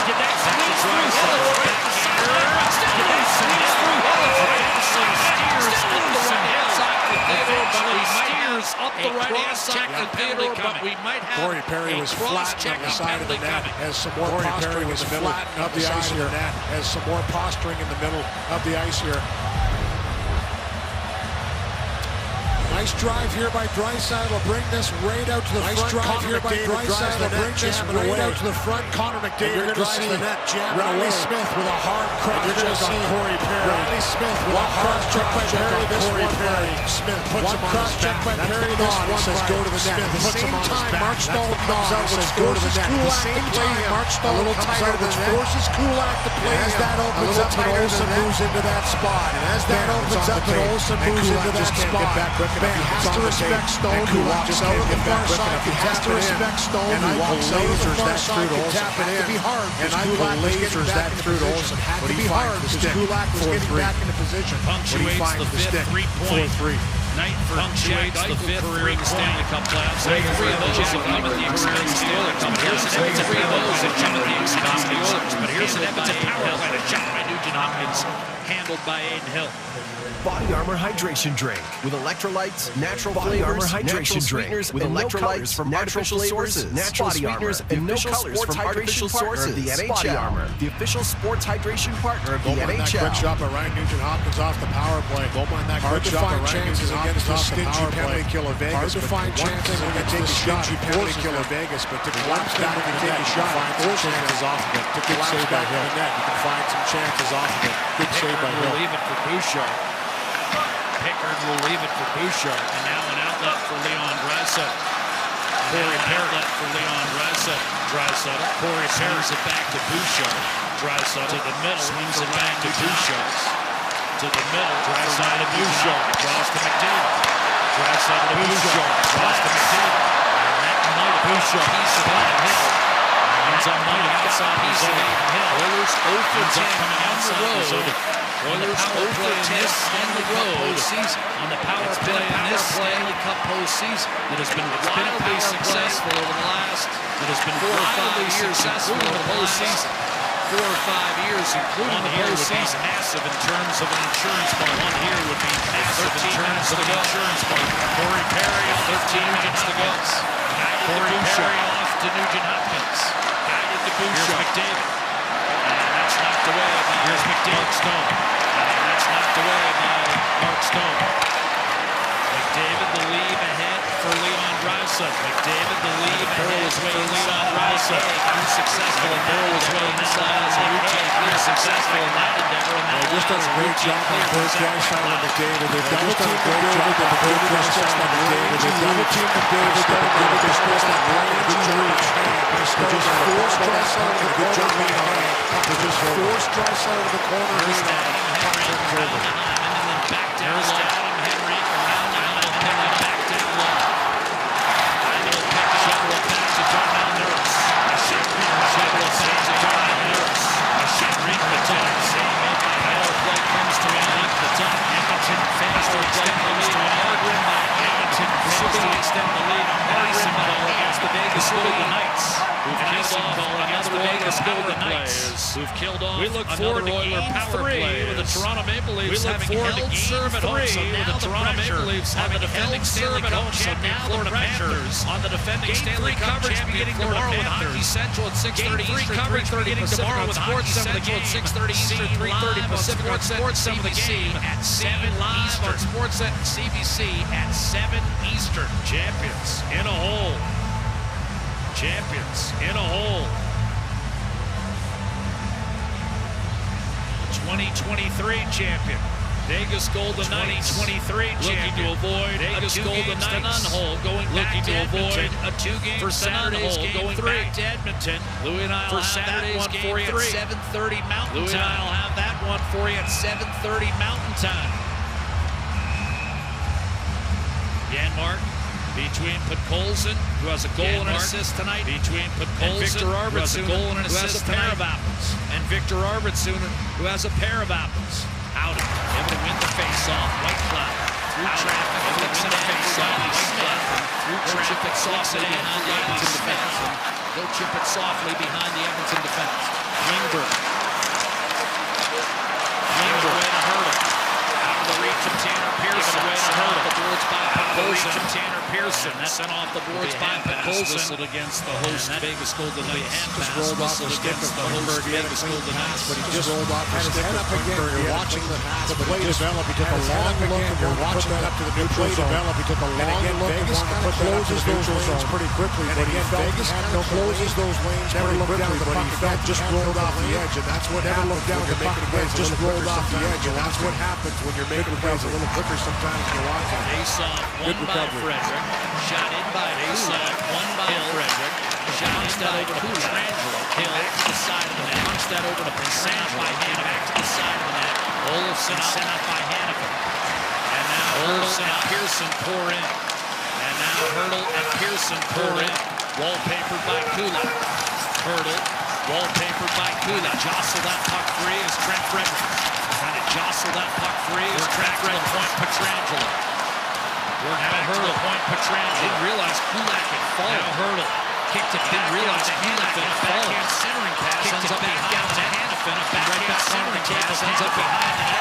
Did that squeeze through Hill? Did that squeeze through Hill? Steers up the right-hand side for Theodore, but he steers up the right-hand side for Theodore, but we might have Corey Perry was flat on the side of the net as some more posturing in the middle of the ice here. As some more posturing in the middle of the ice here. Nice drive here by Draisaitl will bring this right out to the front. Nice drive here by Draisaitl will bring this right out to the front. Connor McDavid drives the net, jamming Riley Smith with a hard cross-check on Corey Perry. Riley Smith with a cross-check by Perry. This Corey Perry. Smith puts him on cross-check by Perry. This one says go to the net. At the same time, Mark Stahl comes out and says go to the net. At the same time, Mark Stahl comes out and forces Kulak to play. As that opens up, and Olsen moves into that spot. And as that opens up, and Olsen moves into that spot. Ben has to respect Stone, who walks out of the far side. He has to respect Stone, who walks out of the far side. Can tap it in. Be hard. And Kulak was getting back into position. Had to be hard because Kulak was getting back into position. Punctuates the fifth 3-point night for punctuates the fifth career in the Stanley Cup playoffs. Three of those have come at the expense of the Oilers. But here's an Edmonton three of those have come at the expense of the Oilers. But here's an Edmonton power play to shot by Nugent Hopkins, handled by Aiden Hill. Body Armor Hydration Drink with electrolytes, natural flavors, hydration sweeteners with electrolytes from artificial sources, natural sweeteners and no colors from artificial sources. The NHL, the official sports hydration partner of the NHL. Quick shot by Ryan Nugent Hopkins off the power play. Don't mind that quick shot by Ryan Nugent Hopkins off the power play. Hard to find chances against the stingy penalty killer Vegas, but to collapse down and take a shot, find some chances off of it. To good save by Hill. You can find some chances off of it. Good save by Hill. Leave it for Bouchard. Pickard will leave it for Bouchard. And now an outlet for Leon Draisaitl. Corey Perry. Outlet for Leon Draisaitl. Corey Perry's it back to Bouchard. Draisaitl to the middle. Swings it back to Bouchard. To the middle. Draisaitl to Bouchard. Draws to McDavid. Draisaitl to Bouchard. Draws to McDavid. And that might Bouchard. Piece of Aiden Hill. Ends up coming outside piece of Aiden Hill. Oilers 0 for 10 coming on the road. Oilers 0 for 10 on the road on the power play in this Stanley Cup postseason that has been wildly successful over the last, that has been 4 or 5 years successful in the postseason. 4 or 5 years, including the postseason. Massive in terms of an insurance bond. One here would be massive in terms of an insurance bond. Corey Perry on 13 minutes to go. Corey Perry off to Nugent Hopkins. Guided to Bouchard. Here's McDavid. And that's knocked away by Here's Mark Stone. And that's knocked away by Mark Stone. McDavid the lead ahead for Leon Draisaitl. McDavid the lead ahead for Leon Draisaitl. Unsuccessful and barrel his way inside as a routine. Unsuccessful in that endeavor. They just done a great job on both Draisaitl and McDavid. They've just done a great job on both Draisaitl and McDavid. They've double-teamed McDavid. They've just that range and reach. They just forced Draisaitl to good job being on. They just forced Draisaitl to the corner. Here's Adam Henry around the line and then back down low. Adam Henry around the line and then back down low. Idle pick shot will pass to Darnell Nurse. A shot will pass to Darnell Nurse. A shot ring the top. Power play comes to an end. The top. Edmonton fans to extend the lead on hard rim by Edmonton. Fans to extend the lead on hard rim ball against the Vegas Golden Knights. Who've killed off another Vegas Golden Knights. Who've killed off another Oiler power play with the Toronto Maple Leafs having held serve at home. So now the Toronto Maple Leafs having defending Stanley Cup champion Florida Panthers on the defending Stanley Cup champion Florida Panthers. Central at 6:30 Eastern, 3:30 Pacific with Sports Central at 6:30 Eastern, 3:30 Pacific on Sports CBC at 7 Eastern. On Sports CBC at 7 Eastern. Champions in a hole. Champions in a hole. 2023 champion. Vegas Golden Knights 2023 champion. Looking to avoid Vegas Golden Knights unhole going back to Edmonton. A 2-game for Saturday's game going back to Edmonton. Louis and I'll have that one for you at 7:30 Mountain Time. Louis and I'll have that one for you at 7:30 Mountain Time. Janmark between Podkolzin, who has a goal and an assist tonight, between Podkolzin, Victor Arvidsson, who has a pair of apples, and Victor Arvidsson, who has a pair of apples. Howdy, able to win the face-off. White Cloud through traffic, flicks in the face-off. Smith through traffic, softly behind the Edmonton defense. They'll chip it softly behind the Edmonton defense. Klingberg. Klingberg way to hurt him. Out of the reach of Tanner Pearson. Way to hurt him. Towards by Poulsen. Tanner Pearson. That's sent off the boards by Poulsen. Whistled against the host Vegas Golden Knights. Just rolled off the stick of Klingberg. He had a clean pass, but he just rolled off the stick of Klingberg. You're watching the play develop. He took a long look, and you're watching that up to the neutral zone. He took a long look and wanted to put that up to the neutral zone pretty quickly. But again, Vegas closes those lanes pretty quickly, but he felt just rolled off the edge, and that's what never looked down the making plays. Just rolled off the edge, and that's what happens when you're making plays a little quicker sometimes when you're watching. Face-off, won by Frederick. Shot in by Face-off, won by Frederick. Shot in by Pietrangelo. Hill to the side of the net. Punch that over to Pietrangelo by Hannah. Back to the side of the net. Olofsson sent up by Hannafin. And now Hurdle and Pearson pour in. And now Hurdle and Pearson pour in. Wallpapered by Kulak. Hurdle, wallpapered by Kulak. Jostle that puck free is Trent Frederick. Trying to jostle that puck free is Trent Frederick. Point Pietrangelo. Now Hurdle, point Pietrangelo. Didn't realize Kulak had fallen. Now Hurdle. Kicked it, didn't realize Kulak had fallen. Backhand centering pass ends up back down to Hannafin. A backhand centering pass ends up behind the net.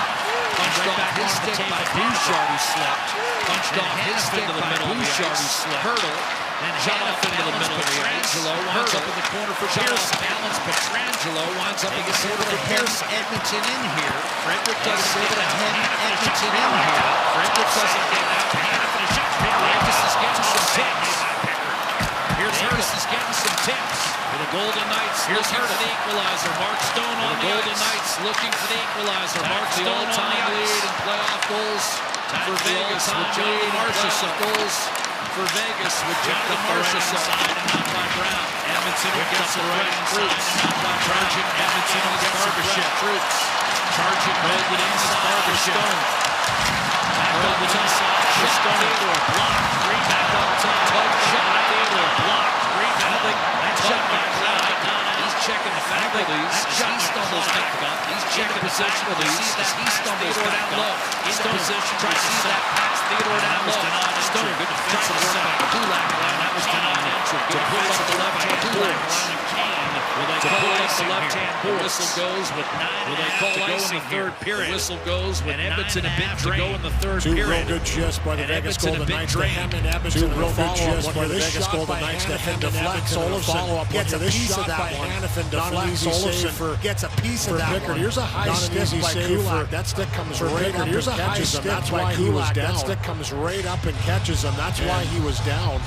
Punched off his stick by Bouchard, who slipped. Punched off his stick by Bouchard, who slipped. Hurdle. And shot off into the middle of the ice. Winds up in the corner for Pearson. Balance Pietrangelo winds up in the corner for Pearson. Edmonton in here. Frederick doesn't get it. Edmonton in here. Frederick doesn't get it. Hannafin is shot. Pearson is getting some tips. Pearson is getting some tips. For the Golden Knights looking for the equalizer. Mark Stone on the Golden Knights looking for the equalizer. Mark Stone on the lead in playoff goals for Vegas with Johnny Marchessault. Goals for Vegas with Johnny Marchessault and not by Brown. Edmonton against the right troops. Charging Edmonton against Barbashev troops. Charging Golden inside Barbashev. Back up the inside. Shot Theodore blocked. Rebound up top. Tug shot. Theodore blocked. Rebounding. That shot by Brown. He's checking the faculties. He stumbles back up. He's checking the faculties. He stumbles down low. In position. Tries to see that pass. Theodore down low. Stone. Good defensive work by Kulak. That was denied entry. To pull up the left-hand boards. Will they call up the left-hand boards? The whistle goes with 9 Will they call to go in the third period? The whistle goes with Edmonton a bit to go in the third period. Two real good shifts by the Vegas Golden Knights to hem in Edmonton. Two real good shifts by the Vegas Golden Knights to hem deflects. Olofsson gets a piece of that one. Deflects. Olofsson gets a piece of that one. Here's a high stick by Kulak. That stick comes right up. Here's a high stick. That's why he was down. That stick comes right up and catches him. That's why he was down.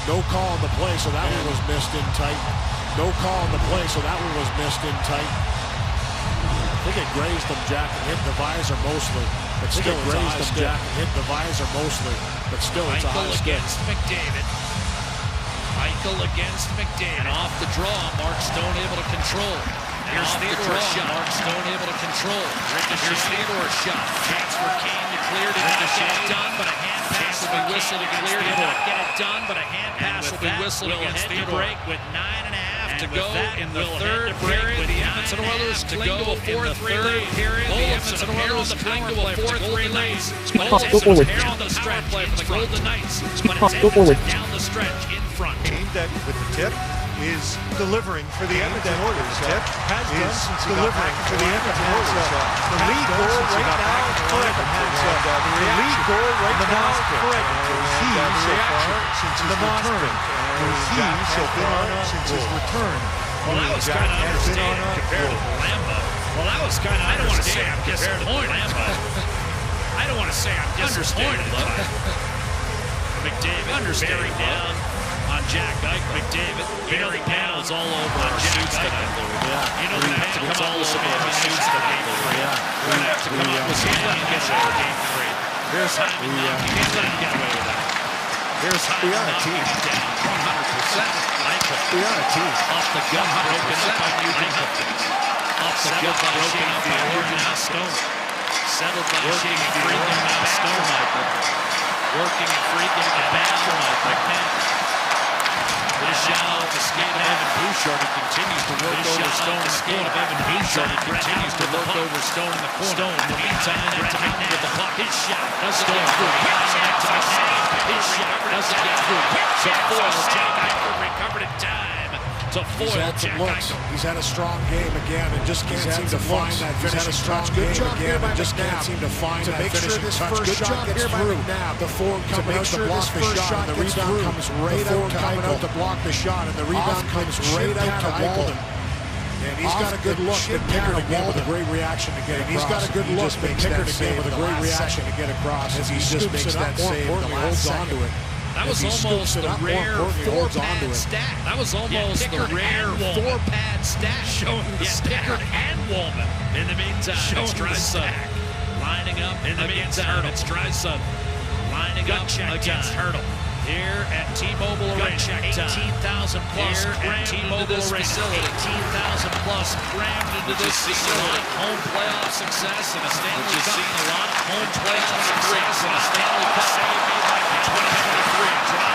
No call on the play, so that one was missed in tight. No call on the play, so that one was missed in tight. I think it grazed him, Jack, and hit the visor mostly. But still, it grazed him, Jack, and hit the visor mostly. But still, it's a high stick. Against McDavid. Eichel against McDavid. And off the draw, Mark Stone able to control. Here's Theodore's shot. Mark Stone able to control. Here's Theodore's shot. Chance for Kane to clear. Did not get it done, but a hand pass will be whistled against Theodore. Did not get it done, but a hand pass will be whistled against Theodore. Break with 9.5 to go in the third period. The Edmonton Oilers to go a 4-3 lead. The Edmonton Oilers cling to a 4-3 lead. Olofsson's here on the stretch play for the Golden Knights. But it's Edmonton down the stretch in front. Team that with the tip is delivering for the Edmonton Oilers. Tip has done since delivering for the Edmonton Oilers. The lead goal right now for Edmonton. The lead goal right now for Edmonton. He's so far since his return. He's so far since his return. Well, that was kind of understated compared to Lamba. Well, that was kind of, I don't want to say I'm disappointed. I don't want to say I'm disappointed. McDavid bearing down on Jack Eichel. McDavid, you know the panel's all over on Jack Eichel. You know the panel's all over on Suits for Game 3. We're going to have to come up with something to get out of Game 3. Here's how you can't let him get away with that. Here's how you knock him down 100%. Eichel. We are a team. Off the gun, broken up by Nugent Hopkins. Off the gun, broken up by Nugent Stone. Settled by Shane Freaking out Stone, Michael. Working and freaking the bathroom, Michael. This shot off the skate of Evan Bouchard, who continues to work over Stone in the corner. Evan Bouchard continues to work over Stone in the corner. Stone, in the meantime, to McNabb with the puck. His shot doesn't get through. His shot doesn't get through. So foils Jack Eichel recovered in time. to foil Jack Eichel. He's had a strong game again and just can't seem to find that finishing touch. Good job here by just can't seem to find that finishing touch. Good job here by McNabb before coming out to block the shot. The rebound comes right out to block the shot, and the rebound comes right out to Walden. And he's got a good look at Pickard again with a great reaction to get across. He's got a good look at Pickard again with a great reaction to get across as he just makes that save the last second. That was almost the rare four-pad stat. That was almost the rare four-pad stat showing Pickard and Woolman. In the meantime, it's Draisaitl lining up against Hurdle. It's Draisaitl lining up against Hurdle. Here at T-Mobile Arena, 18,000 plus crammed into this facility. 18,000 plus crammed into this facility. Home playoff success in a Stanley Cup. A lot of home playoff success in a Stanley Cup. 2023.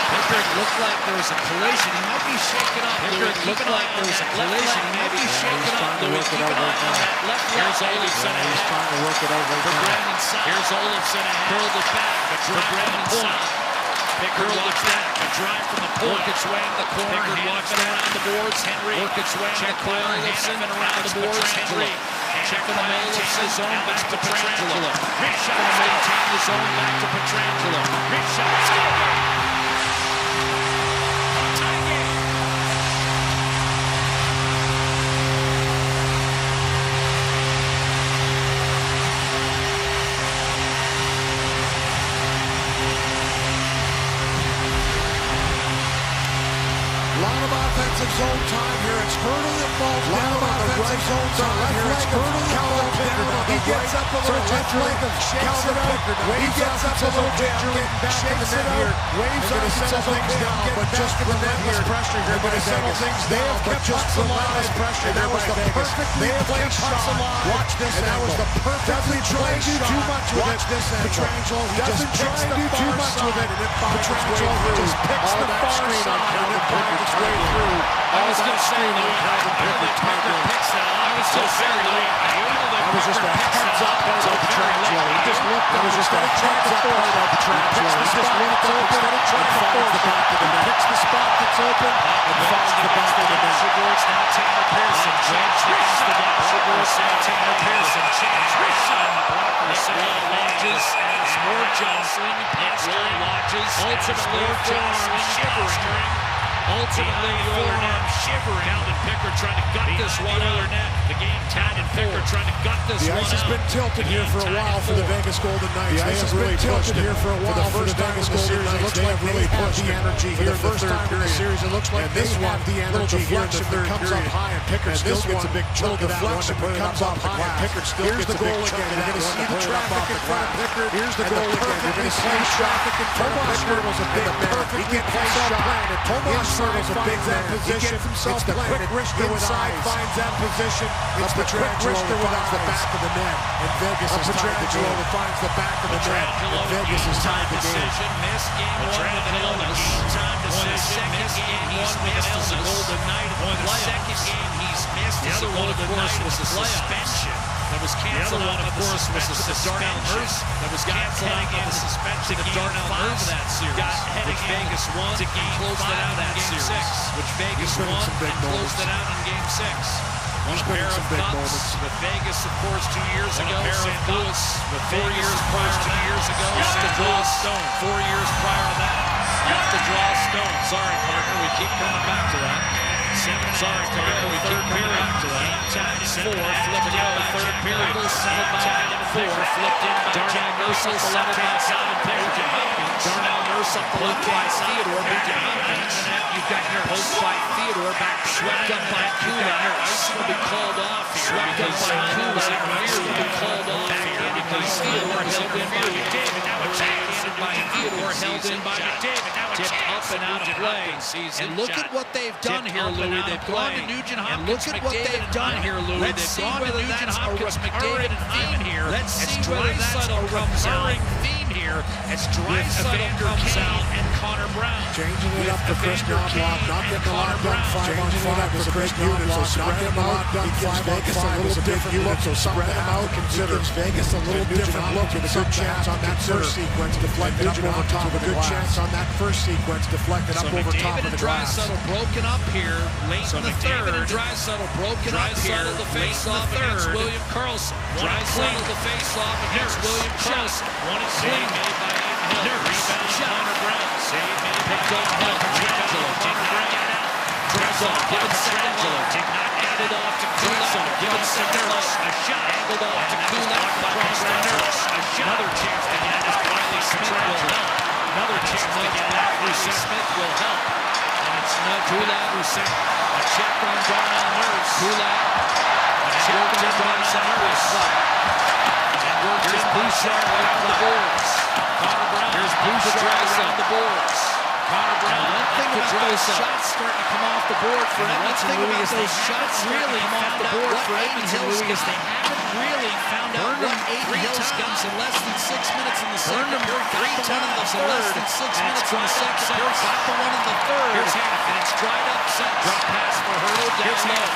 Pickard looked like there was a collision. He might be shaken up. Pickard looked like there was a collision. He might be shaken up. Keep an eye on that left. Here's Olofsson ahead. He's trying to work it over for Brandon Saad. Here's Olofsson ahead. Curled it back. A drive from the point. Pickard watched that. A drive from the point. Work its way into the corner. Pickard watched that around the boards. Henry. Work its way into the corner. Olofsson around the boards. Henry. Check the Olofsson zone back to Pietrangelo. Maintain the zone back to Pietrangelo. Rich shot. Score! Offensive zone time here. It's Hurdle that falls down. Offensive zone time here. It's Hurdle that falls down. He gets up a little gingerly, shakes it out. He gets up a little gingerly, shakes it out. Waves up, settle things down, but just relentless pressure here by Vegas. They have kept just relentless pressure. That was the perfectly played shot. Watch this. And that was the perfectly played shot. Too much with it. This Pietrangelo doesn't try to do too much with it. Pietrangelo just picks the far side and it finds its way through. I was going to say, Pickard picks that. I was so very late. That was just a heads up by Pietrangelo. He just looked. That was just a heads up by Pietrangelo. He just looked open and finds the back of the net. Picks the spot that's open and finds the back of the net. Now Tanner Pearson. James against the net. Now Tanner Pearson. James Pearson. Lodges as more jostling. Lodges. Ultimately, jostling. Shivering. Ultimately, the forearm shivering. Calvin Pickard trying to gut this one out. The game tied and Pickard trying to gut this one out. The ice has been tilted here for a while for the Vegas Golden Knights. The ice has been tilted here for a while for the Vegas Golden Knights. Looks like really pushed the energy here the first time in the series. It looks like this one, the energy here in the third comes up high and Pickard still gets a big chunk of that one to put it up off the glass. Pickard still gets a big chunk of that one to put it up off the glass. Here's the goal again. You're going to see traffic in front of Pickard. Was a big man. He gets himself planted. Tomas Hurdle's a big man. Position. It's the quick wrister inside finds that position. It's the quick wrister finds the back of the net. And Vegas is tied the game. Finds the back of the net. And Vegas is tied the game. Missed game one with an illness. Time decision. Missed game he's missed as a Golden Knight. Won the second game he's missed as a Golden Knight was a suspension. That was canceled out, of course, was a suspension. That was canceled out of the suspension of Darnell Nurse that series, which Vegas won to close that out in Game 6, which Vegas won and closed it out in Game 6. One pair of cups with Vegas, of course, 2 years ago. St. Louis with 4 years prior, 2 years ago. Off the draw stone. 4 years prior to that. Off the draw stone. Sorry, partner, we keep coming back to that. Sorry, partner, we keep coming back to that. Tied at 4, flipped in the third period. Tied at 4, flipped in by Jack Nurse on the left-hand side of Nugent Hopkins. Darnell Nurse up the left-hand side. Theodore Nugent Hopkins. You've got your post by Theodore back swept up by Kulak. Ice will be called off here. Swept up by Kulak. Ice will be called off here because Theodore held in by McDavid. Now a chance by Theodore held in by McDavid. Now a chance up and out of play. And look at what they've done here, Louis. They've gone to Nugent Hopkins. And look at what they've done here, Louis. Let's see whether that's a recurring theme here. Let's see whether that's a recurring theme here as Draisaitl comes out and Connor Brown. Changing it up for Chris Knoblauch. Not getting a lot done 5-on-5 for Chris Knoblauch. Not getting a lot done 5-on-5 is a different look. So spread him out. Considers Vegas a little different look with a good chance on that first sequence. deflected up over top of a good chance on that first sequence, deflected up over top of the glass. Draisaitl broken up here late in the third. Draisaitl broken up here the face-off against William Karlsson. Draisaitl the face-off against William Karlsson. One is saved made by Aiden Hill. Rebound Connor Brown. Save made by Hill. Pietrangelo did not get out. Draisaitl given Pietrangelo did not get it off to Kulak. Given Nurse a shot angled off to Kulak across the Nurse. Another chance to get this. Riley Smith will help. Another chance to get that. Riley Smith will help. And it's no Kulak who sent a check on Darnell Nurse. Kulak. A check on Darnell Nurse. And here's Bouchard around the boards. Connor Brown. Here's Bouchard around the boards. Connor Brown. One thing about those shots starting to come off the board for Edmonton, Louis, is those shots really come off the board for Edmonton, Louis, is they haven't really found out what Aiden Hills got in less than 6 minutes in the second period. Got the one in the third. Less than 6 minutes in the second period. Got the one in the third. Here's Hanif, and it's dried up. Drop pass for Hurdle down low.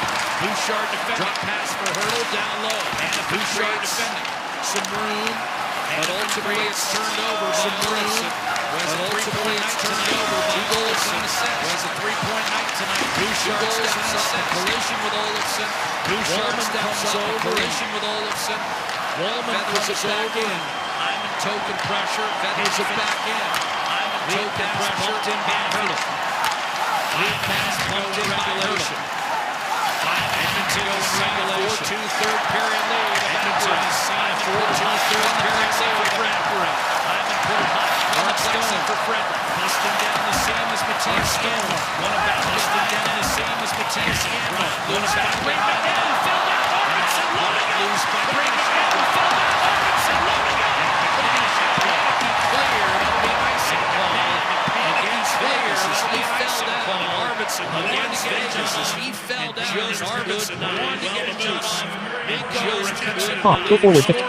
Bouchard defending. Drop pass for Hurdle down low. And Bouchard defending. Some room. But ultimately it's turned over by Olsen. But ultimately it's turned over by Olsen. Was a three-point night tonight. Bouchard steps up in collision with Olsen. Bouchard steps up in collision with Olsen. Wallman comes back in. Hyman token pressure. Feathers it back in. Hyman token pressure. Bumped in by Hurdle. Lead pass bumped in by Hurdle. Edmonton is regulation. 4-2 third period lead. Edmonton is signed 4-2 third period lead for Frederick. Hyman put it high on the plexing for Frederick. Busting down the seam is Matthias Scanlon. One of that busting down the seam is Matthias Scanlon. Lose back behind the net. Fell down Arvidsson. Lose back behind the net. Fell down Arvidsson. Loading it. Clear. That'll be an icing call. Against Vegas as he fell down. Arvidsson against Vegas as he fell down. And Arvidsson wanted to get a jump on. Mikko Redemption. Go forward. Mikko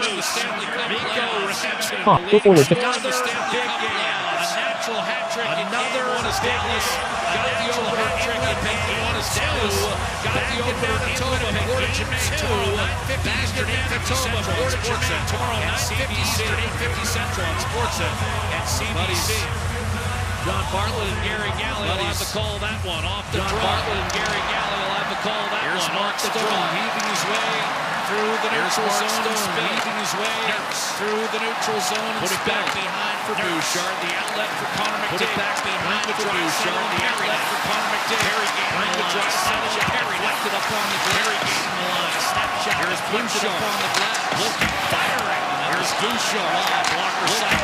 Redemption. Go forward. Another big game. A natural hat trick. Another one is Dallas. Got the over hat trick in May. One is Dallas. Got the over Manitoba. Portage May tomorrow. Bastard Manitoba. Portage May tomorrow. 9:50 Eastern, 8:50 Central on Sportsnet and CBC. John Bartlett and Gary Galley will have to call that one off the draw. Bartlett and Gary Galley will have to call that one off the draw. Heaving his way through the neutral zone and spin. Heaving his way through the neutral zone and put it back behind for Bouchard. The outlet for Connor McDavid. Put it back behind for Bouchard. The outlet for Connor McDavid. Perry gaining the line. Snapshot. Perry lifted up on the Perry gaining the line. Snapshot. Here's Bouchard up on the glass. Looking, firing. Here's Bouchard. Blocker side.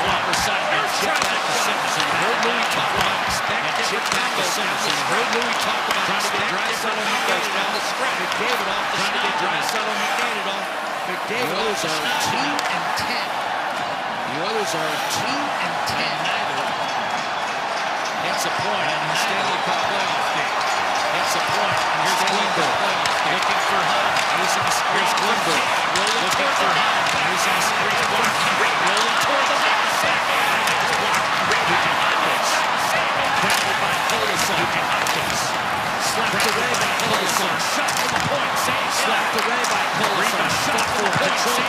Blocker side. Chip back to Simpson. Heard Louis talk about expecting chip back to Simpson. Heard Louis talk about trying to get Draisaitl and McDavid down the stretch. McDavid off the trying to get Draisaitl and McDavid off. McDavid Oilers are 2-10. The Oilers are 2-10. Neither hits a point in the Stanley Cup playoff game. Hits a point. And here's Klingberg. Looking for Hunt. Using the screen. Here's Klingberg. Looking for Hunt. Using the screen. Rolling toward the net. Crowded by Kolesar. Slapped away by Kolesar. Shot from the point. Save. Slapped away by Kolesar. Shot from the point. Save.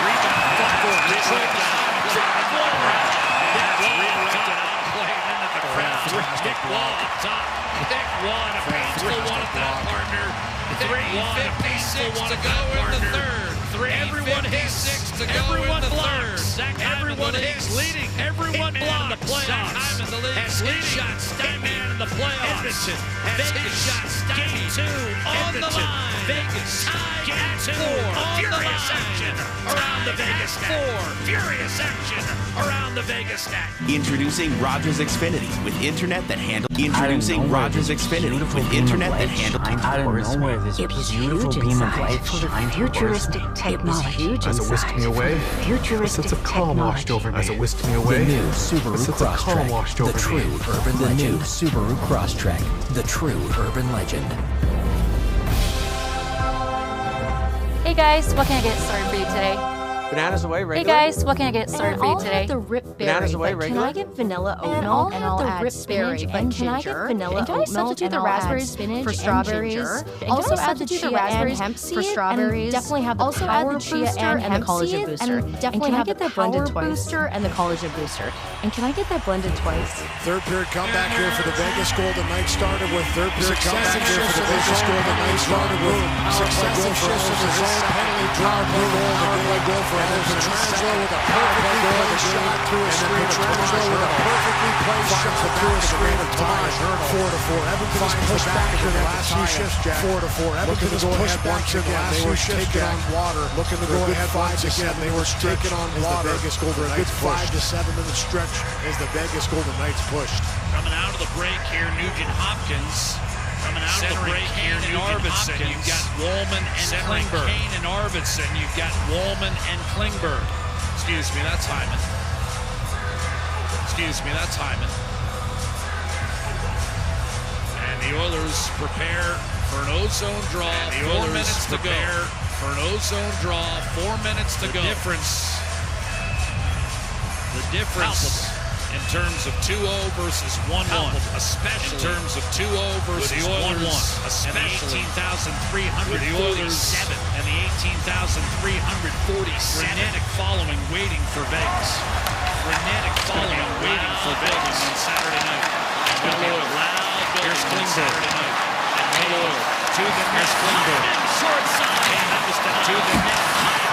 Rebound. Fought for Detroit. Redirected out play into the crowd. Nick Wall up top. Nick Wall, a painful one at that partner. 3:56 to go in the third. Everyone hits 6 to go in the third. Everyone hits leading. Everyone blocks. Zach Hyman, the league leading. Shot Steinman in the playoffs. Edmonton. Vegas shot Game 2 on the line. Vegas tied at 4 on the line. Around the Vegas net. Furious action around the Vegas net. Introducing Rogers Xfinity with internet that handles. Introducing Rogers Xfinity with internet that handles. Out of nowhere, this beautiful beam of light shines futuristic technology. As it whisked me away, a sense of calm washed over me. As it whisked me away, the new Subaru Crosstrek, the true urban legend. The new Subaru Crosstrek, the true urban legend. Hey guys, what can I get started for you today? Bananas away, regular. Hey guys, what can I get started for you today? The rip berry, Bananas away, regular. Can I get vanilla oat milk and I'll add spinach and ginger? Can I get vanilla and can I substitute the raspberries spinach for strawberries? And Also add the chia and hemp seed for strawberries. Definitely have the also add the chia and the collagen booster. And definitely can I have get the that blended power twice? booster and the collagen booster. And can I get that blended twice? Third period comeback here for the Vegas Golden Knights started with third period comeback here for the Vegas Golden Knights started with successive shifts in the zone, penalty draw, goal, the goal for Petrangelo with a perfectly placed shot through a screen. Petrangelo with a perfectly placed shot through a screen of Tomas. 4-4. Edmonton is pushed back here the last few shifts, Jack. 4-4. Edmonton is pushed back here the last few shifts, Jack. Looking to go ahead 5-7. They were taking on water. Vegas Golden Knights. A good 5 to 7 minute stretch as the Vegas Golden Knights pushed. Coming out of the break here, Nugent Hopkins. Coming out of the break here, Nugent Hopkins. You've got Woolman and Klingberg. Kane and Arvidsson. You've got Woolman and Klingberg. Excuse me, that's Hyman. Excuse me, that's Hyman. And the Oilers prepare for an ozone draw. 4 minutes to go. For an ozone draw, 4 minutes to go. The difference in terms of 2-0 versus 1-1, especially in terms of 2-0 versus 1-1, especially 18,300 the Oilers and the 18,340 frenetic following waiting for Vegas. Frenetic following waiting for Vegas on Saturday night. Here's Klingberg. To the net. Short side. To the net.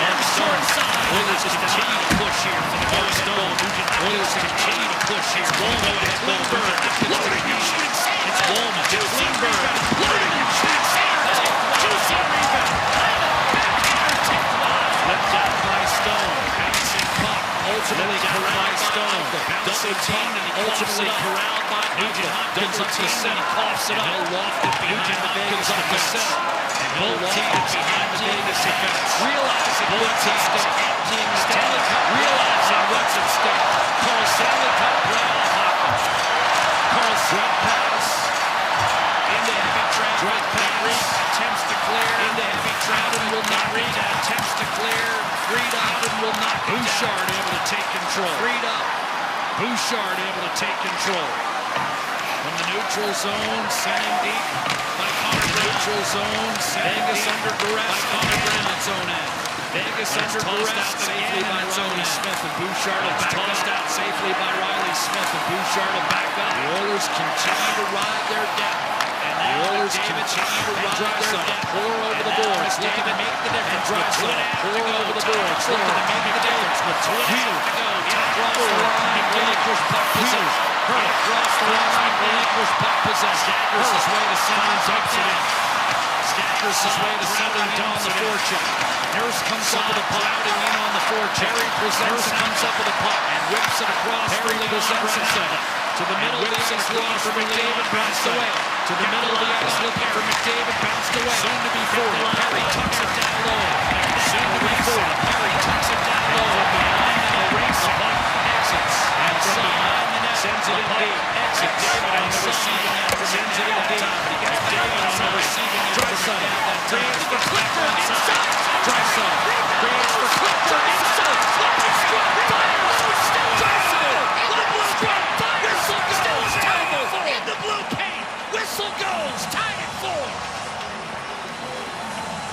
And short side. Oilers continue to push here for the Stone. Oilers continue to push here. It's Woolman to Klingberg. It's Woolman to Klingberg. Flipped out by Stone. Bouncing puck. Ultimately corralled by Stone. Double team and ultimately corralled by Nugent Hopkins up the center. Coughs it up. He'll loft it behind the Vegas up the center. And both teams behind the Vegas defense. Realizing what's at stake. Stanley Cup. Realizing what's at stake. Carl Stanley Cup. Brown Hopkins. Carl straight pass. Into heavy traffic. Reed attempts to clear. Into heavy traffic. Will not read. Attempts to clear. Freed up and will not go down. Bouchard able to take control. Freed up. Bouchard able to take control. From the neutral zone, sending deep by Connor Brown. Neutral zone, Vegas under duress by Connor Brown at zone end. Vegas under duress safely by Riley Smith and Bouchard will back tossed out safely by Riley Smith and Bouchard will back up. The Oilers continue to ride their depth. The Oilers continue to ride their depth. Pour over the boards, looking to make the difference. Pour over the boards, looking to make the difference. With 2 minutes to go, across the line, relinquish puck possession. Across the line, relinquish puck possession. Staggers his way to center and dumps it in. Staggers his way to center and on the forecheck. Nurse comes up with a puck, routing in on the forecheck. Nurse comes up with a puck and whips it across for Leon. To the middle of the ice, looking for McDavid, bounced away. To the middle of the ice, looking for McDavid, bounced away. Soon to be 40. Perry tucks it down low. Soon to be 40. Perry tucks it down low. Behind the net, racing. Exits. And behind the net, sends it in deep. Exits. David on the receiving end. Sends it in deep. David on the receiving end. Draisaitl. Creates for Clipchamp inside. Draisaitl. Creates for Clipchamp inside. In the blue paint, whistle goes, tied at 4.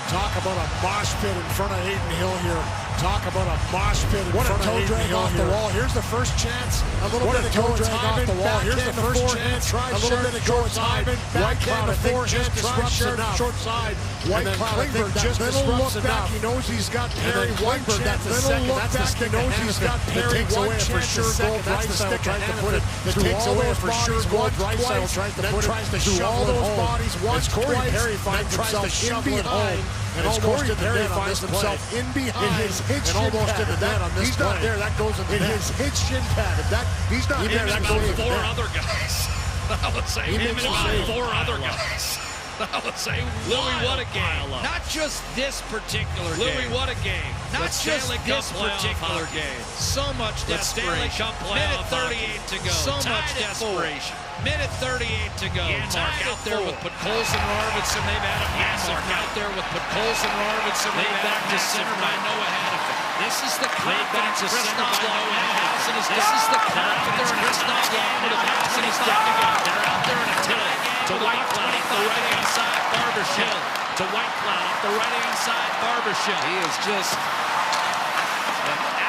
Talk about a mosh pit in front of Hayden Hill here. Talk about a mosh pit in front of Hayden Hill off the wall. Here's the first chance. A little bit of toe drag off the wall. Here's the first chance. A little bit of go time. White Cloud, I think, just disrupts enough. Short side. White Cloud, I think, just disrupts enough. He knows he's got Perry. One chance. Little look back. He knows he's got Perry. One chance. For sure, goal. Draisaitl tries to put it. That takes away for sure. Goal. Draisaitl tries to put it through all those bodies. Once Corey Perry finds himself in behind. And as Corey Perry finds himself in behind and almost in the net on this play. He's not there. That goes in the net. His shin pad. He's not there. That goes in the net. 4 other guys. I would say him and about 4 other guys. I would say Louis, what a game. Not just this particular game. Louis, what a game. Not just this particular game. So much desperation. Minute 38 to go. So much desperation. Minute 38 to go. Mark out there with Podkolzin and Arvidsson. They've had a massive out there with Podkolzin and Arvidsson. They've had to center by Noah Hannafin. This is the confidence of Snoblow and Housen is down. This is the confidence of Snoblow and Housen is down again. They're out there in a tilt. To Whitecloud off the right-hand side, Barbershell. To Whitecloud off the right-hand side, Barbershell. He is just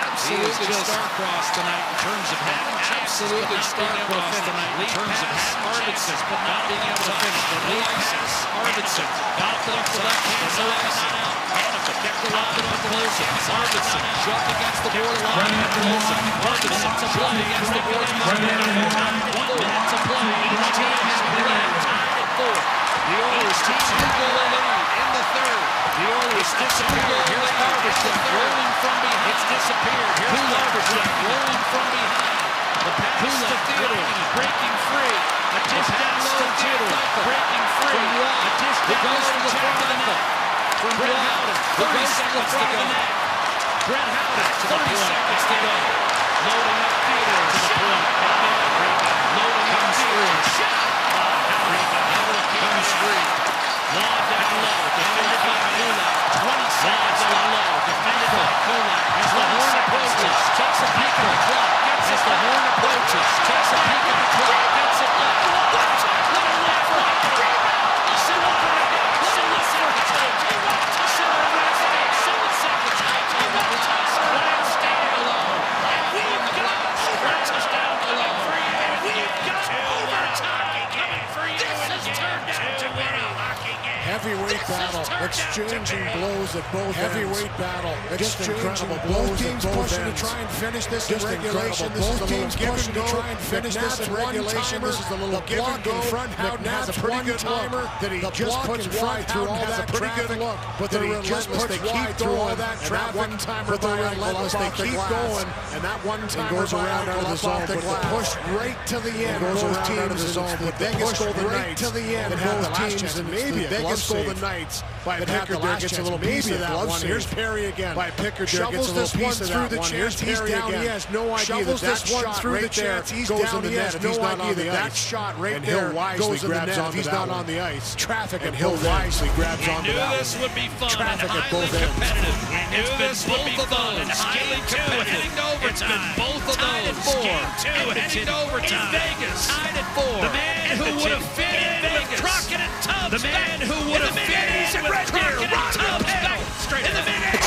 absolutely star-crossed tonight in terms of having absolutely star-crossed tonight in terms of Arvidsson, but not being able to finish. The lead pass, Arvidsson got it off the left-hand side. Hannafin kept it off the Wilson. Arvidsson shoved against the borderline. Wilson. Arvidsson to play against the borderline. 1 minute to play. Each team has played tied at 4. The Oilers team will lead in the third. The Oilers disappeared. Here's Barbershell rolling from behind. It's disappeared. Here's Barbershell rolling from behind. The pass to Theodore, breaking free. A dish down low to Theodore, breaking free. A dish down low to the front of the net. From Brett Howden, 30 seconds to go. Brett Howden, 30 seconds to go. Loading up Theodore to the point. Loading up Theodore. Shot! Howden comes free. Lob down low, defended by Kulak. 20 seconds down low, defended by Kulak. As the horn approaches, takes a peek at the clock. As the horn approaches, takes a peek at the clock. Gets it left. Heavyweight battle, exchanging blows at both heavyweight battle, exchanging blows. Both teams pushing to try and finish this in regulation. Both teams pushing to try and finish this in regulation. This is a little give and go. Howden has a pretty good timer that he just puts wide through all that traffic. But they're relentless. They keep going. That one timer, but they're relentless. They keep going, and that one timer goes around out of the zone. But push right to the end. Goes around out of the zone. But Vegas Golden Knights to the end. Both teams, and maybe Vegas Golden Knights by Pickard there gets a little piece of that one. Here's Perry again. By Pickard there gets a little piece of that one. Here's Perry again. He has no idea that that shot right there goes in the net. He has no idea that shot right there goes in the net if he's not on the ice. Traffic at Hill wisely grabs onto that one. This would be fun Traffic and at both highly ends. competitive. It's been both of those. Game 2 and heading to overtime. It's been both of those. Game 2 and heading to overtime. In Vegas. Tied at 4. The man who would have fit in with Crockett and Tubbs. The man who would have fit in with Crockett and Tubbs.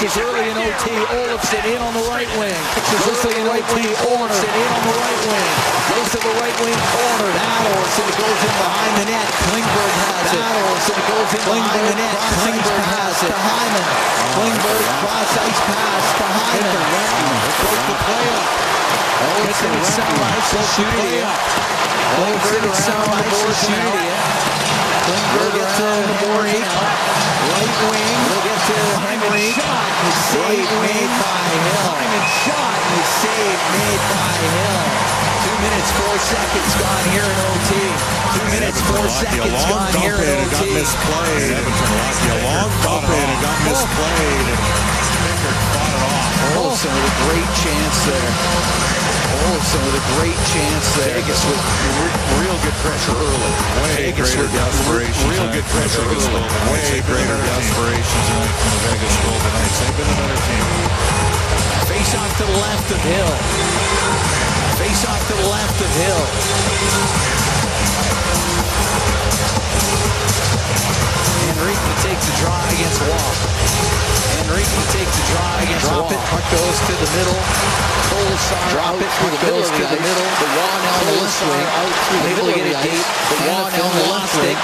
It's early in OT. Olofsson in on the right wing. Goes to the right wing corner. In on the right wing. Goes to the right wing corner. Olofsson goes in behind the net. Klingberg has it. Olofsson goes in behind the net. Klingberg has it. To Hyman. Klingberg cross ice pass to Hyman. Broke the play up. Olofsson and Sauer shooting it. Olofsson and Sauer shooting it. Klingberg gets on the board now. Right wing. We'll get to Henry. Shot. The save made by Hill. Shot. The save made by Hill. 2 minutes, 4 seconds gone here in OT. 2 minutes, 4 seconds gone here in OT. Got misplayed. Edmonton lost the long bump in and got misplayed. And Pickard fought it off. Olofsson with a great chance there. Olofsson with a great chance there. Vegas with real good pressure early. Way greater desperation. Real good pressure early. Way greater desperations in the Vegas Golden Knights. They've been a better team. Face off to the left of Hill. Face off to the left of Hill. Henrique takes the draw against Wall. Henrique takes the draw against Wall. Puck goes to the middle. Drop it. Puck goes to the middle. The Wall on the left wing. Able to get it deep. The Wall on the left wing.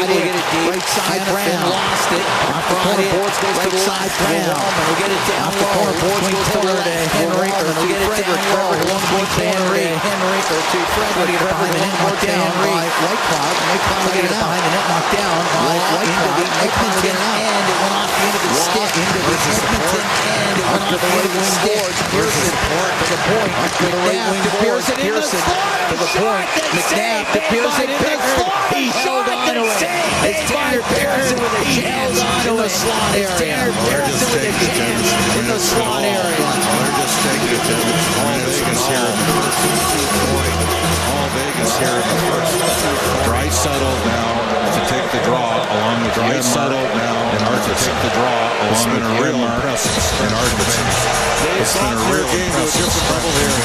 Able to get it deep. Right side. Brown lost it. Off the corner boards goes to the side. Brown. Will get it down. Off the corner boards goes to Henrique. Will get it down low. One point to Henrique. Henrique to Frederick. Behind the net knocked down by Whitecloud. Whitecloud will get it behind the net knocked down by Whitecloud. Whitecloud will get it out. And it went off the end of the stick. Into the Edmonton end. It went off the right wing boards. Pearson to the point. To the right wing boards. Pearson to the point. McNabb to Pearson. Pickard. He held on to it. It's Tanner Pearson with a chance in the slot area. Tanner Pearson with a chance in the slot area. They're just taking it to all Vegas here in the first. All Vegas here in the first. Draisaitl now to take the draw along the Draisaitl now and Arthur take the draw along with Janmark and Arthur. It's been a real game to a different level here.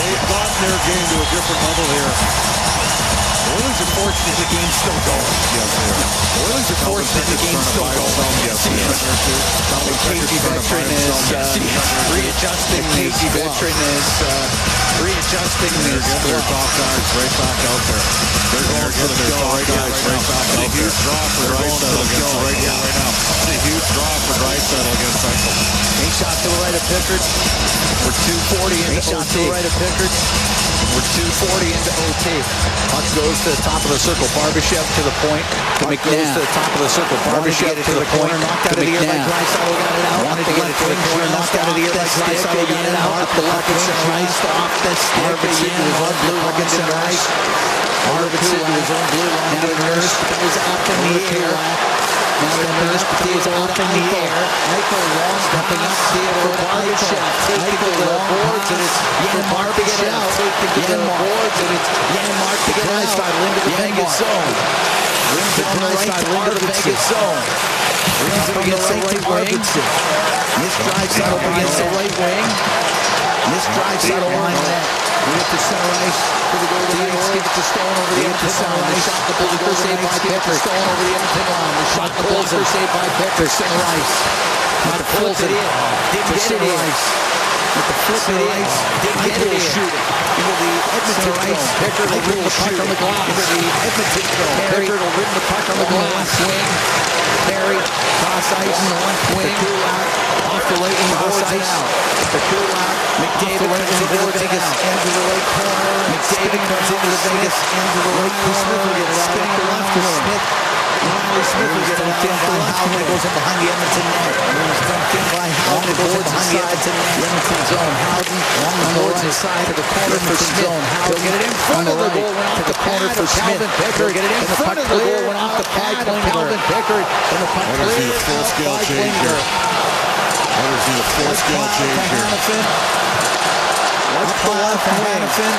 They've gotten their game to a different level here. Oilers are fortunate the game's still going. Yes, they are. Oilers are fortunate the game's still going. Yes, they are. The cagey veteran is readjusting. Cagey veteran is readjusting. They're getting their top guys right back out there. They're going for the kill right now. It's a huge draw for Draisaitl against Eichel right now. It's a huge draw for Draisaitl against Eichel. A shot to the right of Pickard. We're 2:40 into OT. To the right of Pickard. We're 2:40 into OT. Puck goes to the top of the circle. Barbashev to the point. To McNabb. Goes to the top of the circle. Barbashev to the point. Knocked out of the air by Draisaitl. Got it out. Wanted to get it to the corner. Knocked out of the air by Draisaitl. Got it out. Up the left wing. Off the stick. Again. On blue line center ice. Arvidsson to his own blue line. Now Nurse goes up in the air. Now Nurse goes up in the air. Eichel long stepping up Theodore Barbashev. Eichel to the boards and it's Janmark to get it out. Janmark and it's Janmark to get Draisaitl into the Vegas zone. Brings it on the right side into the Vegas zone. Brings it against the right wing. This Draisaitl against the right wing. This Draisaitl line net. We get to center ice for the goal to the Oilers. Give it to Stone over the Edmonton line. The shot the Bulls are saved by Pickard. Stone over the Edmonton line. The shot the Bulls are saved by Pickard. Center ice. Now to flip it in. Didn't get it in. With the flip it in. Didn't get it in. Into the Edmonton ice. Pickard will rim the puck on the glass. Into the Edmonton zone. Pickard will rim the puck on the glass. Swing. Perry. Cross ice on the left wing. Off the right wing. Cross ice. The Kulak. McDavid comes into the Vegas end of the right corner. McDavid comes into the Vegas end of the right corner. Spinning the left Smith. Riley Smith will get it out by Howland. It goes in behind the Edmonton net. It's dumped in by Howland. It goes in behind the Edmonton net. The Edmonton zone. Howden along the north side of the corner for Smith. He'll get it in front of the goal. Went off the corner for Smith. Pickard. Get it in front of the goal. Went off the pad of Calvin Pickard. And the puck cleared by Klinger. Oilers need a full-scale change here. Let's pull out from Hannafin.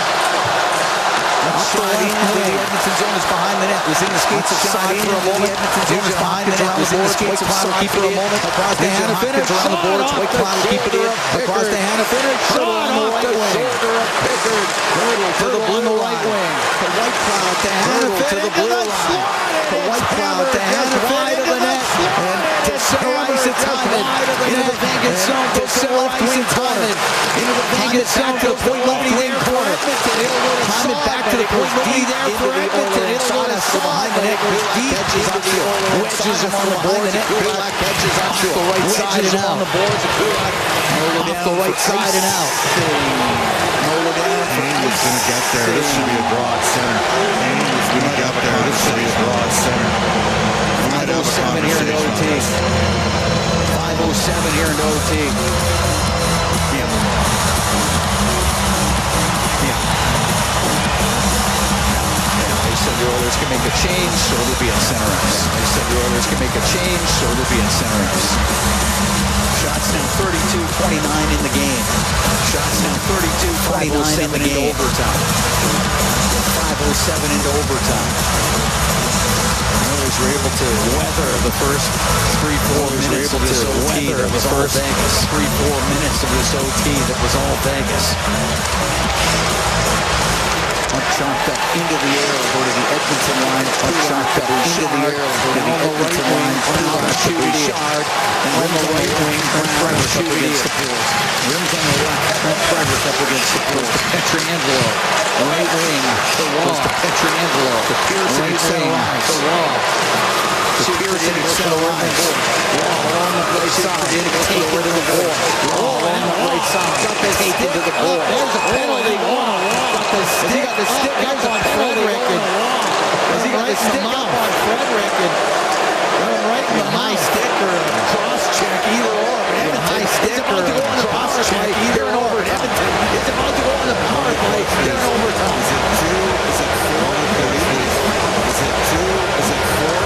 Let's slide into the Edmonton zone is behind the net. Was in the skates of side for a moment. Edmonton zone is behind the net. Was in the skates of side keep it a moment. Across to Hannafin. Around the boards. White Cloud keep it in. Across to Hannafin. Shot on the right wing. To the blue right wing. To White Cloud to Hannafin. To the blue line. To White Cloud to Hannafin. To the net. And to center ice it's Hyman. Into the Vegas zone. To center left wing corner. Into the Vegas zone. To the point left wing corner. Hyman back to the point deep into the Oilers sawdust behind the net. Goes deep into the wedges him on the boards. Kulak catches off the right side and out. On the boards. Off the right side and out. Nola down. Haynes going to get there. This should be a draw at center. Haynes is going to get there. This should be a draw at center. 5:07 here in OT. 5:07 here in OT. They said the Oilers can make a change, so it'll be at center ice. They said the Oilers can make a change, so it'll be at center ice. Shots now 32-29 in the game. Shots now 32-29 in the game. Overtime. 5:07 into overtime. The Oilers were able to weather the first 3-4 minutes of this OT. That was all Vegas. 3-4 minutes of this OT. That was all Vegas. Chopped up into the air over to the Edmonton line. Chopped up into the air over to the Edmonton line. Bouchard. And on the right wing, Brent Frederick up against the Bulls. Rims on the left, Brent Frederick up against the Bulls. To Pietrangelo. Right wing, the wall. To Pietrangelo. To Pearson, center line. The wall. To Pearson, center line. Wall along the right side. Take into the goal. Wall along the right side. Take into the goal. There's a penalty. Has he got the stick up on Frederick? Has he got the stick up on Frederick? Right in the high stick or a cross check, either or. High stick or a cross check, either or. Edmonton, it's about to go on the power play. They're in overtime. Is it 2? Is it 4? Is it 2? Is it 4?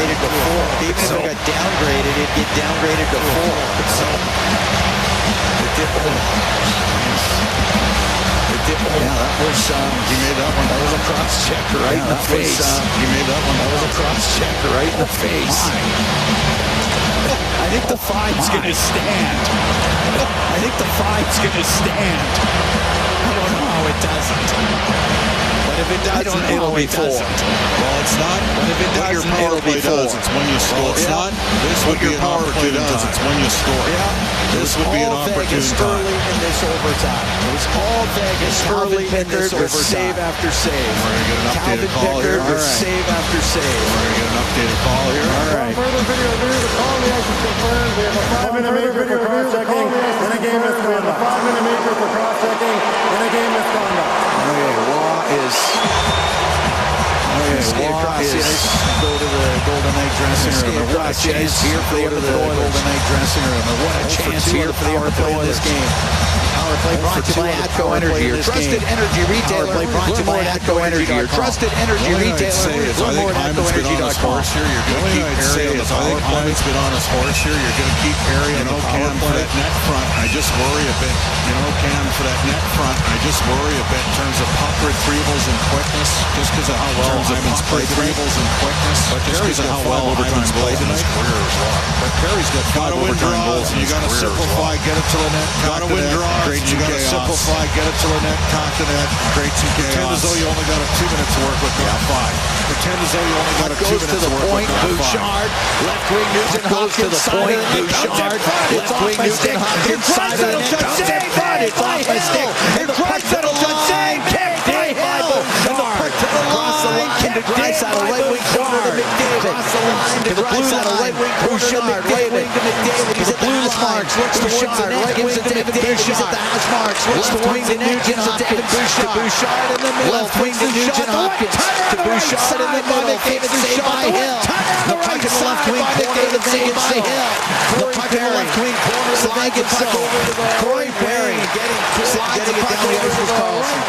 downgraded to 4. Even if it got downgraded, it'd get downgraded to 4. Yeah, that was, he made that one. That was a cross check right in the face. He made that one. That was a cross check right in the face. I think the fine's going to stand. I think the fine's going to stand. I don't know how it doesn't. But if it doesn't, it'll be 4. Well, it's not. But if it doesn't, it'll be 4. It's when you score. It's not. This would be an opportunity. It's when you score. This would be an opportunity. Early in this overtime. It was all Vegas early in this overtime. Save after save. We're going to get an updated call here. Save after save. We're going to get an updated call here. All right. Further video review, the call reaction confirmed. We have a 5-minute major for cross-checking and a game misconduct. 5-minute major for cross-checking and a game misconduct. Okay, Waugh is... Go to the Golden Egg dressing room. What a chance here for the Golden Egg dressing room. What a chance here for the power play in this game. Power play brought to you by Atco Energy, your trusted energy retailer. Power play brought to you by Atco Energy, your trusted energy retailer. Learn more at AtcoEnergy.com. You're going to keep Perry on the power play. I think Hyman's been on his horse here. You're going to keep Perry on the power play. For that net front, I just worry a bit. Cam, for that net front, I just worry a bit in terms of puck retrievals and quickness, just because of how well Hyman's played retrievals and quickness. But just because of how well Hyman's played in his career as well. But Perry's got 5 overtime goals in his career as well. You got to simplify, get it to the net, got to win draws. You got to simplify, get it to the net, cock the net, create some chaos. Pretend as though you only got 2 minutes to work with, not 5. Pretend as though you only got 2 minutes to work with, not 5. Bouchard, left wing Nugent Hopkins, side of the net. Bouchard, left wing Nugent Hopkins, side of the net. It's off my stick. And the puck to the line. Kicked by Bouchard. Across the line to Draisaitl, right wing corner to McDavid. Across the line to Draisaitl, right wing corner to McDavid. He's at the hash marks. Looks towards the net. Gives it to McDavid. He's at the hash marks. Looks towards the net. Gives it to Bouchard in the middle. Left wing to Nugent Hopkins. To Bouchard in the middle. McDavid saved by Hill. The puck in the left wing corner to Vegas by Hill. The puck in the left wing corner to Vegas zone. Corey Perry getting it down the ice with Carlson.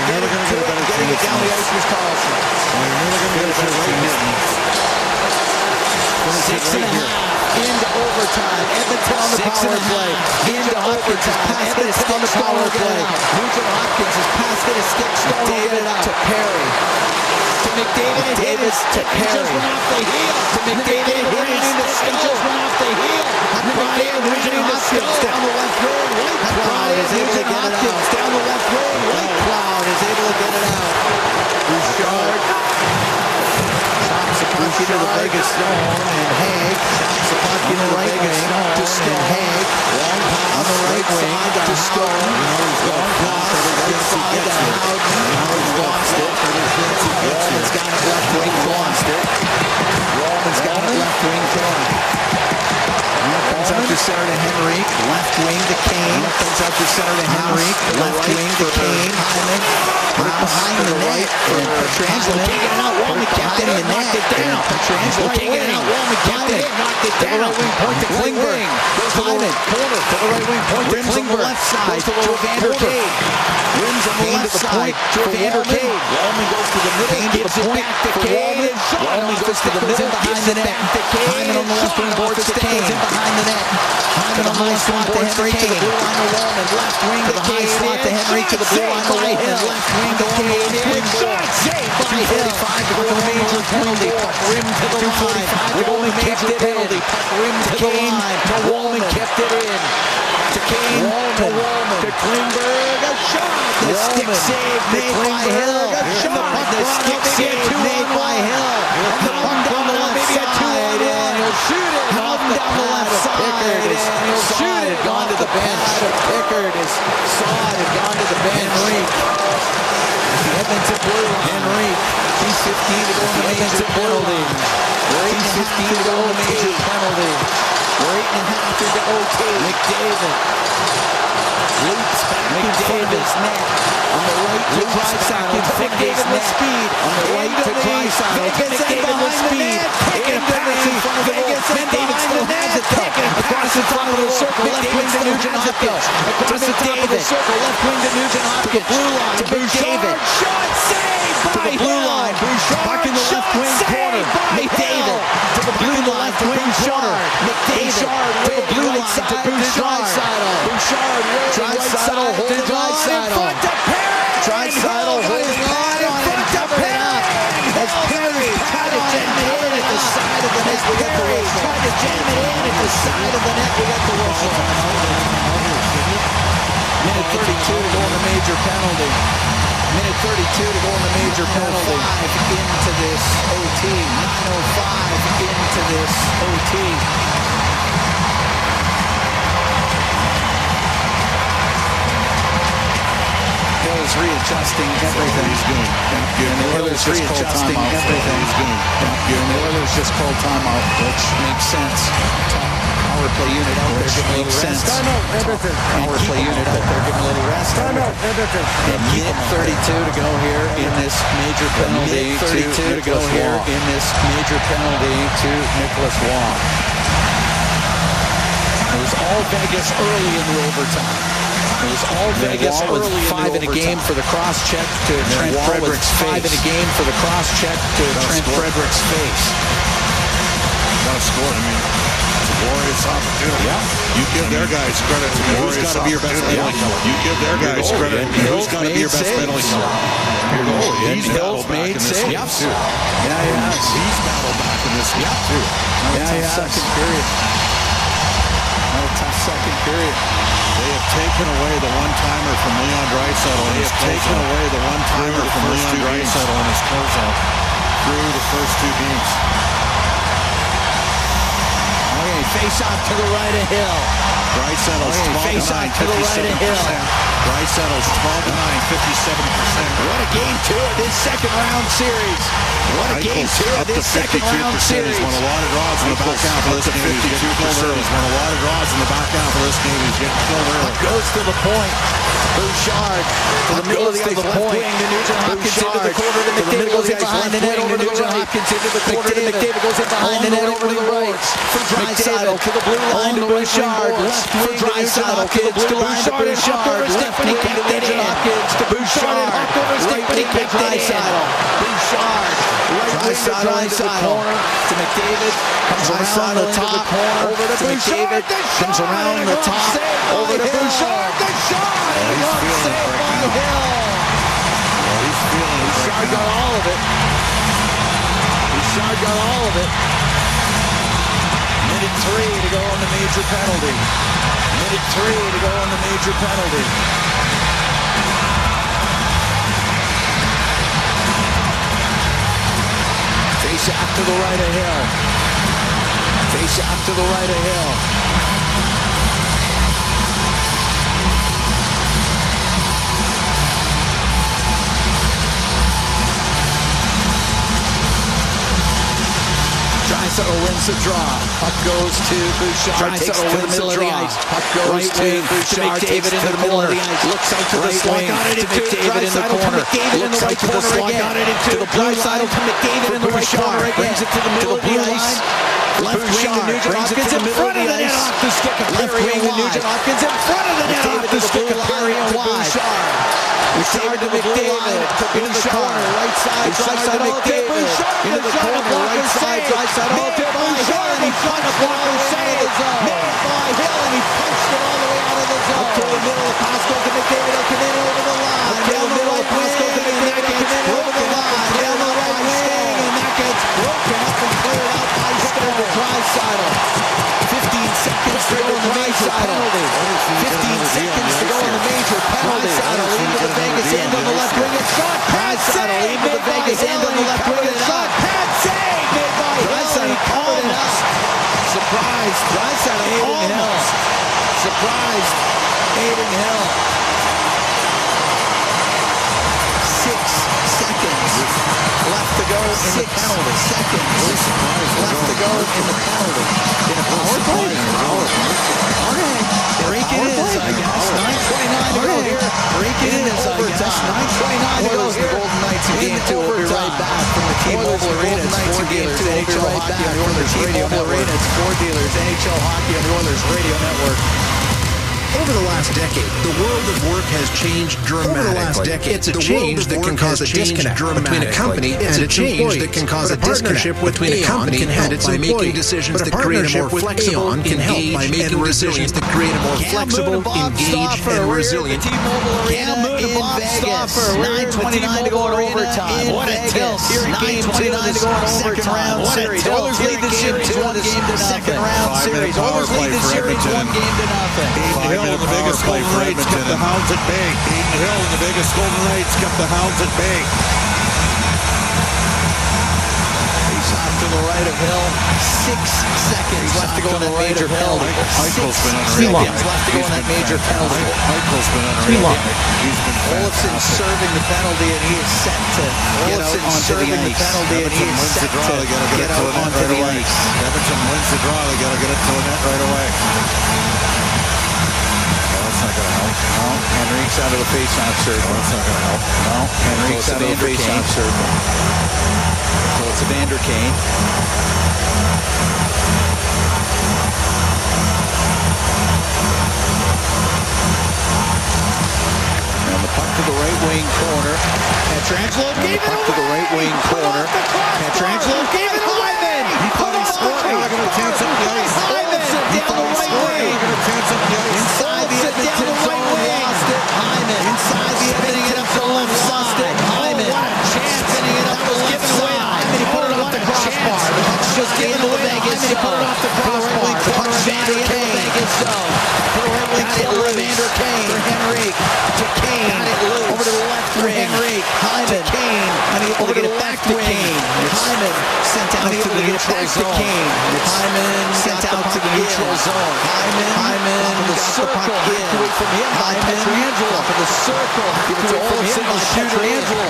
Getting it down the ice with Carlson. 6.5 into overtime. Edmonton on the power play. Into overtime. Edmonton on the power play. Nugent Hopkins has passed it a stick. David to Perry. To McDavid and Davis to Perry. Just went off the heel. To McDavid and Davis. And just went off the heel. McDavid Nugent Hopkins down the left wing. White Cloud is able to get it out. Down the left wing. White Cloud is able to get it out. Bouchard. Chops the puck into the Vegas zone. And Haig. Chops the puck into the Vegas zone. To Haig. Long pass on the right wing. To Stone. Long pass. Inside to Howden. Howden's lost it. Wallman's got it left wing. Lost it. Wallman's got it left wing corner. Comes out to center to Henrique. Left wing to Kane. Comes out to center to Henrique. Left wing to Kane. Hyman. Put it behind the net. Pietrangelo taking it out. Wallman kept it in the net. Down. Pietrangelo taking it out. Wallman kept it in. Knocked it down. Right wing point to Klingberg. Hyman. Corner to the right wing point to Klingberg. Left side to Evander Kane. Rims on the left side to Evander Kane. Wallman goes to the middle. Gives it back to Kane. Wallman goes to the middle behind the net. Hyman on the left wing boards to Kane. Behind the net. Hyman on the high slot to Henrique to the blue line to Wallman. Left wing to the high slot to Henrique to the blue line to Wallman. Left wing to Kane. Shot saved by Hill. 45 to go to major penalty. Puck rimmed to the line. Wallman kept it penalty. Puck rimmed to the line. To Wallman kept it in. To Kane. To Wallman. To Klingberg. A shot. The stick save made by Hill. The stick save made by Hill. The puck down the left side. And he'll shoot it. Howden down the left side. And he'll shoot it. Gone to the bench. Pickard is saw it. Gone to the bench. Henrique. Edmonton blue line. Henrique. 2:15 to go on the major penalty. 2:15 to go on the major penalty. 8.5 into OT. McDavid. Loops back McDavid's net. On the right to Draisaitl. McDavid with speed. On the right to Draisaitl. McDavid with speed. Taking a pass in front of the goal. McDavid still has it though. Across the top of the circle. Left wing to Nugent Hopkins. Across the top of the circle. Left wing to Nugent Hopkins. Blue line to McDavid. Shot saved by Hill. To the blue line. Bouchard. Puck in the left wing corner. McDavid. To Bouchard. Bouchard to the blue line to Draisaitl. Bouchard Draisaitl holding on in front to Perry. Draisaitl holding on in front to Perry. As Perry tried to jam it in at the side of the net, we got the whistle. Tried to jam it in at the side of the net, we got the whistle. Minute 32 to go on the major penalty. Minute 32 to go on the major penalty. 9:05 into this OT. 9:05 into this OT. Oilers readjusting everything. And the Oilers readjusting everything. And the Oilers just called timeout, which makes sense. Power play unit out there giving a little rest. Power play unit out there giving a little rest. And minute 32 to go here in this major penalty. 32 to go here in this major penalty to Nicholas Waugh. It was all Vegas early in the overtime. It was all Vegas early in 5 in a game for the cross-check to Trent Frederick's face. 5 in a game for the cross-check to Trent Frederick's face. Got to score. I mean, it's a glorious opportunity. Yeah. You give their guys credit to who's got to be your best penalty killer. You give their guys credit. Who's got to be your best penalty killer? Your goalie. He's battled back in this game, too. Yeah, he has. He's battled back in this game, too. Yeah, he has. Second period. Not a tough second period. They have taken away the one-timer from Leon Draisaitl. They have taken away the one-timer from Leon Draisaitl in his closeout through the first 2 games. Okay, face-off to the right of Hill. Draisaitl face-off to the right of Hill. Draisaitl's 12-9, 57%. What a game 2 of this second-round series. What a game 2 of this second-round series. He's won a lot of draws in the back half of this game. He's getting killed early. He's won a lot of draws in the back half of this game. He's getting killed early. Goes to the point. Bouchard to the middle of the ice, left wing to Nugent Hopkins into the corner to McDavid, goes in behind the net over to Nugent Hopkins into the corner to McDavid, goes in behind the net over to the right for Draisaitl to the blue line to Bouchard, left wing to Nugent Hopkins to Bouchard, left wing to Nugent Hopkins to Bouchard, right wing to Draisaitl, Bouchard, right wing to Draisaitl to McDavid, comes around the top over to McDavid, comes around the top over to Bouchard, He's feeling it right now. He's feeling it right now. Bouchard got all of it. Bouchard got all of it. Minute 3 to go on the major penalty. Minute 3 to go on the major penalty. Face off to the right of Hill. Face off to the right of Hill. Draisaitl wins the draw. Puck goes to Bouchard. Draisaitl wins the middle of the ice. Puck goes to Bouchard. McDavid in the middle of the ice. Looks out to the slot. Got it into McDavid in the corner. Looks out to the slot. Got it into the blue line to McDavid in the right corner again. Brings it to the middle of the ice. Left wing to Nugent Hopkins in front of the net off the stick of Perry. Left wing to Nugent Hopkins in front of the net off the stick of Perry and wide. Bouchard to McDavid, into the corner, right side, Draisaitl to McDavid, into the corner, right side, Draisaitl to Bouchard, and he shot a blocker save, made by Hill, and he punched it all the way out of the zone. Up to the middle, the pass goes to McDavid, up to Canadian over the line, down the right wing, and that gets over the line, down the right wing, and that gets broken up and cleared out by Draisaitl. 15 seconds to go in the major penalty. 15 seconds to go in the major penalty. Draisaitl into the Vegas end on the left wing. It's shot. Draisaitl into the Vegas end on the left wing. It's shot. Pad save made by Hill. He called us. Surprised. Draisaitl Aiden Hill. Surprised. Aiden Hill. 6 seconds left to go in the penalty. 6 seconds left to go in the penalty. In a power play? Okay. Break it is, I guess. 9:29 to go here. Break it is, I guess. 9:29 to go here. The Golden Knights in game 2. We'll be right back from the T-Mobile Arena. It's 4 dealers. NHL Hockey on the Oilers Radio Network. It's 4 dealers. NHL Hockey on the Oilers Radio Network. Over the last decade, the world of work has changed dramatically. It's a change that can cause a disconnect between a company and its employees. That can cause a disconnect between a company and its employees. Decisions that create a more flexible, engaged, by making decisions that create a more flexible, engaged, and resilient. Cam Moon in Vegas. 9:29 to go in overtime. What a tilt. Here in game 2 of the second round series. Oilers lead the series 1 game to nothing. Round series. Oilers lead the series 1 game to nothing. Aiden Hill and the Vegas Golden Knights kept the Hounds at bay. Aiden Hill and the Vegas Golden Knights kept the Hounds at bay. To the right of Hill. 6 seconds left to go in that major penalty. 6 seconds left to go in that major penalty. Eichel's been unreal. He's been Olofsson serving the penalty, and he is set to get out onto the ice. Edmonton wins the draw. They got to get it to a net right away. Edmonton wins the draw. They got to get it to a net right away. That's not going to help. No, Henrique's out of the face-off circle. That's not going to help. No, Henrique's out of the face-off circle. So it's Evander Kane. And the puck to the right wing corner. Pietrangelo gave it away. Puck to the right wing corner. Pietrangelo gave it away. He thought he scored. They were going to chance up the ice. He thought he scored. They were going to chance up the ice. Inside the Edmonton zone. Lost it. Hyman. Inside the Edmonton it up to the left side. Hyman. Spinning it up the left side. He put it off the crossbar. The puck's just given to the Vegas zone. He put it off the crossbar. The puck's Evander Kane. Vegas zone. Put it right wing corner. Evander Kane. For Henrique. To Kane. Over to the left wing. Henrique. Hyman. Kane. Over to the back to Kane. Hyman. Sent out to the neutral zone. Hyman sent out to the neutral zone. Hyman the circle. Away from him by Pietrangelo. For the circle. Give it to Olofsson. Pietrangelo.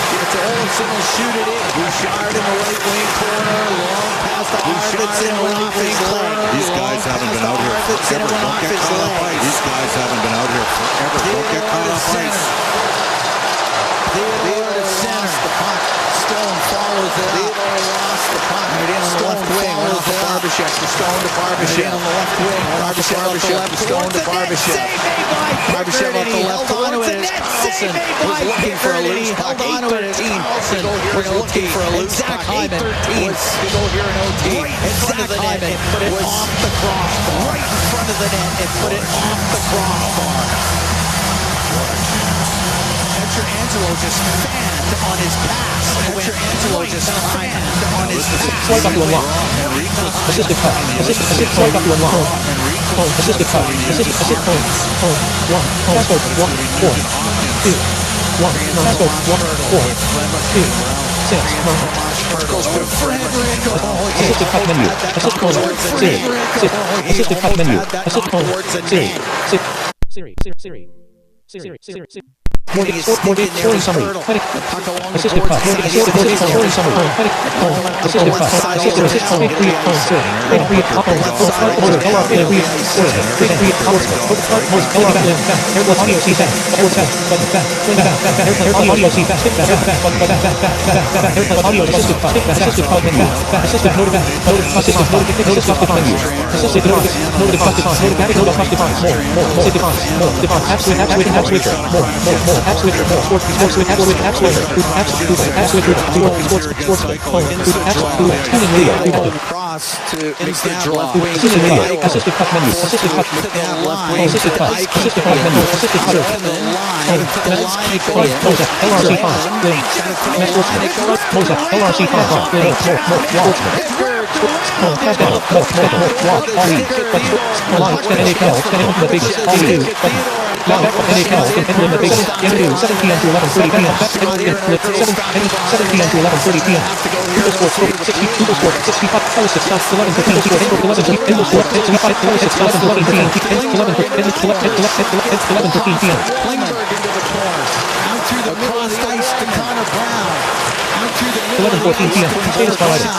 Give it to Olofsson. Will shoot it in. Bouchard in the right wing corner. Long pass to Arvidsson in the right wing corner. These guys haven't been out here forever. Don't get caught off ice. These guys haven't been out here forever. Don't get caught off ice. Theodore to center. The puck. Stone follows it up. Theodore lost the puck. Right in on the left wing. Follows to Barbashev. To Stone to Barbashev. Right in on the left wing. Barbashev off the left. Stone to Barbashev. Barbashev off the left. Onto it as Carlson was looking for a loose puck. 8-13. Carlson was looking for a loose puck. 8-13 to go here in OT. In front of the net. It put it off the crossbar. Right in front of the net. It put it off the crossbar. Pietrangelo just fanned on his pass. Pietrangelo just fanned on his pass. Swipe up to unlock. Assisted cut. Assist swipe up to unlock. Assisted cut. Assist home. 1. Pass over. 1. 4. 2. 1. No, pass over. 1. 4. 2. 6. No. Assisted cut menu. Assist home. Siri. Assisted cut menu. Assist home. Siri. Scoring summary. Assisted cut. Scoring summary. Assisted cut. Assist home. Cross to McDowell. Assisted cut menu. Assisted cut. Assisted cut. Assisted cut menu. Assisted cut. LRC 5. LRC 5. Pass down. All in. Line. Extend NHL. Extend into the biggest. All we do. Now back from NHL. Extend in the biggest. Into 7 p.m. to 11:30 p.m. 7 p.m. to 11:30 p.m. Google Sports 65. Politics South 11:15. Google Sports 65. Politics South 11:15. 11:15 p.m. Klingberg into the corner. Out through the middle of the ice to Connor Brown. 11:14 p.m. Status highlighted.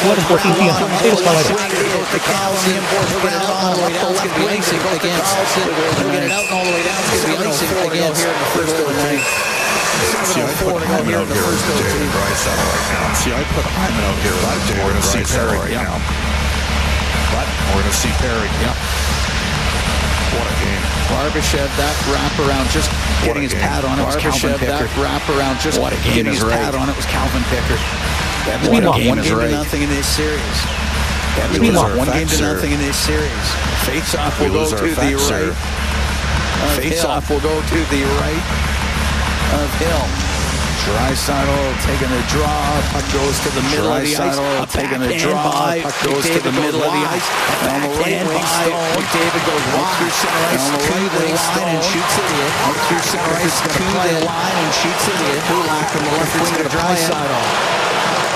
11:14 p.m. Status highlighted. McDowell on the import. He'll get it out all the way down. It's going to be icing against. He'll get it out all the way down. It's going to be icing against here in the first of the night. See, I put Hyman out here with David Draisaitl right now. See, I put Hyman out here with David Draisaitl right now. But we're going to see Perry. Yeah. What a game. Barbashev, that wraparound, just getting his pad on it was Calvin Pickard. That wraparound, just getting his pad on it was Calvin Pickard. We want 1 game to nothing in this series. We want 1 game to nothing in this series. Face-off will go to the right. Face-off will go to the right of Hill. Draisaitl taking the draw, puck goes to the middle of the ice. Taking the draw, puck goes to the middle of the ice. On the right wing, McDavid goes wide through center ice to the line and shoots it in. Out through center ice to the line and shoots it in. Kulak on the left wing to Draisaitl.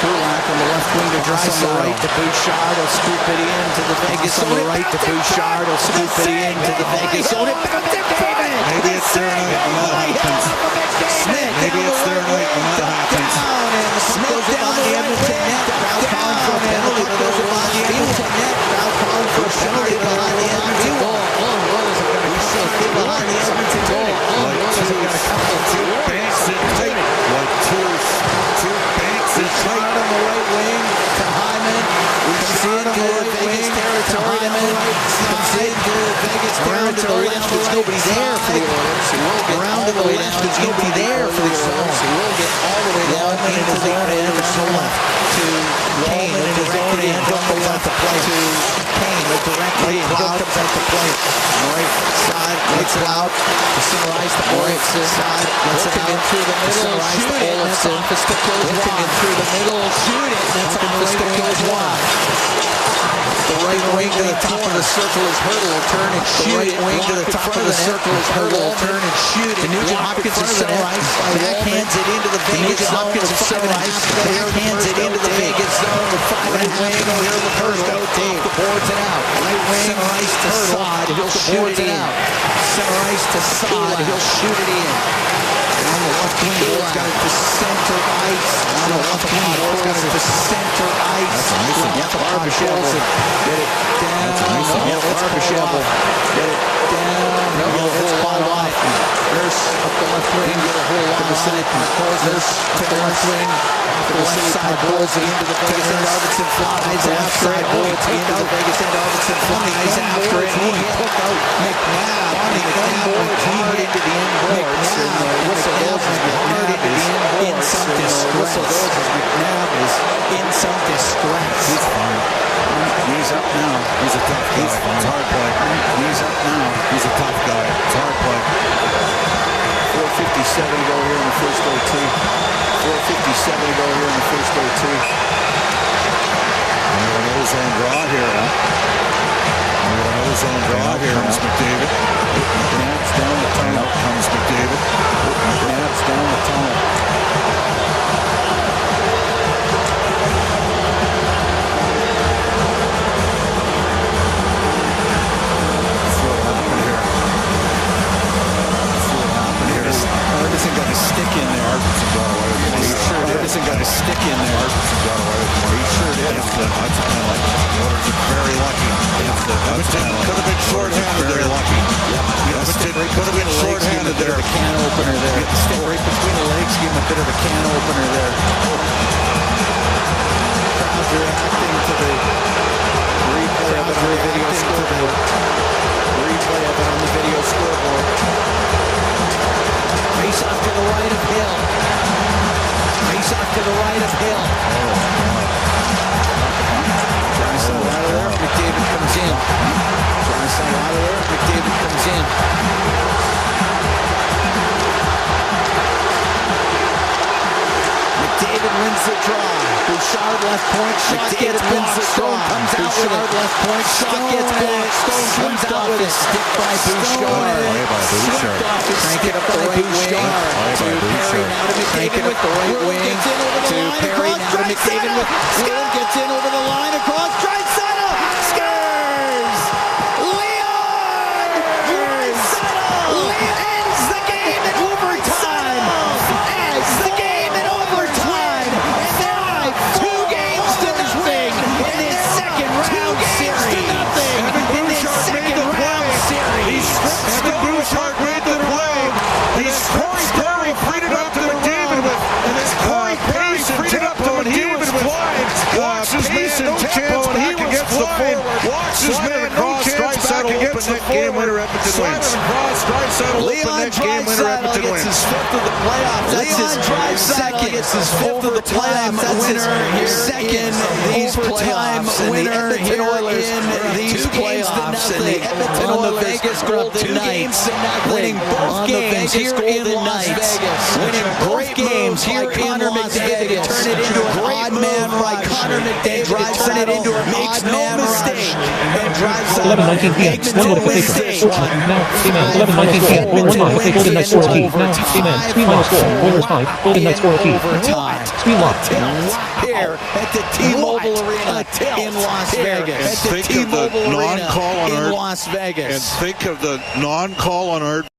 Kulak on the left wing to Draisaitl. On the right to Bouchard, he'll scoop it in to the Vegas zone. On the right to Bouchard, he'll scoop it in to the Vegas zone. Maybe it's their night when that happens. Maybe it's their night when that happens. Smith goes down the Edmonton net. Ralph Pound for a penalty. Goes behind the Edmonton net. Ralph Pound for a penalty behind the Edmonton goal. Behind the Edmonton goal. Got a couple of two banks in tight. Like two banks in tight. On the right wing to Hyman. Comes into Vegas territory. Comes into Vegas territory. There's nobody there for the Oilers. Around to the left, there's nobody there for the Oilers. So we'll get all the way down into the zone and to the left to Kane. In his own end, comes out to play to Kane. The direct lead comes out to play. Right side, lets it out to Sunrise to Olofsson. Side, lets it out through the middle. Shoot it. That's off the stick goes wide. Through the middle, shoot it. That's off the stick goes wide. The right wing to the top of the circle is Hurdle, turn and shoot. The right wing to the top of the circle is Hurdle, turn and shoot. Nugent Hopkins is center ice, backhands it into the Vegas zone with 5.5 backhands it into the Vegas zone with 5.5 here with Hurdle. Off the boards and out. Right wing, center ice to side, he'll shoot it in. Center ice to side, he'll shoot it in. On the left wing, Hill's got it to center ice. On the left wing, Hill's got it to center ice. That's a Barbashev. Get it down. Barbashev. Get it down. Get a whole lot off. Nurse up the left wing. Get a whole lot of Nurse to the left wing. To the left side, boards it into the Vegas end. Arvidsson flies after it. Boards into the Vegas end. Arvidsson flies after it. He took out McNabb. McNabb hard into the end boards. And the whistle goes as McNabb is in some distress. McNabb is in some distress. He's fine. He's up now. He's a tough guy. It's hard play. He's up now. He's a tough guy. It's hard play. 4:57 to go here in the first OT. 4:57 to go here in the first OT. We're going to ozone draw here, huh? We're going to ozone draw here. Comes McDavid. McNabb's down the tunnel. Out comes McDavid. McNabb's down the tunnel. Arvidsson got his stick in there. Arvidsson got his stick in there. He sure did. That's a penalty. The Oilers are very lucky. Edmonton could have been short-handed there. Lucky. Edmonton could have been short-handed there. The can opener there. Stick right between the legs. Give him a bit of a can opener there. Crowd reacting to the replay of it on the video scoreboard. Replay of it on the video scoreboard. Face off to the right of Hill. Face off to the right of Hill. Draisaitl out of there. McDavid comes in. Draisaitl out of there. McDavid comes in. McDavid wins the draw. Bouchard left point. Shot gets blocked. Stone comes out with it. Left point. Shot gets blocked. Stone comes out with it. Stick by Bouchard. Crank it up the right wing. To Perry. Now to McDavid with the right wing. To Perry. Now to McDavid with. Stone gets in over the line across. Draisaitl scores. Leon Draisaitl ends the game in overtime. Ends the game in overtime. And 2 games to nothing in this second round series. In this second round series. Evan Bouchard made the play. He's Corey Perry freed it up to McDavid with. And it's Corey Perry freed it up to McDavid with. Walks his man, no tempo, and he was against the forward. Walks his man across, Draisaitl against net game winner, Edmonton wins. Leon Draisaitl gets his fifth of the playoffs. Leon Draisaitl gets his fifth of the playoffs. That's his second overtime winner here in these playoffs. And the Edmonton Oilers on the Vegas winning both games here in Las Vegas. Winning both games here in Las Vegas. Turn it into an odd man rush. Connor McDavid turn it into an odd man mistake. 11:19 p.m. One notification. Now, Amen. 11:19 p.m. Oilers 5. Golden Knights score a key. Now, Amen. Screen minus 4. Oilers 5. Golden Knights score a key. Screen lock. Here at the T-Mobile Arena in Las Vegas. At the T-Mobile Arena in Las Vegas. And think of the non-call on our